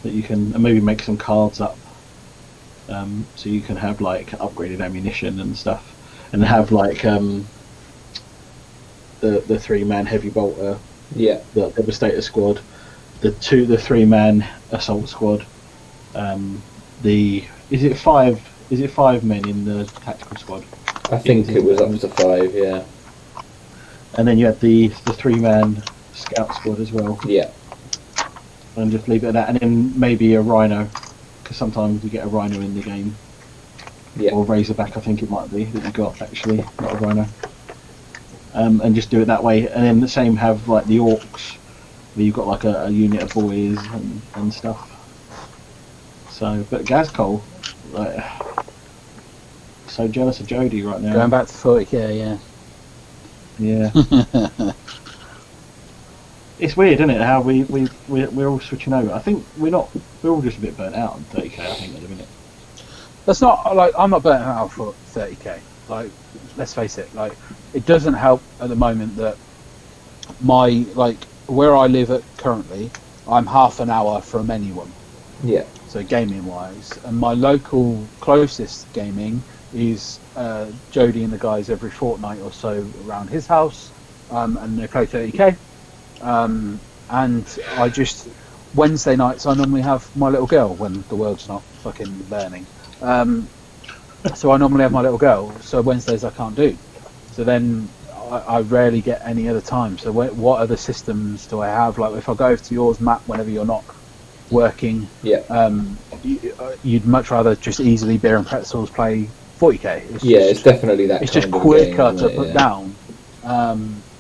S6: that you can, and maybe make some cards up, so you can have like upgraded ammunition and stuff, and have like the 3-man heavy bolter,
S3: Yeah.
S6: the Devastator squad, the 3-man assault squad, is it 5 men in the tactical squad?
S3: I think it was up to 5, yeah.
S6: And then you had the 3-man scout squad as well,
S3: Yeah.
S6: and just leave it at that, and then maybe a rhino, because sometimes you get a rhino in the game,
S3: Yeah.
S6: or Razorback I think it might be that you got actually, not a rhino. And just do it that way, and then the same have like the orcs, where you've got like a unit of boys and stuff. So, but Gazcol, like, so jealous of Jody right now.
S2: Going back to 40k, yeah.
S6: Yeah. It's weird, isn't it? How we're all switching over. I think we're all just a bit burnt out on 30k. I think at the minute.
S2: That's not like I'm not burnt out for 30k. Like, let's face it. Like, it doesn't help at the moment that my where I live at currently, I'm half an hour from anyone.
S3: Yeah.
S2: So gaming wise, and my local closest gaming is Jody and the guys every fortnight or so around his house, and they play 30k. And I just Wednesday nights I normally have my little girl when the world's not fucking burning. So I normally have my little girl. So Wednesdays I can't do. So then I rarely get any other time. So what other systems do I have? Like if I go over to yours, Matt, whenever you're not working,
S3: Yeah.
S2: You'd much rather just easily beer and pretzels play 40k.
S3: It's definitely that.
S2: It's
S3: kind
S2: just
S3: of
S2: quicker
S3: game,
S2: to
S3: isn't it?
S2: put down.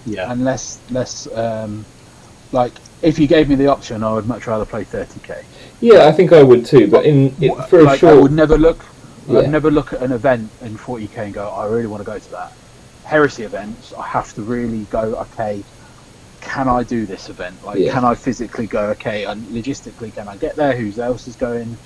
S6: Yeah.
S2: And less like if you gave me the option, I would much rather play 30k.
S3: Yeah, I think I would too. But for a
S2: Like,
S3: short,
S2: I would never look.
S3: Yeah.
S2: I'd never look at an event in 40k and go, I really want to go to that. Heresy events, I have to really go, okay, can I do this event? Like,
S3: Yeah.
S2: can I physically go, okay, and logistically, can I get there? Who else is going?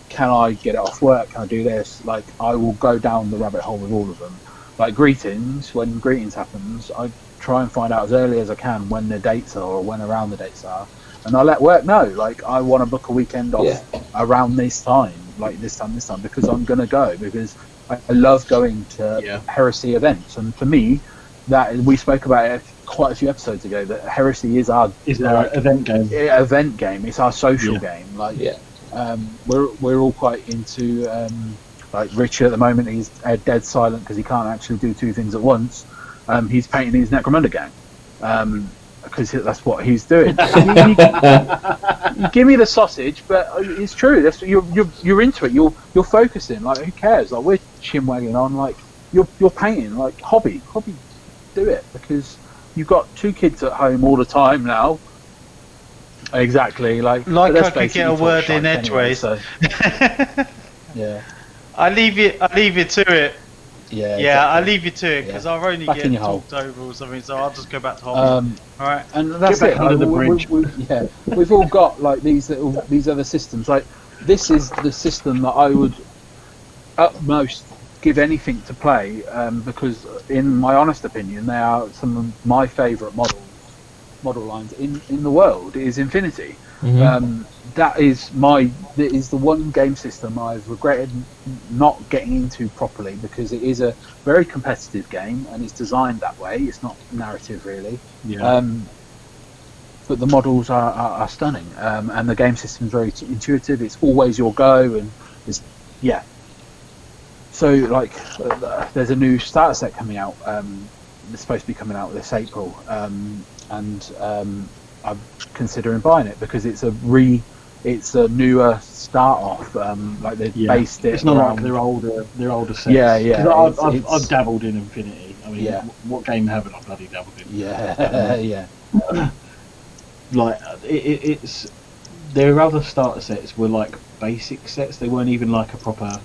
S2: Can I get it off work? Can I do this? Like, I will go down the rabbit hole with all of them. Like Greetings, when Greetings happens, I try and find out as early as I can when the dates are or when around the dates are. And I let work know, like, I want to book a weekend off around this time, like this time, because I'm going to go, because I love going to Heresy events. And for me, that we spoke about it quite a few episodes ago, that Heresy is our
S6: Is there an event game?
S2: event game. It's our social game. Like,
S3: Yeah.
S2: we're all quite into like Richard at the moment. He's dead silent because he can't actually do two things at once. He's painting his Necromunda game because that's what he's doing. You give me the sausage, but it's true. That's you're into it. You're focusing. Like, who cares? Like, we're chin-wagging on. Like, you're painting. Like, hobby, do it, because you've got two kids at home all the time now. Exactly. Like
S1: I could get a word in edgeways.
S2: Anyway, so. Yeah.
S1: I leave you to it.
S2: Yeah.
S1: Yeah,
S2: exactly.
S1: I'll leave you to it because
S2: Yeah.
S1: I'll only
S2: Back in
S1: get
S2: your hole.
S1: talked over or something. So I'll just go back to hobby. All right.
S2: And that's
S6: Get
S2: it.
S6: back under the bridge.
S2: We've all got like these other systems. Like, this is the system that I would at most give anything to play, because in my honest opinion, they are some of my favourite model lines in the world. Is Infinity.
S3: Mm-hmm.
S2: That is the one game system I've regretted not getting into properly, because it is a very competitive game and it's designed that way. It's not narrative really.
S6: Yeah.
S2: But the models are stunning, and the game system is very intuitive. It's always your go, and yeah. So like, there's a new starter set coming out. It's supposed to be coming out this April, and I'm considering buying it because it's a newer start off. Like, they've based it.
S6: It's not
S2: around,
S6: like their older sets.
S2: Yeah.
S6: 'Cause I've dabbled in Infinity. I mean,
S2: Yeah.
S6: what game haven't I bloody dabbled in?
S2: Yeah.
S6: Like, it's their other starter sets were like basic sets. They weren't even like a proper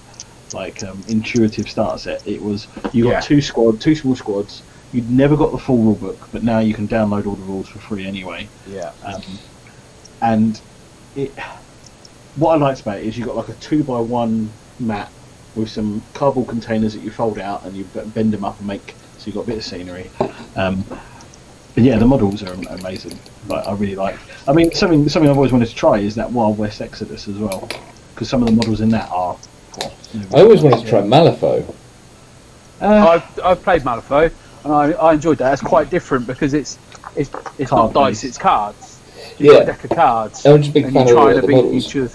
S6: like intuitive starter set. It was you got two small squads. You'd never got the full rule book, but now you can download all the rules for free anyway.
S2: Yeah.
S6: And what I liked about it is you got like a 2x1 map with some cardboard containers that you fold out and you bend them up and make, so you got a bit of scenery. But yeah, the models are amazing. Like, I really like. I mean, something I've always wanted to try is that Wild West Exodus as well, because some of the models in that are.
S3: I always wanted to try Malifaux.
S2: I've played Malifaux, and I enjoyed that. It's quite different because it's not dice, it's cards. You've got a deck of cards.
S3: I'm just a big fan of the models.
S2: Each other.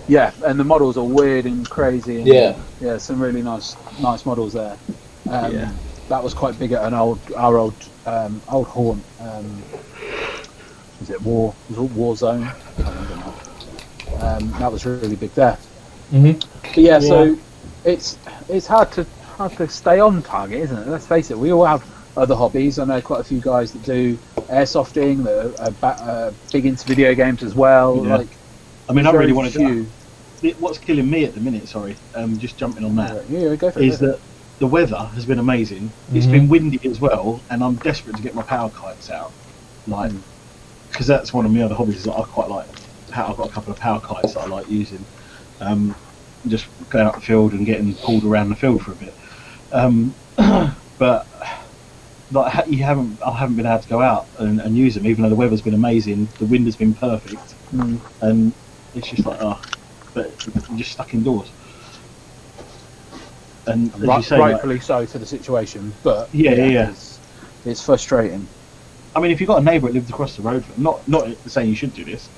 S2: Yeah, and the models are weird and crazy. And yeah, some really nice models there. That was quite big at our old haunt. Was it Warzone? I can't remember now. That was really big there.
S3: Mm-hmm.
S2: But yeah, so it's hard to stay on target, isn't it? Let's face it, we all have other hobbies. I know quite a few guys that do airsofting, that are big into video games as well.
S6: Yeah.
S2: Like,
S6: I mean, I really want to
S2: do.
S6: What's killing me at the minute? Sorry, just jumping on that.
S2: Yeah, go for it.
S6: Is that the weather has been amazing. It's been windy as well, and I'm desperate to get my power kites out, like, because that's one of my other hobbies that I quite like. I've got a couple of power kites that I like using. Just going out the field and getting pulled around the field for a bit. But like, I haven't been able to go out and use them, even though the weather's been amazing. The wind has been perfect, and it's just like, but I'm just stuck indoors. And as you say,
S2: rightfully so to the situation, but
S6: yeah.
S2: It's frustrating.
S6: I mean, if you've got a neighbour that lives across the road, not saying you should do this,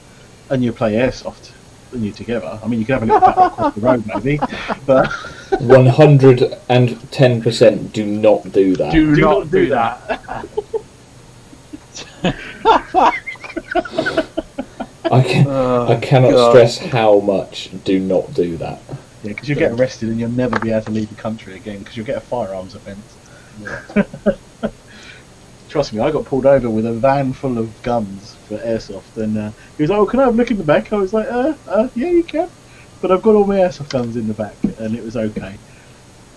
S6: and you play airsoft and you're together, I mean, you can have a little battle across the road maybe, but
S3: 110% do not do that.
S2: Do not do that.
S3: I cannot stress how much do not do that.
S6: Yeah, because you'll get arrested and you'll never be able to leave the country again because you'll get a firearms offence.
S2: Yeah.
S6: Trust me, I got pulled over with a van full of guns for airsoft, and he was like, "Oh, can I have a look in the back?" I was like, yeah, you can, but I've got all my airsoft guns in the back," and it was okay.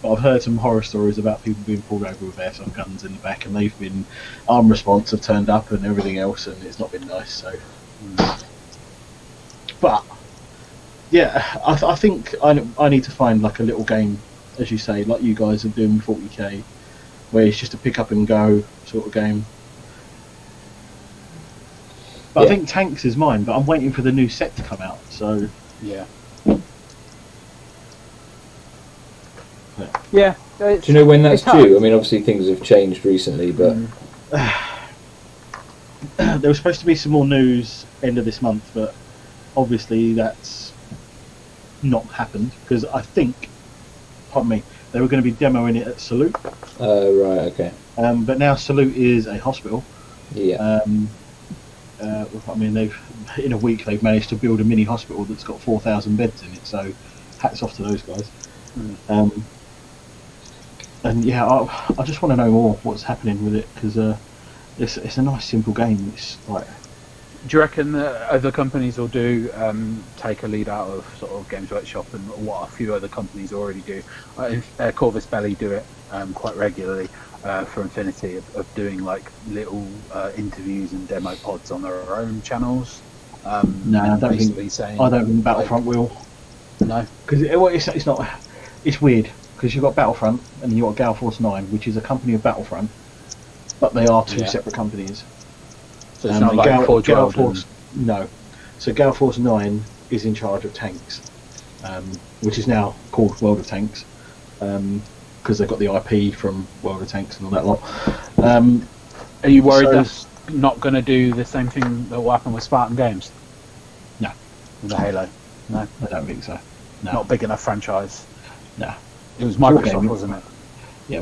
S6: But I've heard some horror stories about people being pulled over with airsoft guns in the back, and they've been armed response have turned up and everything else, and it's not been nice. So, but yeah, I think I need to find like a little game, as you say, like you guys are doing with 40k, where it's just a pick up and go sort of game. But I think Tanks is mine, but I'm waiting for the new set to come out, so
S2: Yeah.
S3: Do you know when that's due? I mean, obviously things have changed recently, but
S6: there was supposed to be some more news end of this month, but obviously that's not happened because I think, pardon me, they were going to be demoing it at Salute.
S3: Right, okay.
S6: But now Salute is a hospital.
S3: Yeah.
S6: I mean, in a week they've managed to build a mini hospital that's got 4,000 beds in it. So, hats off to those guys. And yeah, I just want to know more what's happening with it because it's a nice simple game. It's like.
S2: Do you reckon that other companies will take a lead out of sort of Games Workshop and what a few other companies already do? Corvus Belly do it quite regularly for Infinity of doing like little interviews and demo pods on their own channels.
S6: No, I don't think Battlefront will.
S2: No,
S6: because it's not. It's weird because you've got Battlefront and then you've got Gale Force 9, which is a company of Battlefront, but they are two separate companies.
S2: So it's not like
S6: Gale Force. No, so Gale Force 9 is in charge of tanks, which is now called World of Tanks, because they've got the IP from World of Tanks and all that lot.
S2: Are you worried that's not going to do the same thing that will happen with Spartan Games?
S6: No.
S2: With the Halo? No?
S6: I don't think so. No.
S2: Not big enough franchise?
S6: No.
S2: It was Microsoft, wasn't it?
S6: Yeah,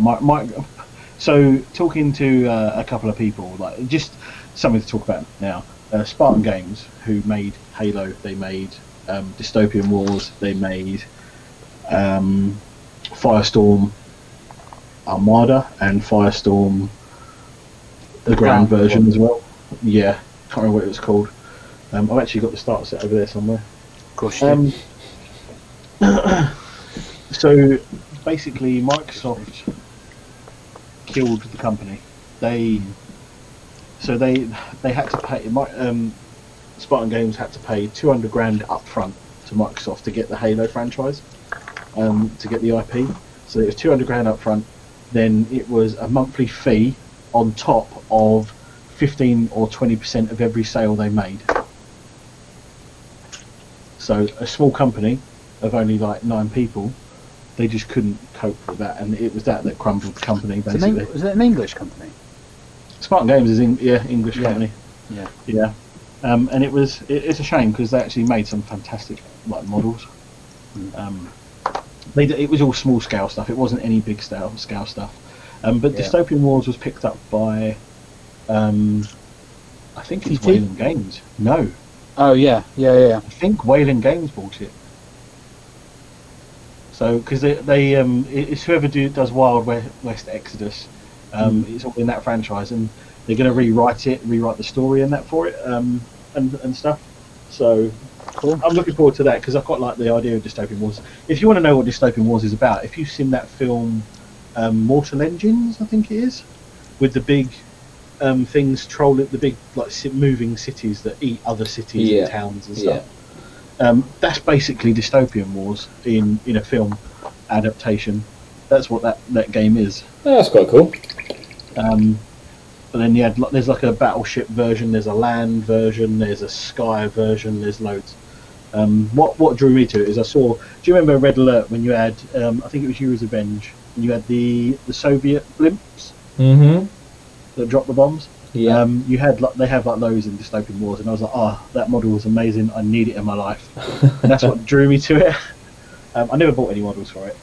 S6: so talking to a couple of people, like just something to talk about now. Spartan Games, who made Halo, they made Dystopian Wars, they made Firestorm Armada and Firestorm the ground version as well. Yeah, can't remember what it was called. I've actually got the starter set over there somewhere.
S2: Of course you do.
S6: So basically, Microsoft killed the company. They had to pay. Spartan Games had to pay 200 grand up front to Microsoft to get the Halo franchise, to get the IP. So it was 200 grand up front. Then it was a monthly fee on top of 15 or 20% of every sale they made. So a small company of only like 9 people, they just couldn't cope with that, and it was that crumbled the company basically.
S2: Was it an English company?
S6: Spartan Games is English company. Yeah. And it's a shame because they actually made some fantastic like models. It was all small scale stuff. It wasn't any big scale stuff. But Dystopian Wars was picked up by, I think it's Wayland Games. No.
S2: Oh yeah.
S6: I think Wayland Games bought it. So because it's whoever does Wild West Exodus. It's all in that franchise, and they're going to rewrite the story and that for it, and stuff. So cool. I'm looking forward to that because I quite like the idea of Dystopian Wars. If you want to know what Dystopian Wars is about, if you've seen that film Mortal Engines, I think it is, with the big things the big like moving cities that eat other cities and towns and stuff. That's basically Dystopian Wars in a film adaptation. That's what that game is.
S3: Oh, that's quite cool.
S6: But then there's like a battleship version, there's a land version, there's a sky version, there's loads. What drew me to it is I saw. Do you remember Red Alert when you had? I think it was Yuri's Revenge, and you had the Soviet blimps that dropped the bombs.
S3: Yeah.
S6: They have like those in Dystopian Wars, and I was like, that model was amazing. I need it in my life, and that's what drew me to it. I never bought any models for it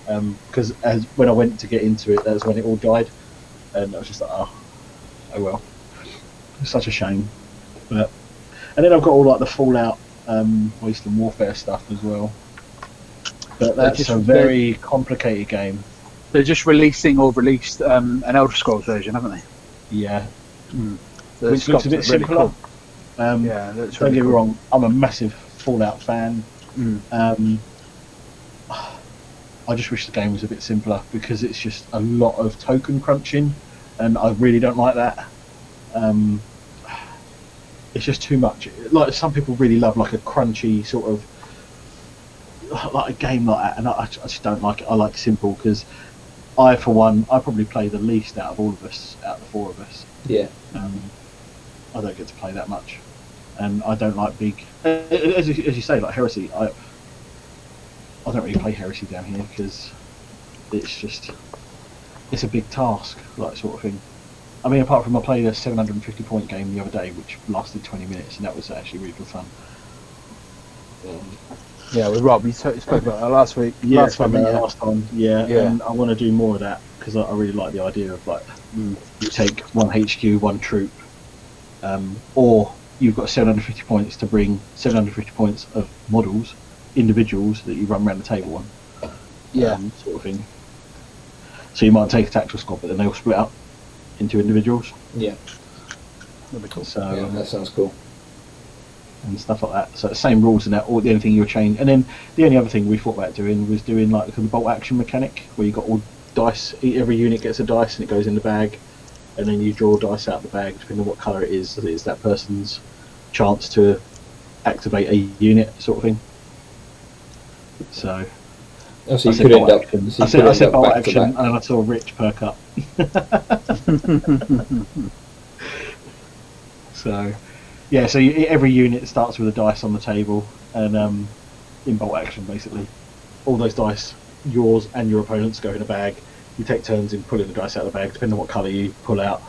S6: because when I went to get into it, that was when it all died, and I was just like, oh well, it's such a shame. And then I've got all like the Fallout, Wasteland Warfare stuff as well. But that's a very complicated game.
S2: They're just released an Elder Scrolls version, haven't they?
S6: Yeah.
S2: Which
S6: looks a bit
S2: really
S6: simpler.
S2: Cool.
S6: Don't get me wrong, I'm a massive Fallout fan. I just wish the game was a bit simpler because it's just a lot of token crunching, and I really don't like that. It's just too much. Like some people really love like a crunchy sort of like a game like that, and I just don't like it. I like simple because I probably play the least out of the 4 of us.
S3: Yeah.
S6: I don't get to play that much, and I don't like big. As you say, like Heresy, I don't really play Heresy down here because it's a big task, like sort of thing. I mean, apart from I played a 750 point game the other day, which lasted 20 minutes, and that was actually really good fun.
S2: with Rob. You spoke about that last week.
S6: Yeah,
S2: last time.
S6: last time. Yeah,
S2: Yeah.
S6: and I want to do more of that because I really like the idea of like you take one HQ, one troop, or you've got 750 points to bring 750 points of models, individuals that you run around the table on. Sort of thing. So you might take a tactical squad, but then they all split up into individuals.
S3: Yeah.
S2: That'd be cool.
S6: So
S3: Yeah, that sounds cool.
S6: and stuff like that. So the same rules in that, or the only thing you would change. And then the only other thing we thought about doing was doing like the bolt action mechanic, where you got all dice. Every unit gets a dice and it goes in the bag, and then you draw dice out of the bag depending on what colour it is. It's that person's chance to activate a unit, sort of thing. So.
S3: Oh, so you could end up.
S6: I said bolt action, and I saw Rich perk up. So, yeah. So every unit starts with a dice on the table, and in bolt action, basically, all those dice, yours and your opponent's, go in a bag. You take turns in pulling the dice out of the bag, depending on what colour you pull out.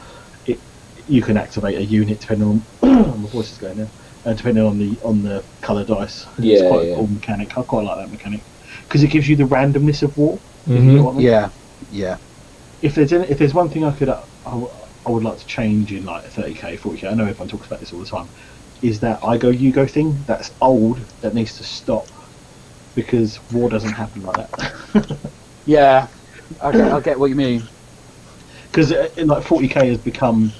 S6: You can activate a unit depending on my voice is going now, depending on the colour dice.
S3: Yeah,
S6: it's quite a cool mechanic. I quite like that mechanic. Because it gives you the randomness of war.
S3: Mm-hmm.
S6: You know what I mean?
S2: Yeah.
S6: If there's one thing I would like to change in like 30k, 40k. I know everyone talks about this all the time. Is that I go you go thing that's old that needs to stop because war doesn't happen like that.
S2: Yeah, I get what you mean.
S6: Because like 40k has become,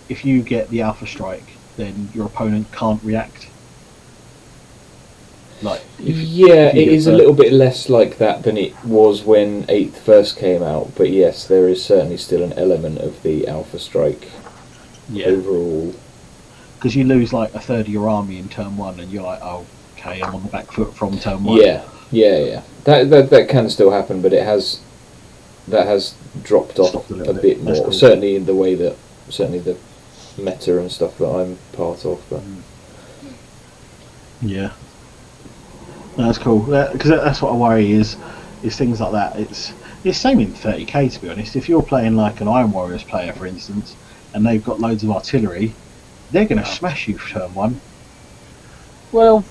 S6: if you get the alpha strike, then your opponent can't react. Like,
S3: it is a little bit less like that than it was when 8th first came out, but yes, there is certainly still an element of the Alpha Strike overall.
S6: Because you lose like a third of your army in turn 1, and you're like, oh, okay, I'm on the back foot from turn 1.
S3: Yeah. That can still happen, but that has dropped off a bit more. Cool. Certainly in the way that the meta and stuff that I'm part of. But
S6: yeah. That's cool, because that's what I worry is things like that. It's same in 30k, to be honest. If you're playing like an Iron Warriors player, for instance, and they've got loads of artillery, they're going to smash you for turn 1.
S2: Well,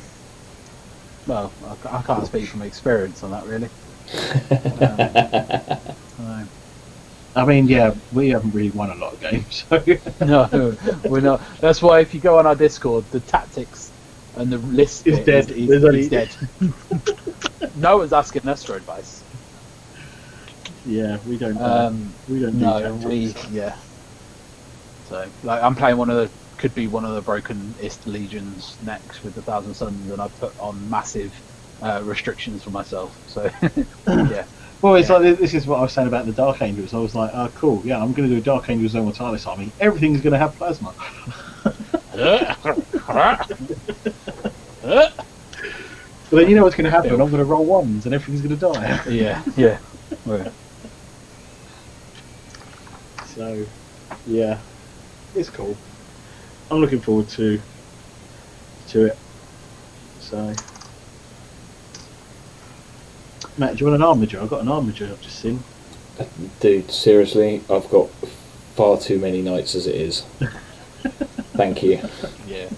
S2: I can't speak from experience on that, really.
S6: I mean, yeah, we haven't really won a lot of games. So.
S2: No, we're not. That's why if you go on our Discord, the tactics and the list
S6: is dead.
S2: Is dead. No one's asking us for advice.
S6: Yeah, we don't. We don't.
S2: So, like, I'm playing one of the brokenest legions next with the 1,000 Suns, and I've put on massive restrictions for myself. So, yeah.
S6: Well, it's like this is what I was saying about the Dark Angels. I was like, oh, cool. Yeah, I'm going to do a Dark Angels Zone Mortalis army. Everything's going to have plasma. But then you know what's going to happen. I'm going to roll ones and everything's going to die.
S2: Yeah. Right.
S6: So, yeah, it's cool. I'm looking forward to it. So, Matt, do you want an armiger? I've got an armiger I've just seen.
S3: Dude, seriously, I've got far too many knights as it is. Thank you.
S2: Yeah.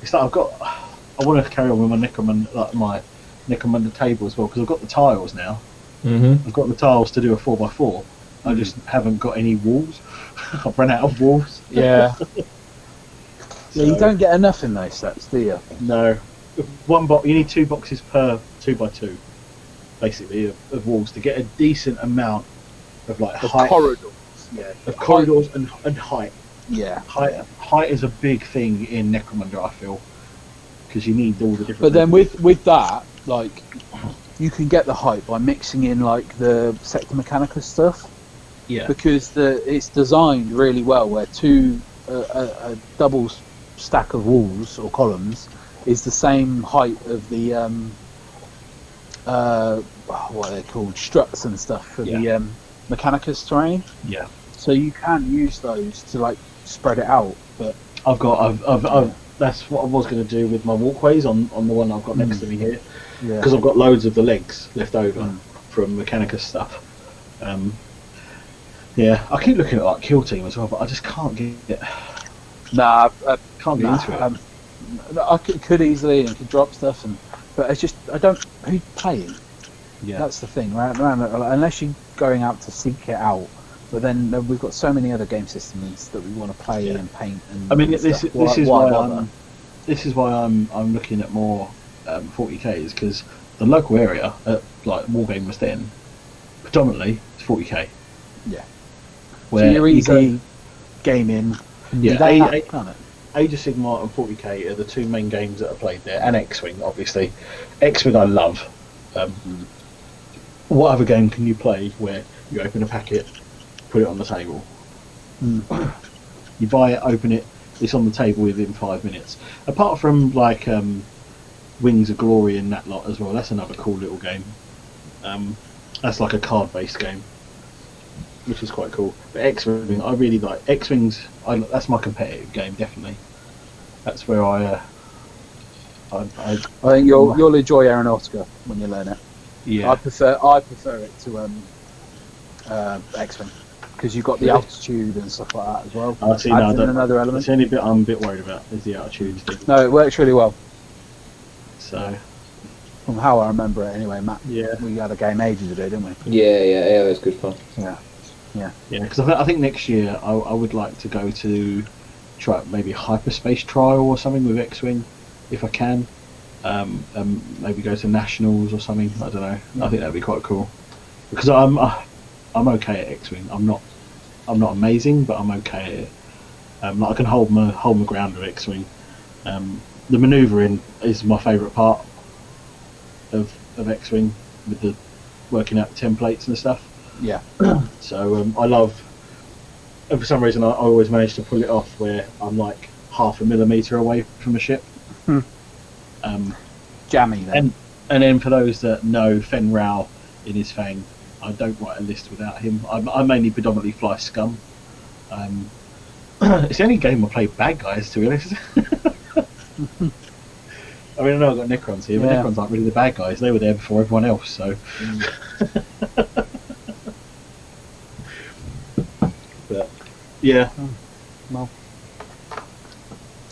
S6: It's like I want to carry on with my Necromunda table as well, because I've got the tiles now.
S3: Mm-hmm.
S6: I've got the tiles to do a 4x4. I just haven't got any walls. I've run out of walls.
S2: Yeah. Yeah, you don't get enough in those sets, do you?
S6: No. One box. You need 2 boxes per 2x2, basically, of walls to get a decent amount of like height.
S2: Corridors. Yeah.
S6: Of corridors and height.
S2: Yeah.
S6: Height is a big thing in Necromunda, I feel, because you need all the different.
S2: But then with that, like, you can get the height by mixing in like the Sector Mechanica stuff.
S6: Yeah.
S2: Because it's designed really well, where a double stack of walls or columns is the same height of the what are they called, struts and stuff for the Mechanicus terrain.
S6: Yeah.
S2: So you can use those to like spread it out. But
S6: I've that's what I was going to do with my walkways on the one I've got next to me here, because I've got loads of the legs left over from Mechanicus stuff. Yeah, I keep looking at like Kill Team as well, but I just can't get.
S2: Nah,
S6: can't get into it.
S2: I could easily and could drop stuff, but it's just I don't. Who's playing?
S6: Yeah.
S2: That's the thing, right? Unless you're going out to seek it out. But then we've got so many other game systems that we want to play and paint. And
S6: I mean,
S2: and
S6: this
S2: stuff.
S6: is
S2: Why
S6: why
S2: bother?
S6: I'm looking at more 40Ks, because the local area at like Wargame West End predominantly is 40K.
S2: Yeah.
S6: Where
S2: So you're
S6: you
S2: easy gaming.
S6: Yeah,
S2: Can't it?
S6: Age of Sigmar and 40K are the two main games that are played there, and X-Wing, obviously. X-Wing I love. What other game can you play where you open a packet, put it on the table? You buy it, open it, it's on the table within 5 minutes. Apart from like Wings of Glory and that lot as well, that's another cool little game. That's like a card-based game, which is quite cool. But X-Wing, I really like. X-Wings, that's my competitive game, definitely. That's where I
S2: think you'll enjoy Aeronautica when you learn it.
S6: yeah.
S2: I prefer it to X-Wing because you've got the altitude and stuff like that as well.
S6: I see.
S2: Adds in another element.
S6: It's the only bit I'm a bit worried about is the altitude thing.
S2: No, it works really well.
S6: So
S2: From how I remember it, anyway, Matt.
S6: yeah,
S2: We had a game ages ago, didn't we?
S3: Yeah, it was good fun.
S2: Yeah.
S6: because I think next year I would like to go to try maybe a hyperspace trial or something with X-Wing, if I can. Maybe go to nationals or something. I don't know. I think that'd be quite cool because I'm okay at X-Wing. I'm not amazing, but I'm okay at it. Like I can hold my ground with X-Wing. The manoeuvring is my favourite part of X-Wing, with the working out templates and stuff.
S2: Yeah.
S6: So I love. And for some reason, I always manage to pull it off where I'm like half a millimetre away from the ship.
S2: Jammy then.
S6: And then for those that know Fen Rao in his Fang, I don't write a list without him. I mainly predominantly fly Scum. It's the only game I play bad guys, to be honest. I mean, I know I've got Necrons here, but Necrons aren't really the bad guys. They were there before everyone else, so. But yeah.
S2: Well,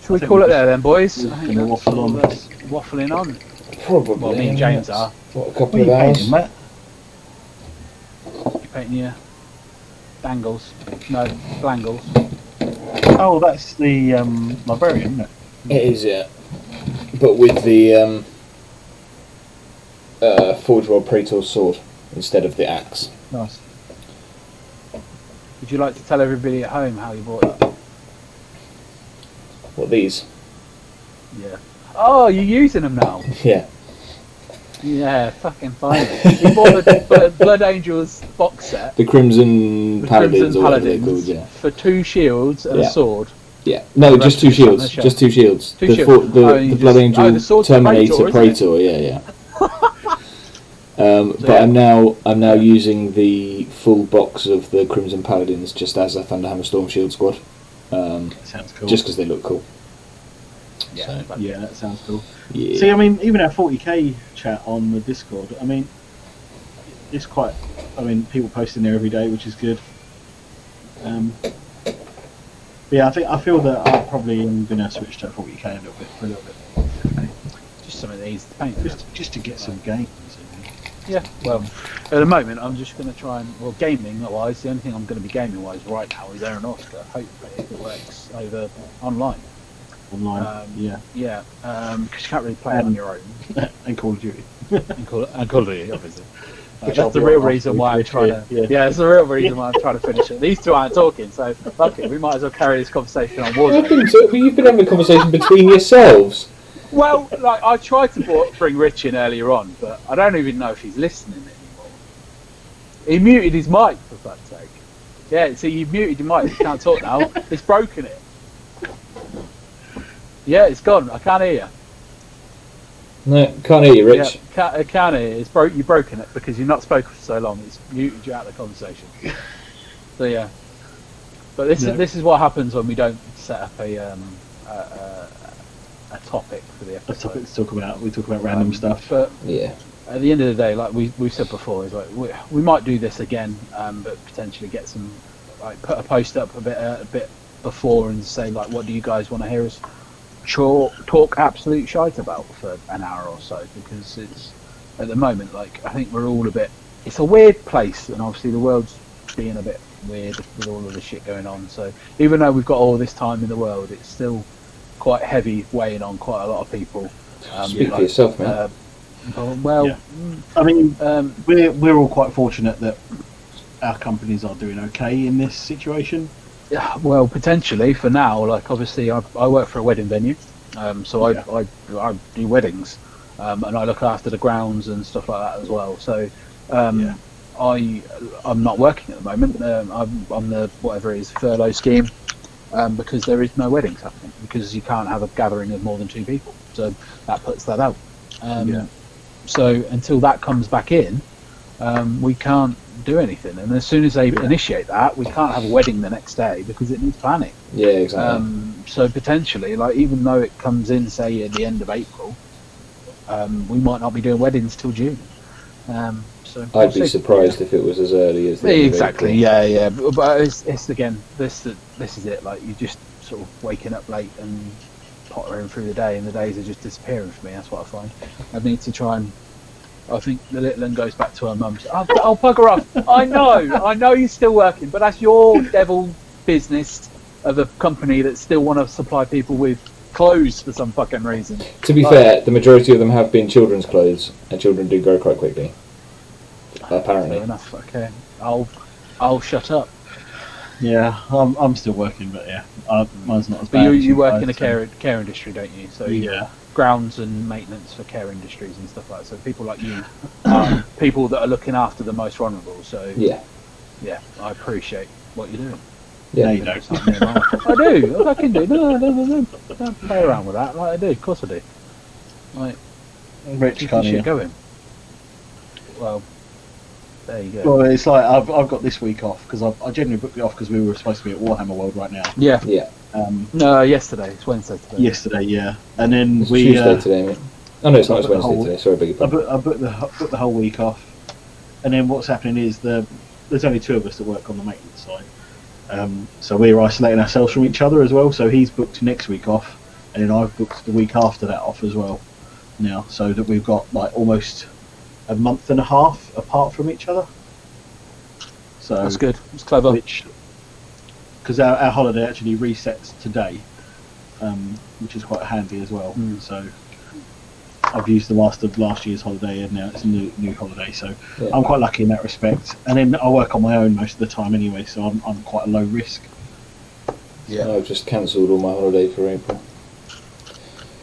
S2: shall we call it there then, boys? I think
S6: Gonna
S2: that's
S6: waffle
S2: all
S6: on.
S2: that's waffling on.
S3: Probably.
S2: Well, me and James are.
S3: What, a
S6: What
S3: couple
S6: are
S3: of
S6: you
S3: hours?
S6: painting, Matt?
S2: You're painting your dangles. No, blangles.
S6: Oh, that's the librarian, isn't it?
S3: It is, yeah. But with the Forge World Praetor's sword instead of the axe.
S6: Nice.
S2: Would you like to tell everybody at home how you bought it?
S3: What, these?
S2: Yeah. Oh, you're using them now?
S3: Yeah.
S2: Yeah, fucking fine. You bought the Blood Angels box set.
S3: The Crimson Paladins, or whatever they're called, yeah.
S2: For 2 shields and a sword.
S3: Yeah. No, just 2
S2: rest of
S3: shields.
S2: it's on the
S3: Just 2 shields.
S2: Two
S3: The
S2: shields.
S3: the Blood Angel
S2: the sword's the
S3: Terminator
S2: Praetor,
S3: yeah. But I'm now using the full box of the Crimson Paladins just as a Thunderhammer Storm Shield squad.
S6: Sounds cool.
S3: Just because they look cool.
S2: Yeah.
S3: So,
S6: Yeah, that sounds cool.
S3: yeah.
S6: See, I mean, even our 40k chat on the Discord, I mean, it's quite. I mean, people posting there every day, which is good. Yeah, I feel that I probably am going to switch to 40k a little bit.
S2: Just something that easy to paint.
S6: Just to get some games.
S2: Yeah, well, at the moment I'm just going to try and, well, gaming-wise, the only thing I'm going to be gaming-wise right now is Aeronautica, hopefully, if it works over online.
S6: Online, yeah.
S2: Yeah, because you can't really play it on your own.
S6: And Call of Duty.
S2: And Call of Duty, obviously.
S6: Which I'll
S2: That's the
S6: be
S2: real
S6: on
S2: reason
S6: after
S2: why
S6: we
S2: I'm
S6: finish
S2: trying
S6: it,
S2: to... Yeah, it's the real reason why I'm trying to finish it. These two aren't talking, so fuck it, we might as well carry this conversation on Warzone.
S3: You've been having a conversation between yourselves.
S2: Well, like, I tried to bring Rich in earlier on, but I don't even know if he's listening anymore. He muted his mic, for fuck's sake. Yeah, see, you've muted your mic, you can't talk now. It's broken it. Yeah, it's gone, I can't hear you.
S3: No, can't hear you, Rich.
S2: Yeah, I can't hear you. You've broken it because you've not spoken for so long, it's muted you out of the conversation. So yeah. But this is what happens when we don't set up a topic for the
S6: A
S2: episode.
S6: topic to talk about. We talk about random stuff.
S2: But
S3: Yeah.
S2: at the end of the day, like we've said before, is like we might do this again, but potentially get some, like, put a post up a bit before and say, like, what do you guys want to hear us talk absolute shite about for an hour or so, because it's at the moment, like, I think we're all a bit. It's a weird place, and obviously the world's being a bit weird with all of the shit going on. So even though we've got all this time in the world, it's still quite heavy, weighing on quite a lot of people.
S3: Speak for yourself, man.
S2: Well,
S6: Yeah. I mean, we're all quite fortunate that our companies are doing okay in this situation.
S2: yeah, well, potentially for now. Like, obviously, I work for a wedding venue, so
S6: Yeah.
S2: I do weddings, and I look after the grounds and stuff like that as well. So
S6: Yeah.
S2: I'm not working at the moment. I'm on the whatever it is furlough scheme, because there is no weddings happening, because you can't have a gathering of more than 2 people. So that puts that out.
S6: Yeah.
S2: So until that comes back in, we can't do anything. And as soon as they initiate that, we can't have a wedding the next day because it needs planning.
S3: Yeah, exactly.
S2: So potentially, like, even though it comes in, say, at the end of April, we might not be doing weddings till June. So we'll
S3: I'd be
S2: see.
S3: surprised if it was as early as the end of
S2: Exactly.
S3: April.
S2: Yeah. But it's again, this is it. Like, you just sort of waking up late and pottering through the day, and the days are just disappearing for me. That's what I find. I need to try and. I think the little one goes back to her mum. I'll bugger off. I know you're still working, but that's your devil business of a company that still want to supply people with clothes for some fucking reason.
S3: To be fair, the majority of them have been children's clothes, and children do grow quite quickly. Apparently.
S2: Fair enough. Okay, I'll shut up.
S6: Yeah, I'm still working, but yeah, mine's not as
S2: But
S6: bad. as
S2: you work in
S6: guys,
S2: a care industry, don't you? So
S6: Yeah.
S2: grounds and maintenance for care industries and stuff like that. So people like you, people that are looking after the most vulnerable. So
S3: Yeah.
S2: I appreciate what you're doing.
S3: Yeah.
S6: No, you
S2: Even if
S6: don't.
S2: it's not near mine. I do. I fucking do. No. Don't play around with that. Like, I do. Of course I do. Like,
S6: Rich,
S2: keep
S6: can't
S2: your
S6: you?
S2: shit going. Well, there you go.
S6: Well, it's like I've got this week off because I generally booked it off because we were supposed to be at Warhammer World right now.
S2: Yeah.
S3: Yeah.
S2: No, yesterday. It's Wednesday today.
S6: Yesterday, yeah, and then
S3: It's
S6: we
S3: Tuesday today, mate. Oh no, it's not. It's
S6: I booked the
S3: Wednesday
S6: whole-
S3: today. Sorry, beg your
S6: I
S3: pardon.
S6: booked the whole week off, and then what's happening is there's only 2 of us that work on the maintenance side, so we're isolating ourselves from each other as well. So he's booked next week off, and then I've booked the week after that off as well. Now, so that we've got like almost a month and a half apart from each other. So
S2: That's good. It's clever.
S6: which because our holiday actually resets today, which is quite handy as well.
S2: Mm.
S6: So I've used the last of last year's holiday, and now it's a new holiday. So
S3: Yeah.
S6: I'm quite lucky in that respect. And then I work on my own most of the time anyway, so I'm quite a low risk.
S3: I've just cancelled all my holiday for April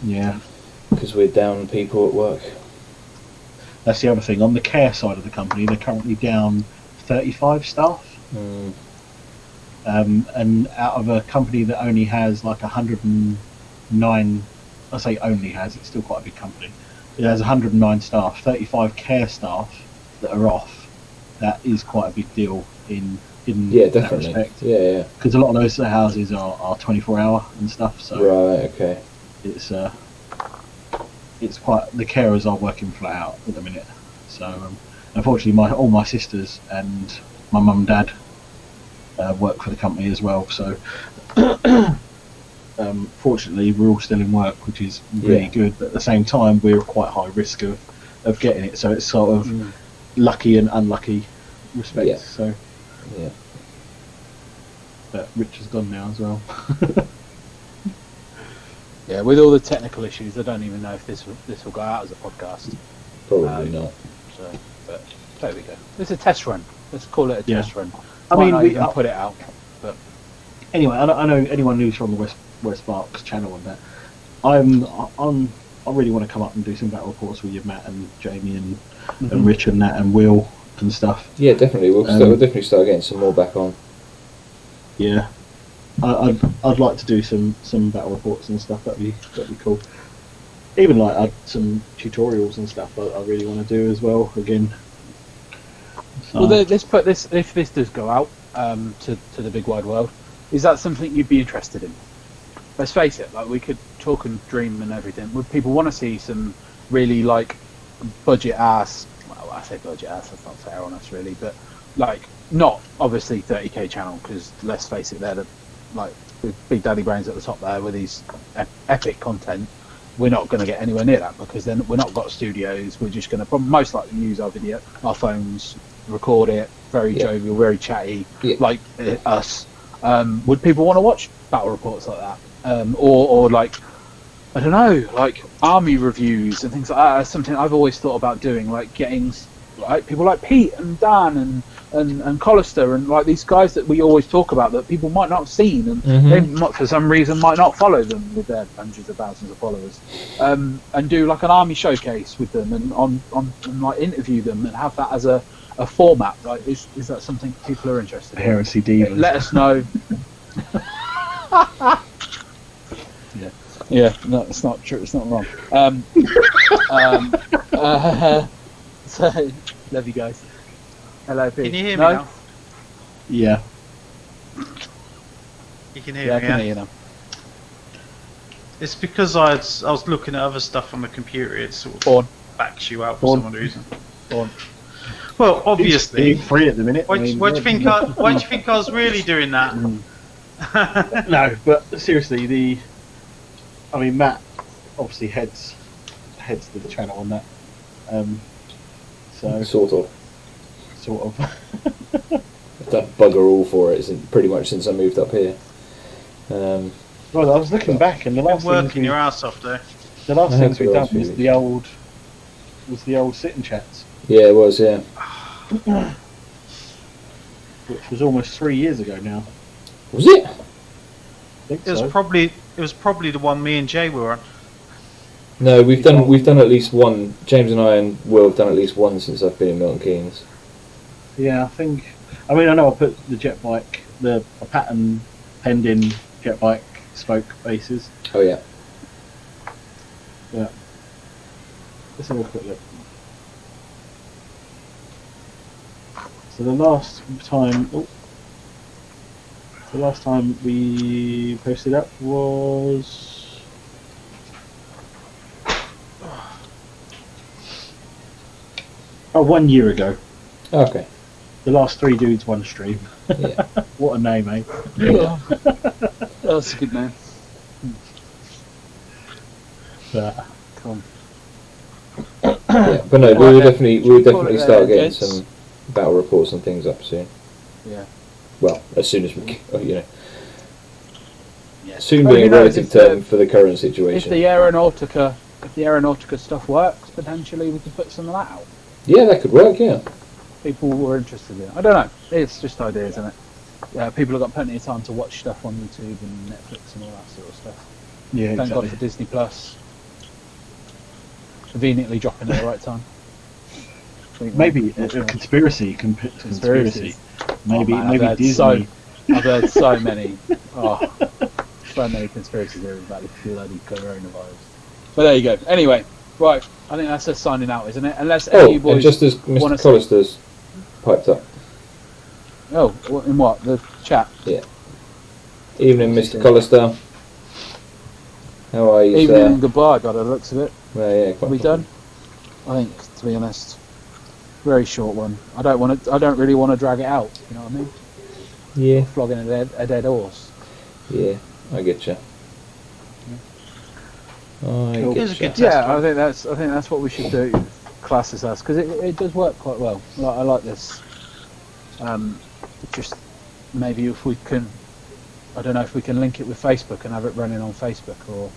S6: Yeah,
S3: because we're down people at work.
S6: that's the other thing. On the care side of the company, they're currently down 35 staff.
S3: Mm.
S6: And out of a company that only has like 109, I say only has, it's still quite a big company. It has 109 staff, 35 care staff that are off. That is quite a big deal in
S3: Yeah,
S6: that
S3: definitely.
S6: respect.
S3: Yeah.
S6: Because a lot of those houses are 24 hour and stuff. So
S3: Right. Okay.
S6: it's quite, the carers are working flat out at the minute. So unfortunately, all my sisters and my mum and dad work for the company as well. So fortunately, we're all still in work, which is really
S3: Yeah.
S6: good. But at the same time, we're at quite high risk of getting it. So it's sort of lucky and unlucky respects.
S3: Yeah.
S6: So,
S3: Yeah.
S6: but Rich has gone now as well.
S2: Yeah, with all the technical issues, I don't even know if this will go out as a podcast.
S3: Probably not.
S2: So, but there we go. It's a test run. Let's call it a
S6: Yeah.
S2: test run.
S6: I
S2: Might
S6: mean,
S2: not
S6: we
S2: even put it out. But
S6: anyway, I know anyone who's from the West Barks channel and that. I really want to come up and do some battle reports with you, Matt and Jamie and Rich and Nat and Will and stuff.
S3: Yeah, definitely. We'll definitely start getting some more back on.
S6: Yeah, I'd like to do some battle reports and stuff. That'd be cool. Even like some tutorials and stuff. I really want to do as well. Again. So,
S2: well, let's put this. If this does go out to the big wide world, is that something you'd be interested in? Let's face it. Like, we could talk and dream and everything. Would people want to see some really like budget ass? Well, I say budget ass. That's not fair on us, really. But like, not obviously 30k channel, because let's face it, they're the like with Big Daddy Brains at the top there with his epic content, we're not going to get anywhere near that, because then we're not got studios. We're just going to most likely use our phones, record it, very jovial, very chatty, like us. Would people want to watch battle reports like that, or like, I don't know, like army reviews and things like that? That's something I've always thought about doing, like getting like people like Pete and Dan and Collister and like these guys that we always talk about that people might not have seen, and they might, for some reason, might not follow them with their hundreds of thousands of followers, and do like an army showcase with them and and like interview them and have that as a format. Like, is that something people are interested in?
S6: Heresy Divas.
S2: Let us know. Yeah, no, it's not true. It's not wrong. So, love you guys. Hello, Pete.
S1: Can you hear me
S2: No?
S1: now?
S6: Yeah.
S1: You can hear
S2: Yeah, I
S1: me,
S2: can hear you now.
S1: It's because I was looking at other stuff on the computer. It sort of
S2: Porn.
S1: backs you out for
S2: Porn.
S1: some reason.
S2: Porn.
S1: Well, obviously.
S6: Being free at the minute.
S1: Why do you think I was really doing that?
S6: No, but seriously, Matt obviously heads to the channel on that. So
S3: Sort of. I've done bugger all for it pretty much since I moved up here.
S6: Well, I was looking back, and the last
S1: Working your ass off there.
S6: the last
S3: I had
S6: things
S3: to
S6: we've
S3: go
S6: done
S3: last few
S6: was the old sit and chats,
S3: Yeah, it was, yeah.
S6: which was almost 3 years ago now.
S3: Was it?
S6: I think
S1: It was
S6: so.
S1: probably the one me and Jay were on.
S3: No, we've done at least one. James and I and Will have done at least one since I've been in Milton Keynes.
S6: Yeah, I think. I know I put the jet bike, a pattern penned in jet bike spoke bases.
S3: Oh yeah.
S6: Yeah. Let's have a quick look. So the last time we posted up was oh, 1 year ago.
S3: Okay.
S6: The last 3 dudes, 1 stream.
S3: Yeah.
S6: What a name, eh?
S2: That's a good name.
S3: Yeah, but no, we will definitely start getting some battle reports and things up soon.
S2: Yeah.
S3: Well, as soon as we can,
S2: Yeah.
S3: soon
S2: Well,
S3: being
S2: who
S3: a
S2: knows,
S3: relative
S2: if
S3: term
S2: the-
S3: for the current
S2: If
S3: situation.
S2: the aeronautica stuff works, potentially we could put some of that out.
S3: Yeah, that could work. Yeah.
S2: People were interested in it. I don't know. It's just ideas, isn't it? Yeah, people have got plenty of time to watch stuff on YouTube and Netflix and all that sort of stuff.
S6: Yeah,
S2: Thank
S6: exactly.
S2: God for Disney Plus. Conveniently dropping at the right time.
S6: Maybe a conspiracy. Conspiracy. Maybe
S2: Oh, man,
S6: maybe
S2: I've heard
S6: Disney.
S2: I've heard so many conspiracy theories about the bloody coronavirus. But there you go. Anyway, right. I think that's us signing out, isn't it? Unless any of you
S3: Oh,
S2: boys
S3: and just as
S2: wanna
S3: Mr.
S2: say-
S3: Collister's piped up.
S2: Oh, in what? The chat?
S3: Evening,
S2: What's he
S3: Mr.
S2: saying?
S3: Collister. How are you,
S2: Evening
S3: sir?
S2: and goodbye, by the looks of it.
S3: Well, yeah, quite
S2: Are we done? I think, to be honest, very short one. I don't really want to drag it out. You know what I mean?
S3: Yeah,
S2: Flogging a dead horse.
S3: yeah, I get you. I
S6: Cool.
S1: It was a
S3: get
S1: good
S3: you.
S1: test.
S2: Yeah,
S1: one.
S2: I think that's what we should do. Class as us, because it does work quite well. I like this. Just maybe if we can, I don't know if we can link it with Facebook and have it running on Facebook, or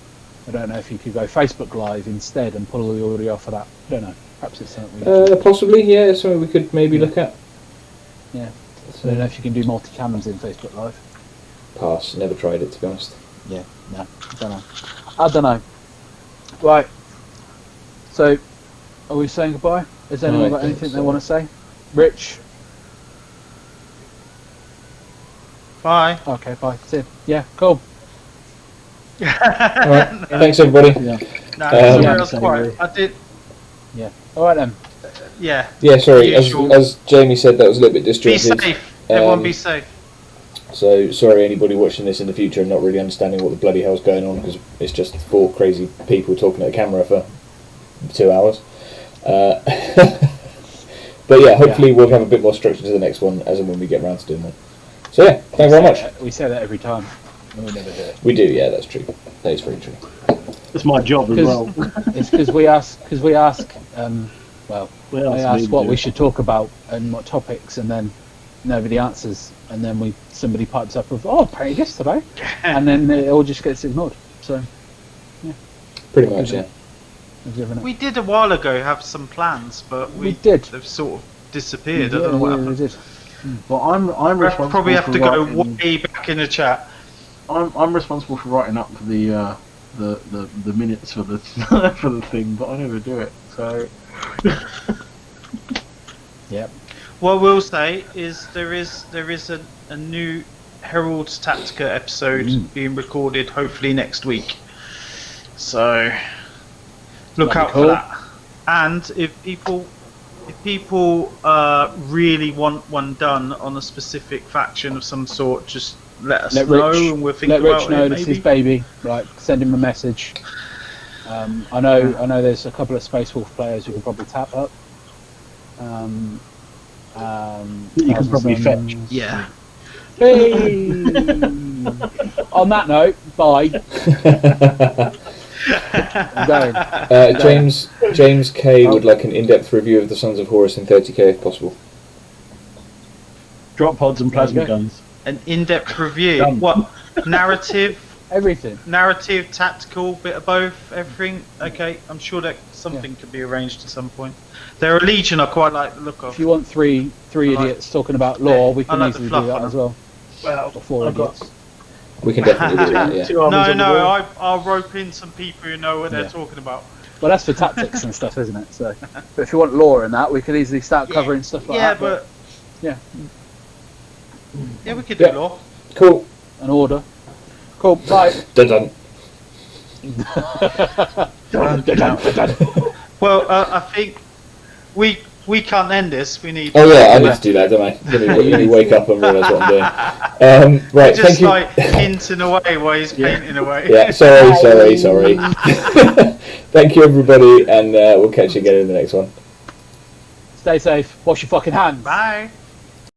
S2: I don't know if you could go Facebook Live instead and pull the audio off of that. I don't know. Perhaps it's something we
S3: Possibly, yeah, it's something we could maybe look at.
S2: Yeah. I don't know if you can do multi-cams in Facebook Live.
S3: Pass, never tried it to be honest.
S2: Yeah, no, I don't know. Right. So, are we saying goodbye? Has anyone
S3: I
S2: got
S3: think
S2: anything they
S3: so.
S2: want to say? Rich?
S1: Bye.
S2: Okay, bye. That's it. Yeah, cool.
S3: Alright, thanks everybody.
S6: Yeah.
S1: No,
S3: Um,
S1: somewhere else quiet. I did.
S2: Yeah. All right then.
S1: Yeah.
S3: Yeah, sorry,
S1: Usual.
S3: as Jamie said, that was a little bit
S1: Be
S3: disjointed.
S1: safe. Everyone,
S3: Um,
S1: be safe.
S3: So, sorry anybody watching this in the future and not really understanding what the bloody hell's going on, because it's just 4 crazy people talking at a camera for 2 hours. But yeah, hopefully we'll have a bit more structure to the next one as and when we get around to doing that. So yeah, thanks very much.
S2: We say that every time. and we never do it.
S3: We do, yeah, that's true. That is very true.
S6: It's my job as well.
S2: It's because we ask. We ask what
S6: do.
S2: we should talk about and what topics, and then nobody answers, and then somebody pipes up with, "Oh, I played yesterday," and then it all just gets ignored. So
S3: Pretty much, yeah.
S1: We did a while ago have some plans, but
S2: we did.
S1: they've sort of disappeared. I don't know what happened.
S2: We did.
S6: Well, I'm responsible.
S1: Probably have
S6: for
S1: to go
S6: writing-
S1: way back in the chat.
S6: I'm responsible for writing up the minutes for the for the thing, but I never do it. So
S2: Yep.
S1: What we'll say is there is a new Heralds Tactica episode being recorded hopefully next week. So look
S2: That'd
S1: out
S2: be cool.
S1: for that. And if people really want one done on a specific faction of some sort, just let us know and we'll think
S2: let
S1: about
S2: Rich know
S1: it.
S2: this
S1: Maybe.
S2: is baby. Right, send him a message. I know there's a couple of Space Wolf players who can probably tap up.
S6: you can probably fetch.
S1: Yeah.
S2: Hey! On that note, bye. I'm going.
S3: James K would like an in-depth review of the Sons of Horus in 30k if possible.
S6: Drop pods and plasma
S2: There you go.
S6: guns.
S1: An in-depth review.
S6: Done.
S1: What? Narrative?
S2: Everything.
S1: Narrative, tactical, bit of both, everything. Okay, I'm sure that something could be arranged at some point. There are a legion I quite like the look of.
S2: If you want three idiots talking about lore, we can
S1: I like the
S2: easily
S1: fluff
S2: do that
S1: on
S2: as well.
S6: Well,
S2: Or four
S6: I've got
S2: idiots.
S3: We can definitely do that, yeah.
S6: two armies on the wall.
S1: I'll rope in some people who know what they're talking about.
S2: Well, that's for tactics and stuff, isn't it? So, but if you want lore in that, we could easily start covering stuff like
S1: Yeah,
S2: that.
S1: but
S2: yeah,
S1: we could do
S3: Yeah.
S1: law.
S3: Cool.
S2: an order. Cool. Bye.
S3: Done.
S1: Well, I think we can't end this. We need.
S3: Oh yeah, I need to do that, don't I? Let me wake up and realise what I'm doing. Right,
S1: Just
S3: thank you.
S1: like hinting away while he's painting away.
S3: Yeah, sorry. Thank you everybody, and we'll catch you again in the next one.
S2: Stay safe. Wash your fucking hands.
S1: Bye.